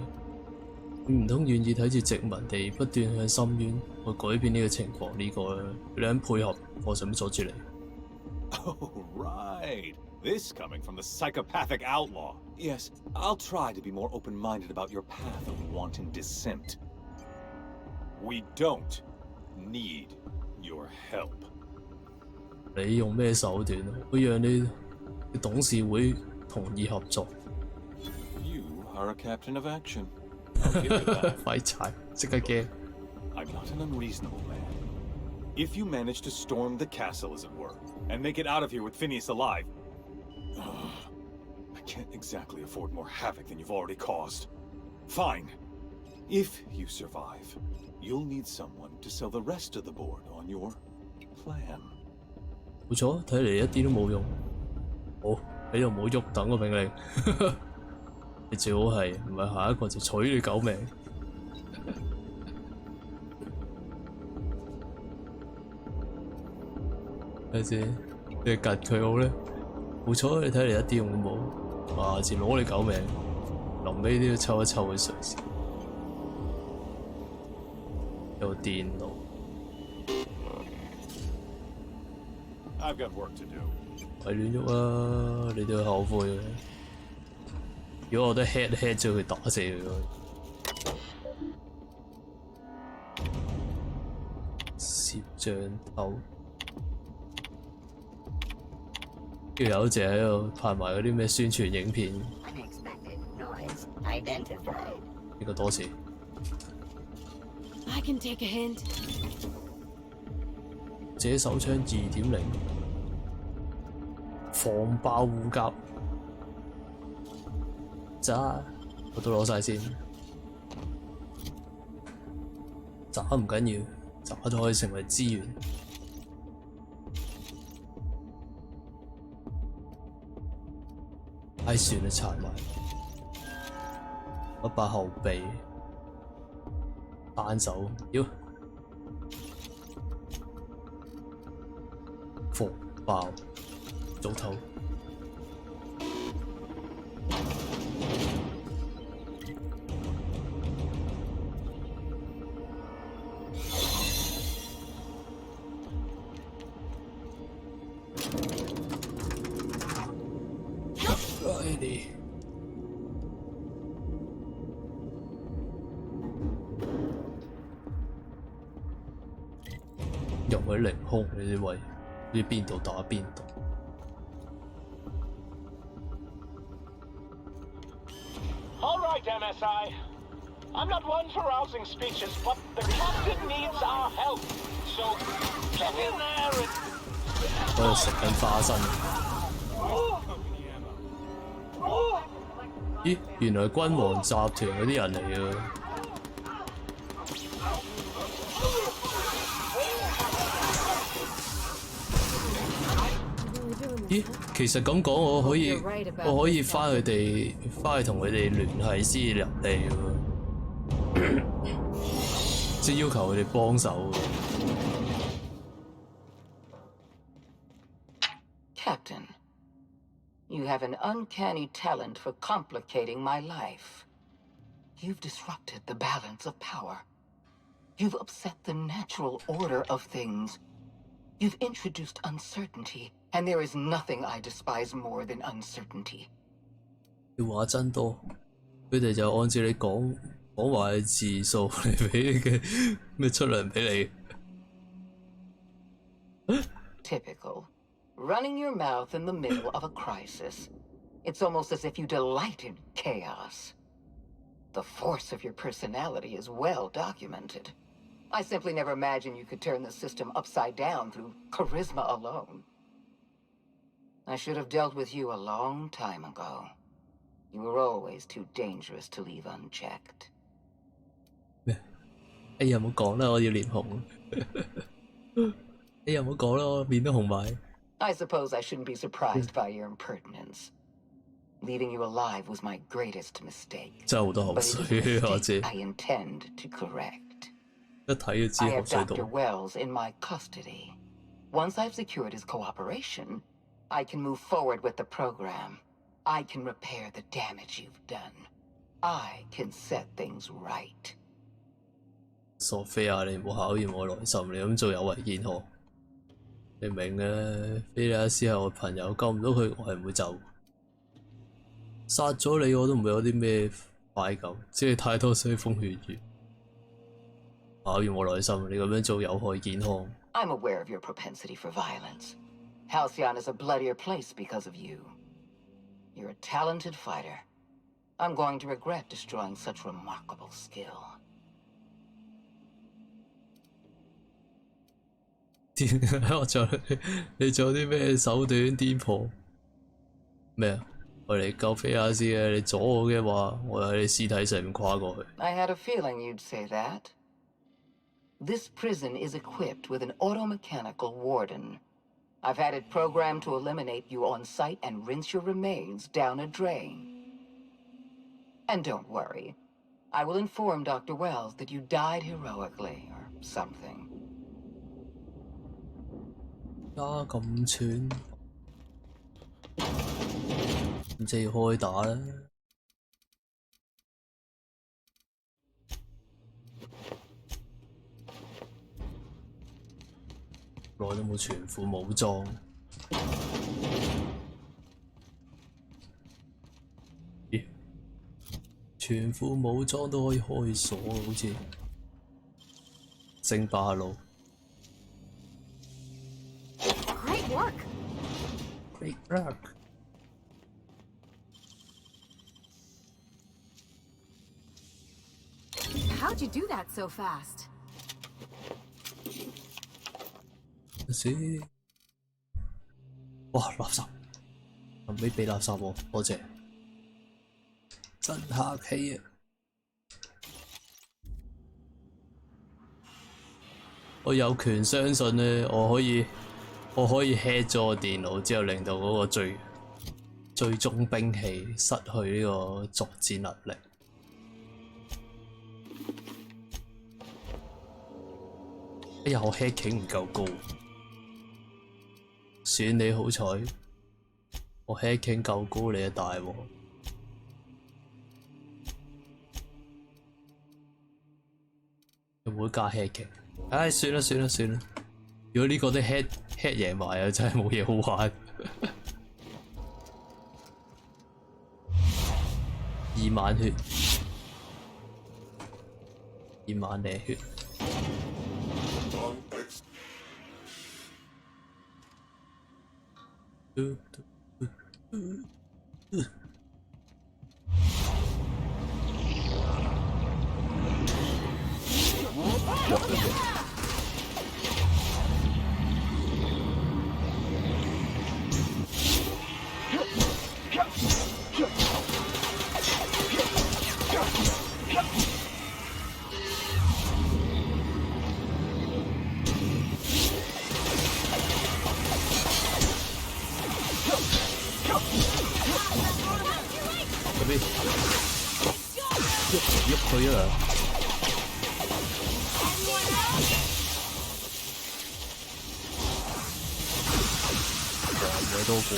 你唔通願意睇住殖民地不斷向深淵去改變呢個情況？呢個你肯配合，我使乜阻住你？ Oh, right. This coming from the psychopathic outlaw. Yes, I'll try to be more open-minded about your path of wanton descent. We don't need your help. 你用咩手段會讓你嘅董事會同意合作？ You are a captain of action. I'll give you that. 廢柴，即刻驚。 I'm not an unreasonable man. If you manage to storm the castle, as it were, and make it out of here with Phineas alive, I can't exactly afford more havoc than you've already caused. Fine. If you survive, you'll need someone to sell the rest of the board on your plan. 冇錯，睇嚟一啲都冇用。好，喺度唔好喐，等個命令。你最好係唔係下一個就取你狗命？睇先，你係吉佢好咧？冇錯，你睇嚟一啲用都冇。下次攞你狗命，臨尾都要抽一抽佢水先。有電腦。I've got work to do. 咪亂喐啊！你都要後悔嘅。如果我都 head 咗佢，打死佢。攝像頭，跟住有一隻喺度拍埋嗰啲咩宣傳影片。呢個多謝。I can take a hint. 這手槍2.0，防爆護甲。渣，我都攞晒先。渣唔緊要，渣都可以成為資源。唉，算啦，拆埋。一把後備，單手，妖，火爆，早唞。入去凌空呢啲位，呢邊度打邊度。All right, MSI. I'm not one for rousing speeches, but the captain needs our help. So get in there and. 我喺度食緊花生。咦，原來君王集團嗰啲人嚟嘅。咦，其實咁講，我可以翻去同佢哋聯繫先入嚟喎，即係要求佢哋幫手。Captain, you have an uncanny talent for complicating my life. You've disrupted the balance of power. You've upset the natural order of things. You've introduced uncertainty, and there is nothing I despise more than uncertainty. 你話真多，佢哋就按照你講話嘅字數嚟俾你嘅咩出糧俾你。Typical. Running your mouth in the middle of a crisis. It's almost as if you delight in chaos. The force of your personality is well documented. I simply never imagined you could turn the system upside down through charisma alone. I should have dealt with you a long time ago. You were always too dangerous to leave unchecked. 咩？哎呀，唔好講啦，我要臉紅。哎呀，唔好講啦，我面都紅埋。I suppose I shouldn't be surprised by your impertinence. Leaving you alive was my greatest mistake. 真係好多口水，我知。I intend to correct. 一睇就知 I 口 have 水 Dr. 多。Wells in my custody. Once I've secured his cooperation, I can move forward with the program. I can repair the damage you've done. I can set things right. 索菲亞，你唔好考驗我耐心，你咁做有違健康。你明嘅，菲利亞斯係我朋友，救唔到佢，我係唔會走。殺咗你我都唔會有啲咩快感，只係太多腥風血雨。考驗我耐心，你咁樣做有害健康。I'm aware of your propensity for violence. Halcyon is a bloodier place because of you. You're a talented fighter. I'm going to regret destroying such remarkable skill. 我仲你做啲咩手段顛破？咩啊？我嚟救菲亞斯嘅，你阻我嘅話，我喺你屍體上面跨過去。I had a feeling you'd say that. This prison is equipped with an automechanical warden. I've had it programmed to eliminate you on sight and rinse your remains down a drain. And don't worry, I will inform Dr. Wells that you died heroically or something. 咁串，咁即係要開打啦！耐都冇全副武裝，咦？全副武裝都可以開鎖，好似星巴路。Great work. Great work. How'd you do that so fast? 先，哇！垃圾，臨尾俾垃圾喎，多謝，真客氣啊！我有權相信呢，我可以 hack 咗我電腦之後，令到嗰個最最終兵器失去呢個作戰能力。哎呀，我 hacking 唔夠高，算你好彩，我 hacking 夠高，你就大鑊。有冇加 hacking？ 唉，算啦。如果呢個都 hack 贏埋啊，真係冇嘢好玩。2萬血，2萬零血。喐佢啊！唔係多個。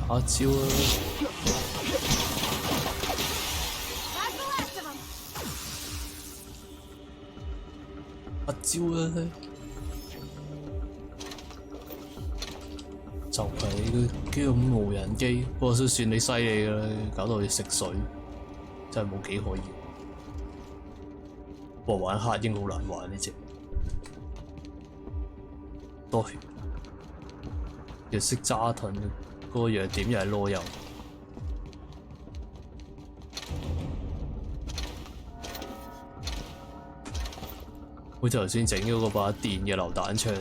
打招啊！打招啊！就係呢個無人機，不過都算你犀利㗎啦，搞到你食水，真係冇幾可以。不過玩黑鷹好難玩呢隻，多血，又識揸盾。個弱點又係囉柚，好似頭先整咗嗰把電嘅榴彈槍，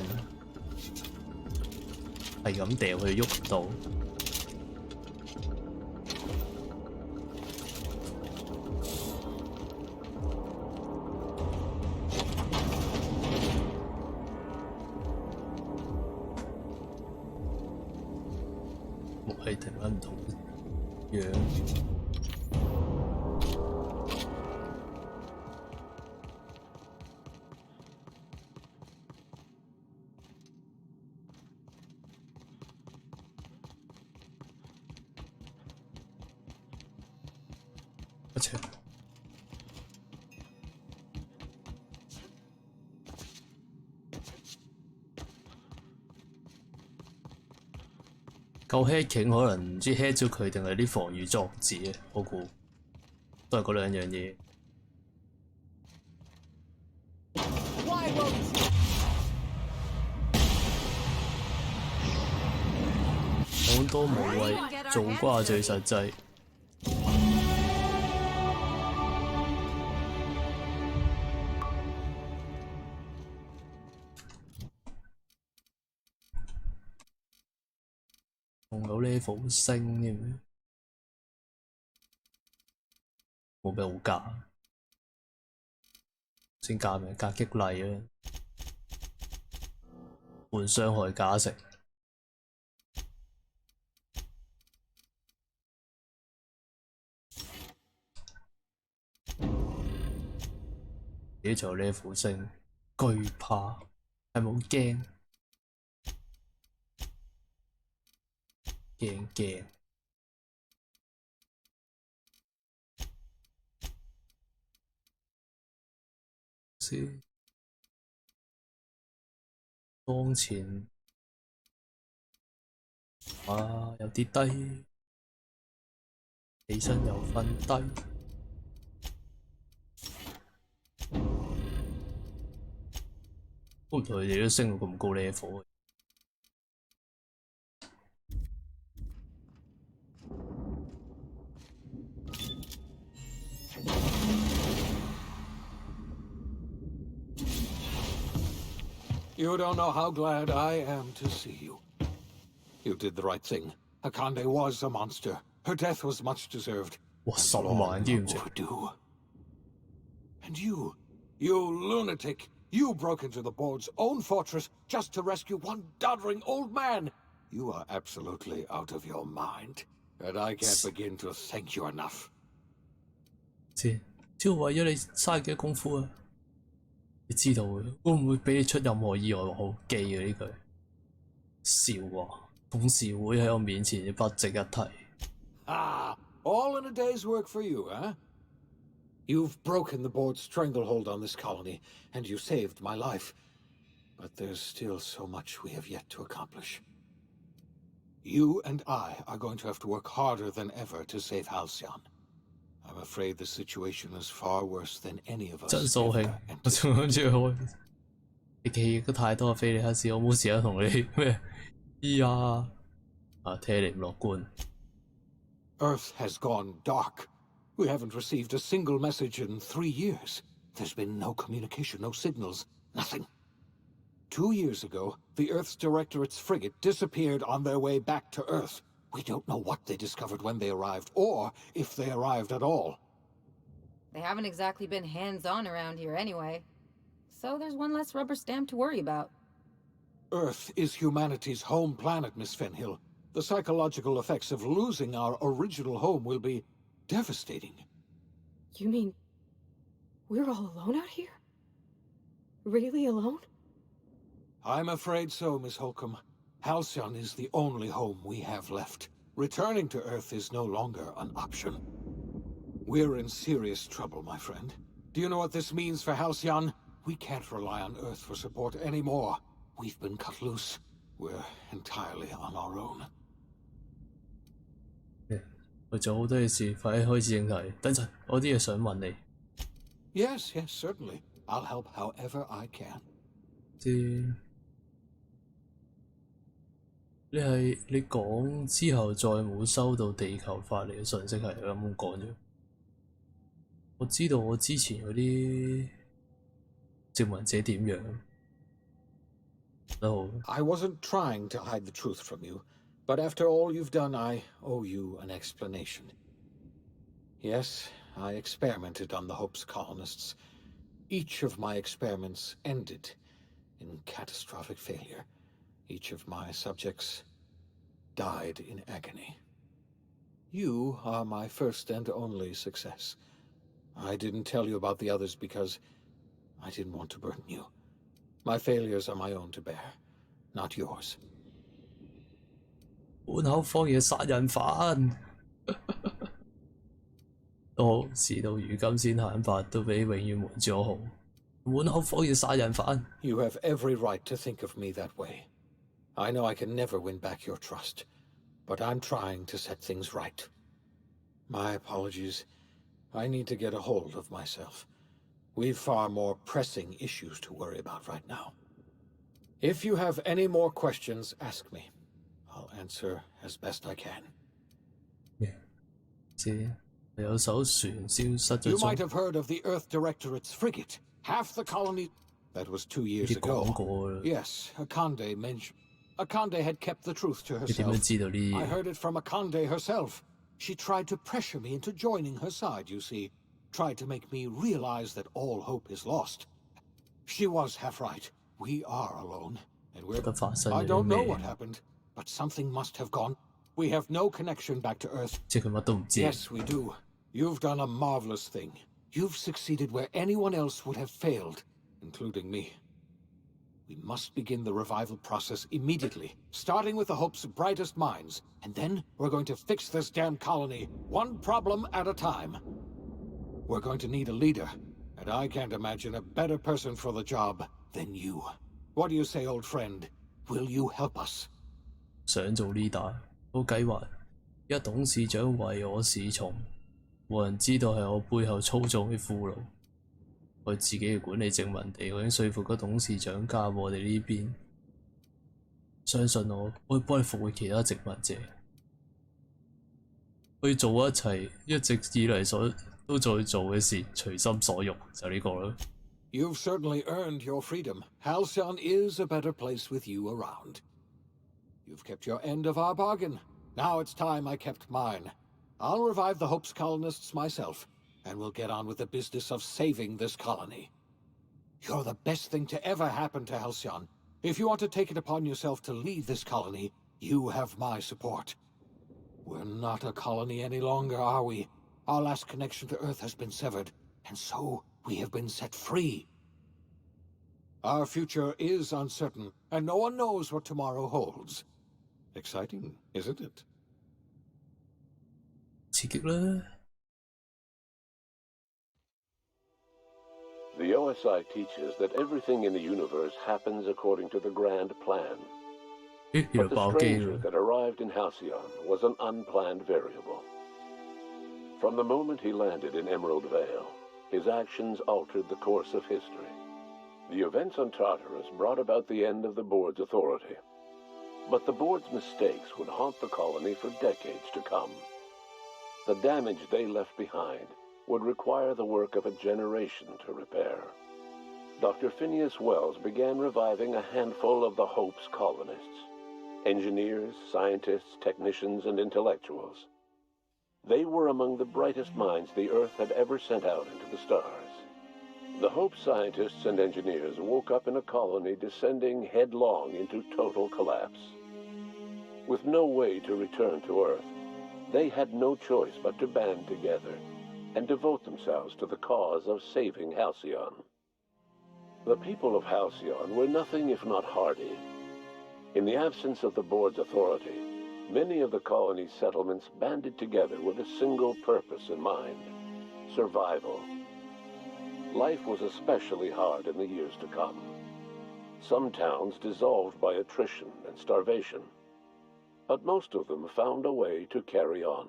係咁掉佢喐唔到。係停喺唔同樣。而且夠 hacking 可能唔知 hack 咗佢定係啲防禦裝置嘅，我估都係嗰兩樣嘢。講多無謂，做瓜最實際。仲有 level 升添，冇咩好加，先加咩？加激勵啊，換傷害加成。呢仲有 level 升，懼怕係冇驚。驚先，當前啊有啲低。起身又瞓低。估唔到佢哋都升到咁高 level。You don't know how glad I am to see you. You did the right thing. Akande was a monster. Her death was much deserved. 哇，10萬啲唔食。And you lunatic, you broke into the board's own fortress just to rescue one doddering old man. You are absolutely out of your mind, and I can't begin to thank you enough. 只要為咗你嘥幾多功夫啊！你知道嘅，會唔會俾你出任何意外？我好記啊呢句。笑啊！董事會喺我面前不值一提。Ah, all in a day's work for you, huh? You've broken the board's stranglehold on this colony, and you saved my life. But there's still so much we have yet to accomplish. You and I are going to have to work harder than ever to save Halcyon. I'm afraid the situation is far worse than any of us. 真掃興，我仲諗住開。你記憶得太多菲利克斯，我冇時間同你咩？呀，睇你唔樂觀。Earth has gone dark. We haven't received a single message in 3 years. There's been no communication, no signals, nothing. 2 years ago, the Earth's Directorate's frigate disappeared on their way back to Earth. We don't know what they discovered when they arrived, or if they arrived at all. They haven't exactly been hands-on around here anyway. So there's one less rubber stamp to worry about. Earth is humanity's home planet, Miss Fenhill. The psychological effects of losing our original home will be devastating. You mean we're all alone out here? Really alone? I'm afraid so, Miss Holcomb. Halcyon is the only home we have left. Returning to Earth is no longer an option. We're in serious trouble, my friend. Do you know what this means for Halcyon? We can't rely on Earth for support anymore. We've been cut loose. We're entirely on our own. 我做好多嘢事，快啲開始正題。等陣，我啲嘢想問你。Yes, certainly. I'll help however I can. 你講之後再冇收到地球發嚟嘅信息係咁講啫。我知道我之前嗰啲殖民者點樣。I wasn't trying to hide the truth from you, but after all you've done, I owe you an explanation. Yes, I experimented on the Hope's colonists. Each of my experiments ended in catastrophic failure. Each of my subjects died in agony. You are my first and only success. I didn't tell you about the others because I didn't want to burden you. My failures are my own to bear, not yours. 本口方嘅殺人犯，到事到如今先坦白，都比永遠瞞住我好。本口方嘅殺人犯。You have every right to think of me that way. I know I can never win back your trust, but I'm trying to set things right. My apologies. I need to get a hold of myself. We've far more pressing issues to worry about right now. If you have any more questions, ask me. I'll answer as best I can. You might have heard of the Earth Directorate's frigate. Half the colony... That was 2 years ago. Yes, Akande mentioned... Akande had kept the truth to herself. I heard it from Akande herself. She tried to pressure me into joining her side, you see. Tried to make me realize that all hope is lost. She was half right. We are alone. And we're... I don't know what happened, but something must have gone. We have no connection back to Earth. Yes, we do. You've done a marvelous thing. You've succeeded where anyone else would have failed, including me. We must begin the revival process immediately, starting with the Hope's brightest minds, and then we're going to fix this damn colony, one problem at a time. We're going to need a leader, and I can't imagine a better person for the job than you. What do you say, old friend? Will you help us? 想做 leader，個計劃而家董事長為我侍從，冇人知道係我背後操縱嘅俘虜。我自己嘅管理殖民地，我已經說服咗董事長加入我哋呢邊。相信我，我會幫你復活其他殖民者。可以做一切一直以嚟都在做嘅事，隨心所欲就呢個啦。You've certainly earned your freedom. Halcyon is a better place with you around. You've kept your end of our bargain. Now it's time I kept mine. I'll revive the Hope's colonists myself, and we'll get on with the business of saving this colony. You're the best thing to ever happen to Halcyon. If you want to take it upon yourself to lead this colony, you have my support. We're not a colony any longer, are we? Our last connection to Earth has been severed, and so we have been set free. Our future is uncertain, and no one knows what tomorrow holds. Exciting, isn't it? 刺激啦！ The OSI teaches that everything in the universe happens according to the grand plan. But the stranger that arrived in Halcyon was an unplanned variable. From the moment he landed in Emerald Vale, his actions altered the course of history. The events on Tartarus brought about the end of the board's authority. But the board's mistakes would haunt the colony for decades to come. The damage they left behind would require the work of a generation to repair. Dr. Phineas Wells began reviving a handful of the Hope's colonists. Engineers, scientists, technicians, and intellectuals. They were among the brightest minds the Earth had ever sent out into the stars. The Hope scientists and engineers woke up in a colony descending headlong into total collapse. With no way to return to Earth, they had no choice but to band together and devote themselves to the cause of saving Halcyon. The people of Halcyon were nothing if not hardy. In the absence of the board's authority, many of the colony's settlements banded together with a single purpose in mind: survival. Life was especially hard in the years to come. Some towns dissolved by attrition and starvation, but most of them found a way to carry on.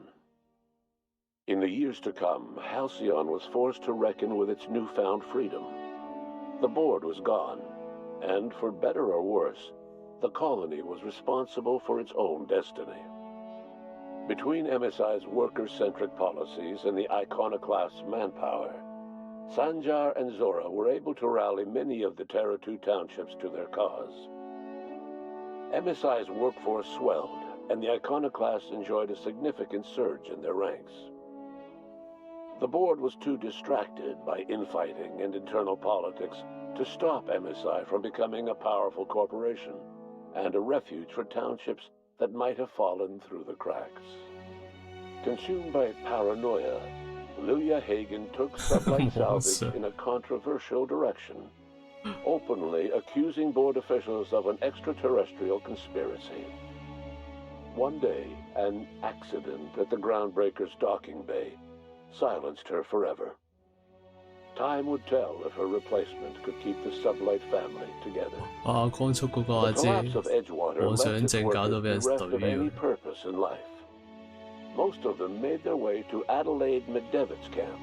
In the years to come, Halcyon was forced to reckon with its newfound freedom. The board was gone, and for better or worse, the colony was responsible for its own destiny. Between MSI's worker-centric policies and the iconoclast's manpower, Sanjar and Zora were able to rally many of the Terra 2 townships to their cause. MSI's workforce swelled, and the iconoclasts enjoyed a significant surge in their ranks. The board was too distracted by infighting and internal politics to stop MSI from becoming a powerful corporation and a refuge for townships that might have fallen through the cracks. Consumed by paranoia, Lilia Hagen took sublight salvage in a controversial direction, openly accusing board officials of an extraterrestrial conspiracy. One day, an accident at the Groundbreaker's docking bay silenced her forever. Time would tell if her replacement could keep the Sublight family together. The collapse of Edgewater left its workers bereft of any purpose in life. Most of them made their way to Adelaide McDevitt's camp,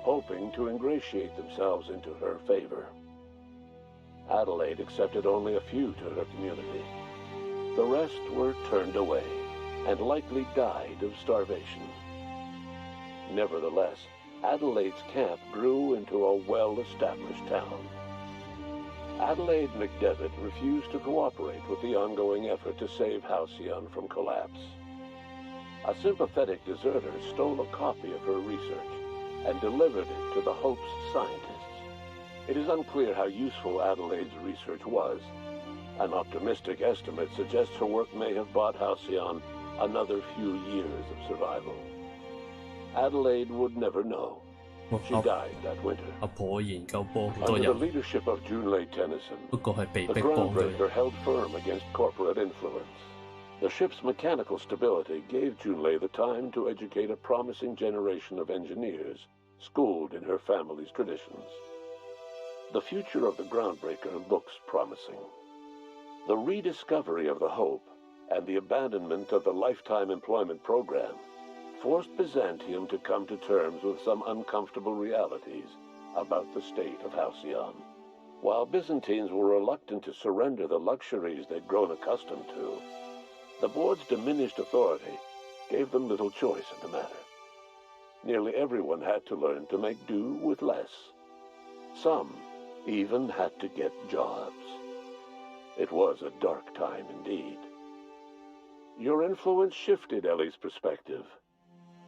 hoping to ingratiate themselves into her favor. Adelaide accepted only a few to her community. The rest were turned away and likely died of starvation. Nevertheless, Adelaide's camp grew into a well-established town. Adelaide McDevitt refused to cooperate with the ongoing effort to save Halcyon from collapse. A sympathetic deserter stole a copy of her research and delivered it to the Hope's scientists. It is unclear how useful Adelaide's research was. An optimistic estimate suggests her work may have bought Halcyon another few years of survival. Adelaide would never know. She died that winter. Under the leadership of Junlei Tennyson, the Groundbreaker held firm against corporate influence. The ship's mechanical stability gave Junlei the time to educate a promising generation of engineers, schooled in her family's traditions. The future of the Groundbreaker looks promising. The rediscovery of the Hope and the abandonment of the lifetime employment program forced Byzantium to come to terms with some uncomfortable realities about the state of Halcyon. While Byzantines were reluctant to surrender the luxuries they'd grown accustomed to, the board's diminished authority gave them little choice in the matter. Nearly everyone had to learn to make do with less. Some even had to get jobs. It was a dark time indeed. Your influence shifted Ellie's perspective.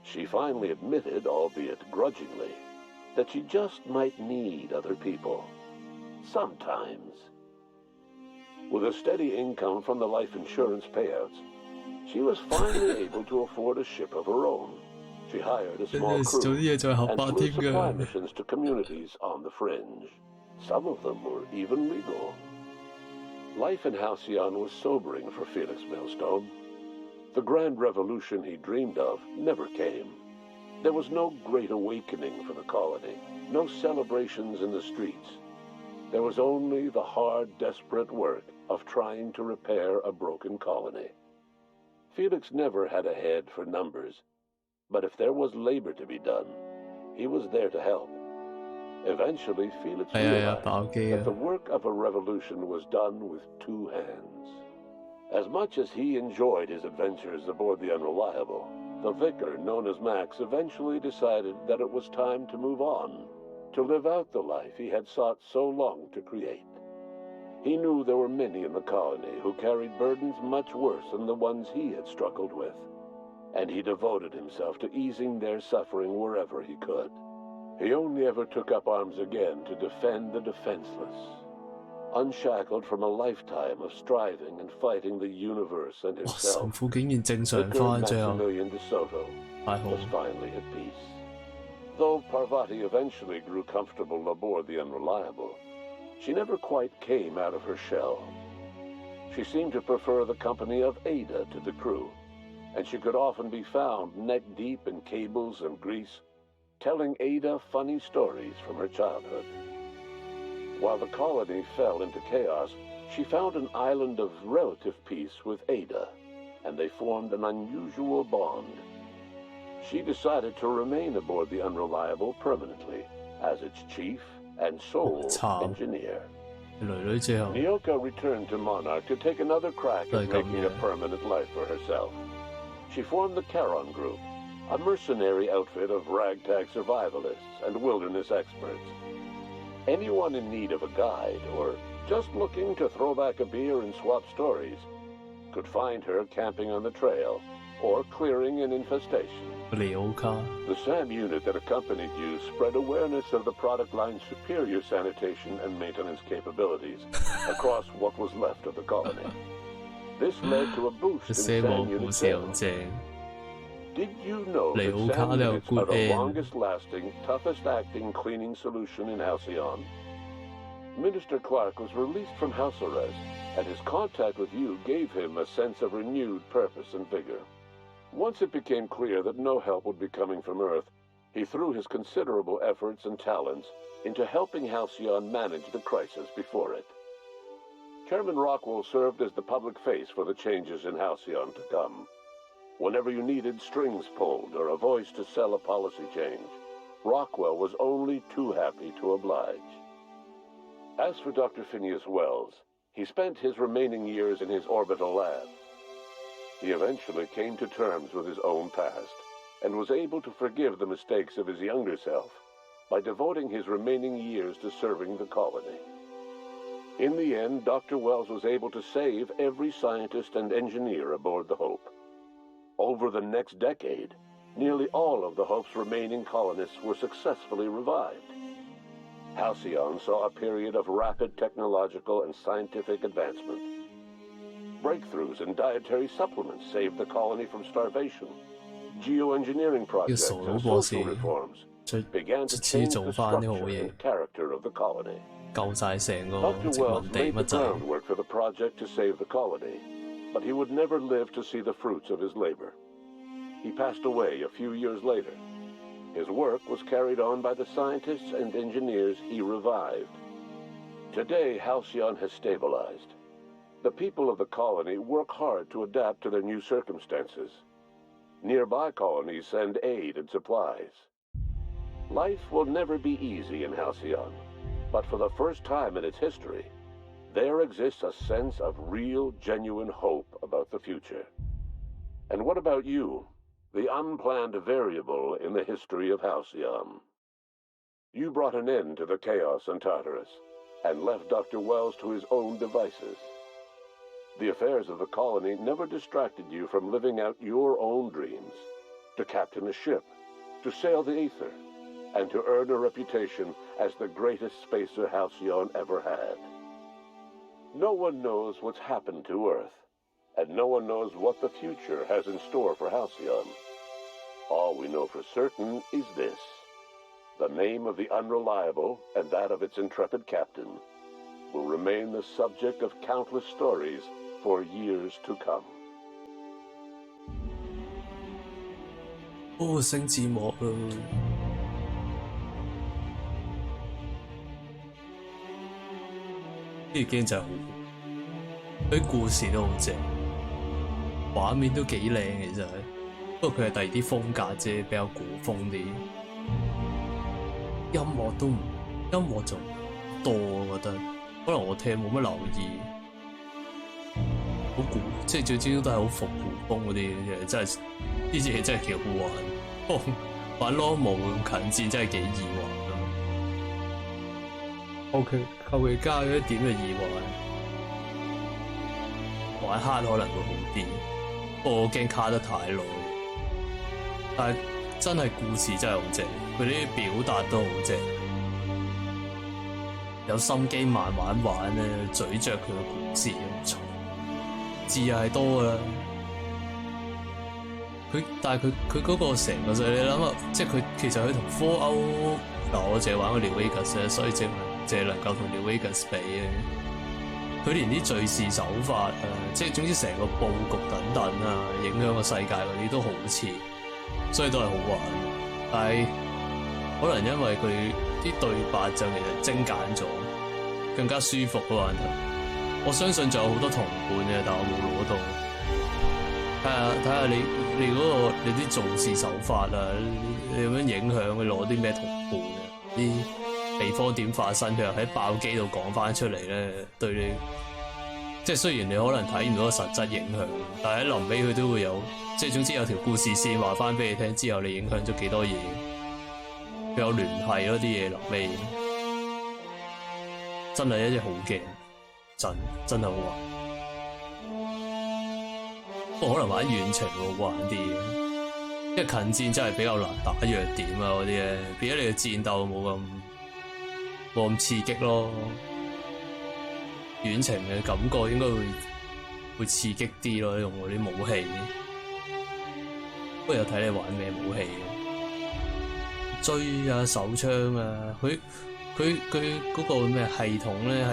She finally admitted, albeit grudgingly, that she just might need other people. Sometimes. With a steady income from the life insurance payouts, she was finally able to afford a ship of her own. She hired a small crew and flew supply missions to communities on the fringe. Some of them were even legal. Life in Halcyon was sobering for Felix Millstone. The grand revolution he dreamed of never came. There was no great awakening for the colony, no celebrations in the streets. There was only the hard, desperate work of trying to repair a broken colony. Felix never had a head for numbers, but if there was labor to be done, he was there to help. Eventually, Felix realized that the work of a revolution was done with two hands. As much as he enjoyed his adventures aboard the Unreliable, the vicar, known as Max, eventually decided that it was time to move on, to live out the life he had sought so long to create. He knew there were many in the colony who carried burdens much worse than the ones he had struggled with, and he devoted himself to easing their suffering wherever he could. He only ever took up arms again to defend the defenseless, unshackled from a lifetime of striving and fighting the universe and himself. Maximilian de Soto was finally at peace. Though Parvati eventually grew comfortable aboard the Unreliable, she never quite came out of her shell. She seemed to prefer the company of Ada to the crew, and she could often be found neck-deep in cables and grease, telling Ada funny stories from her childhood. While the colony fell into chaos, she found an island of relative peace with Ada, and they formed an unusual bond. She decided to remain aboard the Unreliable permanently as its chief and sole engineer. Nyoka returned to Monarch to take another crack at making a permanent life for herself. She formed the Charon Group, a mercenary outfit of ragtag survivalists and wilderness experts. Anyone in need of a guide, or just looking to throw back a beer and swap stories, could find her camping on the trail or clearing an infestation. The SAM unit that accompanied you spread awareness of the product line's superior sanitation and maintenance capabilities across what was left of the colony. This led to a boost in SAM unit sales. Did you know that SAM units are the longest-lasting, toughest-acting cleaning solution in Halcyon? Minister Clark was released from house arrest, and his contact with you gave him a sense of renewed purpose and vigor. Once it became clear that no help would be coming from Earth, he threw his considerable efforts and talents into helping Halcyon manage the crisis before it. Chairman Rockwell served as the public face for the changes in Halcyon to come. Whenever you needed strings pulled or a voice to sell a policy change, Rockwell was only too happy to oblige. As for Dr. Phineas Wells, he spent his remaining years in his orbital lab. He eventually came to terms with his own past and was able to forgive the mistakes of his younger self by devoting his remaining years to serving the colony. In the end, Dr. Wells was able to save every scientist and engineer aboard the Hope. Over the next decade, nearly all of the Hope's remaining colonists were successfully revived. Halcyon saw a period of rapid technological and scientific advancement. Breakthroughs in dietary supplements saved the colony from starvation. Geoengineering projects and social reforms began to change the structure and character of the colony. Dr. Wells laid the groundwork for the project to save the colony, but he would never live to see the fruits of his labor. He passed away a few years later. His work was carried on by the scientists and engineers he revived. Today, Halcyon has stabilized. The people of the colony work hard to adapt to their new circumstances. Nearby colonies send aid and supplies. Life will never be easy in Halcyon, but for the first time in its history, there exists a sense of real, genuine hope about the future. And what about you, the unplanned variable in the history of Halcyon? You brought an end to the chaos in Tartarus, and left Dr. Wells to his own devices. The affairs of the colony never distracted you from living out your own dreams, to captain a ship, to sail the ether, and to earn a reputation as the greatest spacer Halcyon ever had. No one knows what's happened to Earth, and no one knows what the future has in store for Halcyon. All we know for certain is this: the name of the Unreliable and that of its intrepid captain will remain the subject of countless stories for years to come. 哦，升字幕啦！呢個 game 真係好好，佢啲故事都好正，畫面都幾靚其實，不過佢係第二啲風格啫，比較古風啲。音樂就多，我覺得可能我聽冇乜留意，好古，即係最主要都係好復古風嗰啲嘢，真係呢隻嘢真係幾好玩。不過玩 normal 咁近戰真係幾易玩。OK， 後期加咗一點嘅意外，玩 hard 可能會好啲，不過我驚卡得太耐。但係真係故事真係好正，佢啲表達都好正，有心機慢慢玩咧，咀嚼佢嘅故事唔錯，字又係多㗎啦。但係佢嗰個成個你諗下，即係佢其實佢同 Fallout 嗱，我淨係玩過 New Vegas 咧，所以淨係能夠同 New Vegas 比嘅。佢連啲敘事手法啊，即係總之成個佈局等等啊，影響個世界嗰啲都好似，所以都係好玩。但係可能因為佢啲對白就其實精簡咗，更加舒服嗰玩頭。我相信仲有好多同伴嘅，但我冇攞到。睇下你嗰個你啲做事手法啊，你點樣影響佢攞啲咩同伴啊？啲地方點發生，佢又喺爆機度講翻出嚟咧，對你即係雖然你可能睇唔到個實質影響，但係喺臨尾佢都會有，即係總之有條故事線話翻俾你聽，之後你影響咗幾多嘢，佢有聯繫咯啲嘢臨尾，真係一隻好 game，真係好玩。不過可能玩遠程會好玩啲嘅，因為近戰真係比較難打弱點啊嗰啲咧，變咗你嘅戰鬥冇咁刺激咯。遠程嘅感覺應該會刺激啲咯，用嗰啲武器。不過又睇你玩咩武器嘅，追啊手槍啊，佢嗰個咩系統咧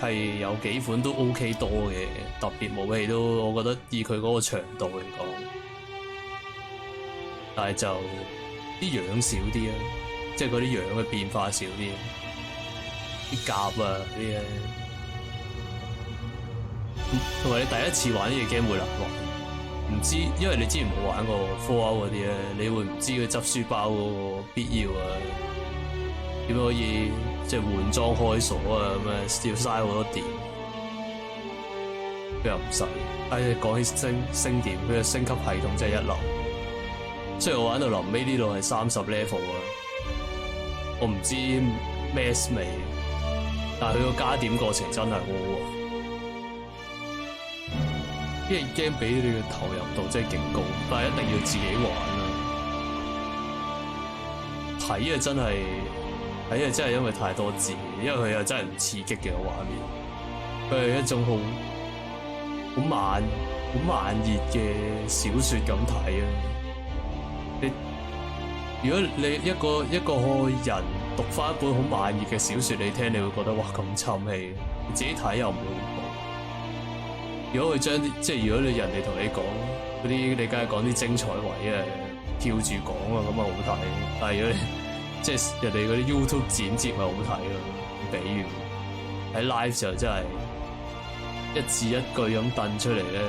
係有幾款都 OK 多嘅，特別武器都我覺得以佢嗰個長度嚟講，但係就啲樣少啲啊，即係嗰啲樣嘅變化少啲，啲甲啊啲嘢，同埋你第一次玩呢隻 game 會難玩，唔知因為你之前冇玩過 Fallout 嗰啲咧，你會唔知佢執書包嗰個必要啊？點可以即係換裝開鎖啊咁啊，要嘥好多電，佢又唔使。講起升電，佢嘅升級系統真係一流。雖然我玩到臨尾呢度係30 level 啊，我唔知 max 未，但係佢個加點過程真係好好玩。因為 game 俾你嘅投入度真係勁高，但係一定要自己玩啊。睇啊真係因為太多字，因為佢又真係唔刺激嘅畫面，佢係一種好慢熱嘅小說咁睇啊！如果你一個人讀翻一本好慢熱嘅小說你聽，你會覺得哇咁沉氣，你自己睇又唔會咁好。如果佢將即係如果你人哋同你講嗰啲，你梗係講啲精彩位啊，跳住講啊，咁啊好睇。但係如果你即係人哋嗰啲 YouTube 剪接咪好睇咯，比喻喺 live 時候真係一字一句咁掟出嚟咧，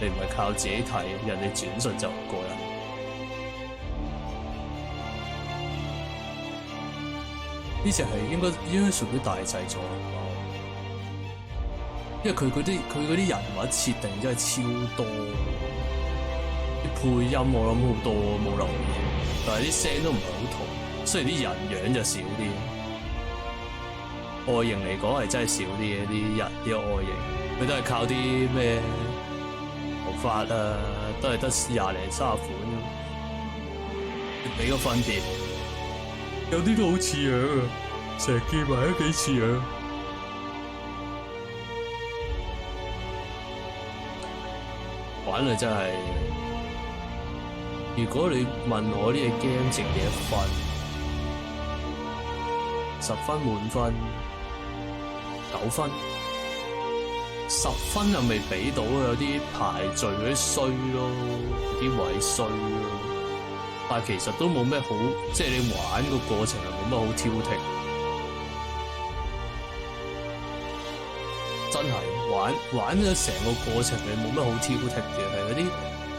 你唔係靠自己睇，人哋轉述就唔過癮。呢隻係應該屬於大製作，因為佢嗰啲人物設定真係超多，啲配音我諗好多冇留意，但係啲聲都唔係好同，雖然啲人樣就少啲，外形嚟講係真係少啲嘅啲人啲外形，佢都係靠啲咩頭髮啊，都係得20零30款，俾個分別。有啲都好似樣啊，成日見埋都幾似樣。玩啊真係，如果你問我呢個 game 值幾多分，10分滿分，9分，10分又未俾到，有啲排序嗰啲衰咯，有啲位衰咯。但係其實都冇咩好，即係你玩個過程係冇乜好挑剔，真係玩咗成個過程你冇乜好挑剔嘅，係嗰啲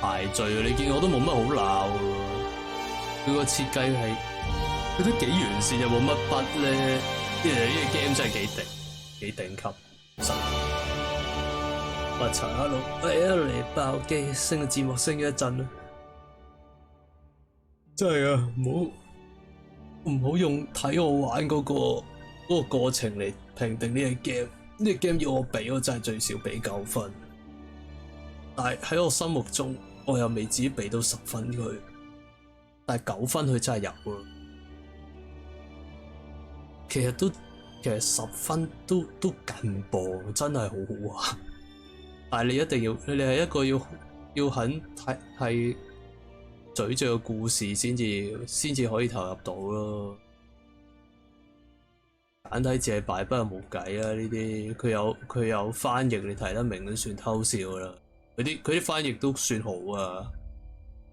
排序你見我都冇乜好鬧喎。佢個設計係佢都幾完善，又冇乜筆咧，呢個 game 真係幾頂級。我查下路，嚟爆機，升個字幕升咗一陣啦。真係啊，唔好用睇我玩嗰個過程嚟評定呢個 game。呢個 game 要我俾，我真係最少俾9分。但係喺我心目中，我又未至於俾到10分佢。但係9分佢真係有咯。其實10分都近磅，真係好好玩。但係你一定要，你係一個要肯係咀嚼個故事先至可以投入到咯。簡體字係敗筆又冇計啊！呢啲佢有翻譯你睇得明都算偷笑啦。佢啲翻譯都算好啊，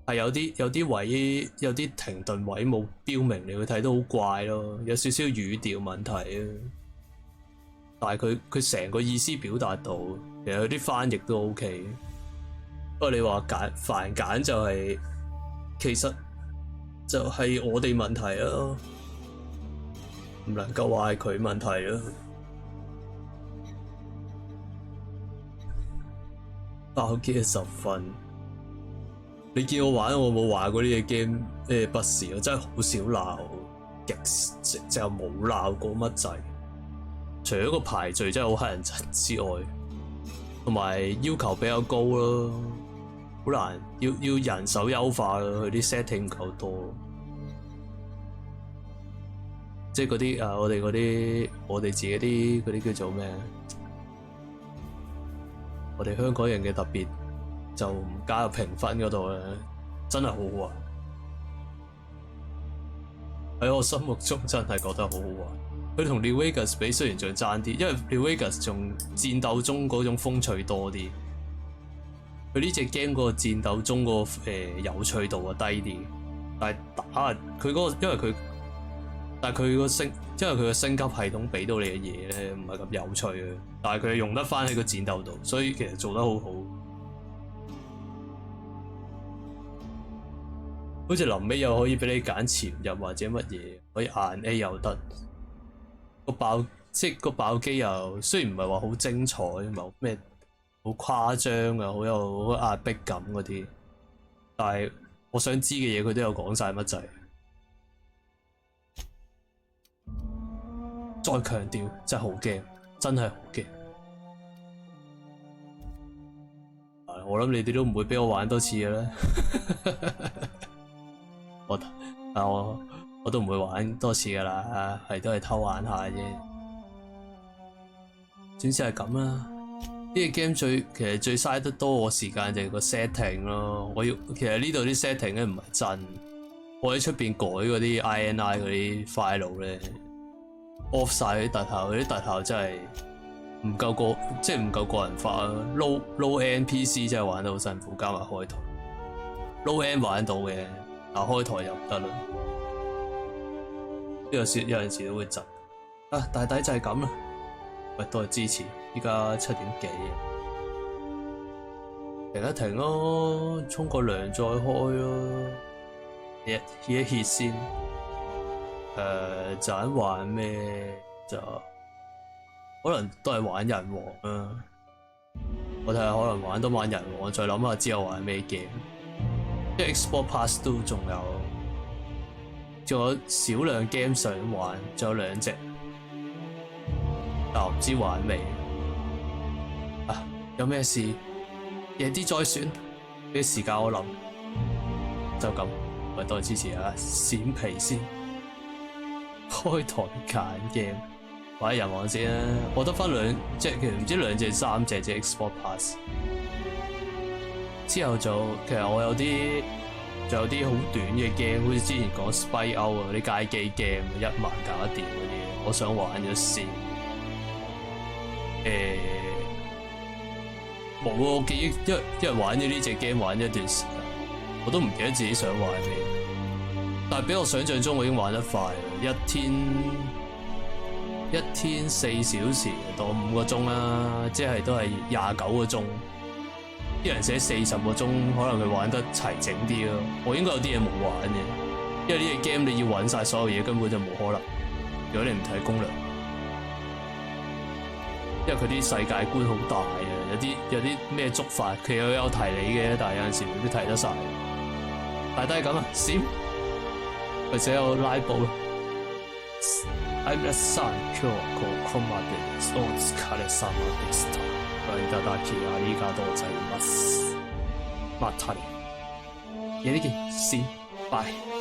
係有啲位有啲停頓位冇標明，你會睇到好怪咯，有少少語調問題啊。但係佢成個意思表達到，其實佢啲翻譯都 OK。不過你話繁簡就係、其實就係我哋問題咯，唔能夠話係佢問題咯。爆機係10分，你見我玩我冇話過呢個 game 不是，我真係好少鬧，就冇鬧過乜滯。除咗個排序真係好乞人憎之外，同埋要求比較高咯，好難要人手優化咯，佢啲 setting 唔夠多。即係嗰啲我哋自己啲嗰啲叫做咩？我哋香港人嘅特別就唔加入評分嗰度咧，真係好好玩。喺我心目中真係覺得好好玩。佢同 New Vegas 比雖然仲爭啲，因為 New Vegas 仲戰鬥中嗰種風趣多啲。佢呢隻 game 嗰個戰鬥中個有趣度啊低啲，但係打佢嗰個因為佢。但係佢個升級系統俾到你嘅嘢咧，唔係咁有趣嘅。但係佢用得翻喺個戰鬥度，所以其實做得好好。好似臨尾又可以俾你揀潛入或者乜嘢，可以硬 A 又得。個爆機又雖然唔係話好精彩，唔係咩好誇張啊，好有壓迫感嗰啲，但係我想知嘅嘢佢都有講晒乜滯。再強調，真係好驚，真係好驚。我諗你哋都唔會俾我玩多次嘅啦。我都唔會玩多次噶啦，係都係偷玩下啫。總之係咁啦。呢個 game 其實最嘥得多我時間就係個 setting 咯。其實呢度啲 setting 咧唔係真，我喺出邊改嗰啲 INI 嗰啲 file 咧。off 晒啲特效，啲特效真係唔夠個人化咯。low end PC 真係玩得好辛苦，加埋開台。low end 玩到嘅，但開台又唔得啦。有陣時都會窒。大抵就係咁啦。喂，多謝支持，依家7點幾，停一停咯，沖個涼再開咯，歇一歇先。陣玩咩就可能都係玩人王啊。我睇下可能玩多玩人王，再諗下之後玩咩 game。因為 Xbox Pass 都仲有少量 game 想玩，仲有2隻，但我唔知玩未。啊，有咩事夜啲再算，俾時間我諗。就咁，喂，多謝支持啊！閃皮先，開台揀 game， 玩人王先啦。我得翻2隻，其實唔知2隻3隻啫 Xbox Pass。之後其實我仲有啲好短嘅 game， 好似之前講 Spy Out 啊，啲街機 game 1萬搞得掂嗰啲，我想玩咗先。冇喎，我記憶因為玩咗呢隻 game 玩咗一段時間，我都唔記得自己想玩咩。但係比我想象中我已經玩得快啦，一天4小時當5個鐘啦，即係都係29個鐘。啲人寫40個鐘，可能佢玩得齊整啲咯。我應該有啲嘢冇玩嘅，因為呢隻 game 你要揾晒所有嘢根本就冇可能。如果你唔睇攻略，因為佢啲世界觀好大啊，有啲咩觸發，佢又有提你嘅，但係有陣時未必提得晒。但係都係咁啊，閃或者有拉布啦。I'm the sun, Kyoko Komade, so Tsukare-sama deshita。いただきありがとうございます。またね。やりき、しん、バイ。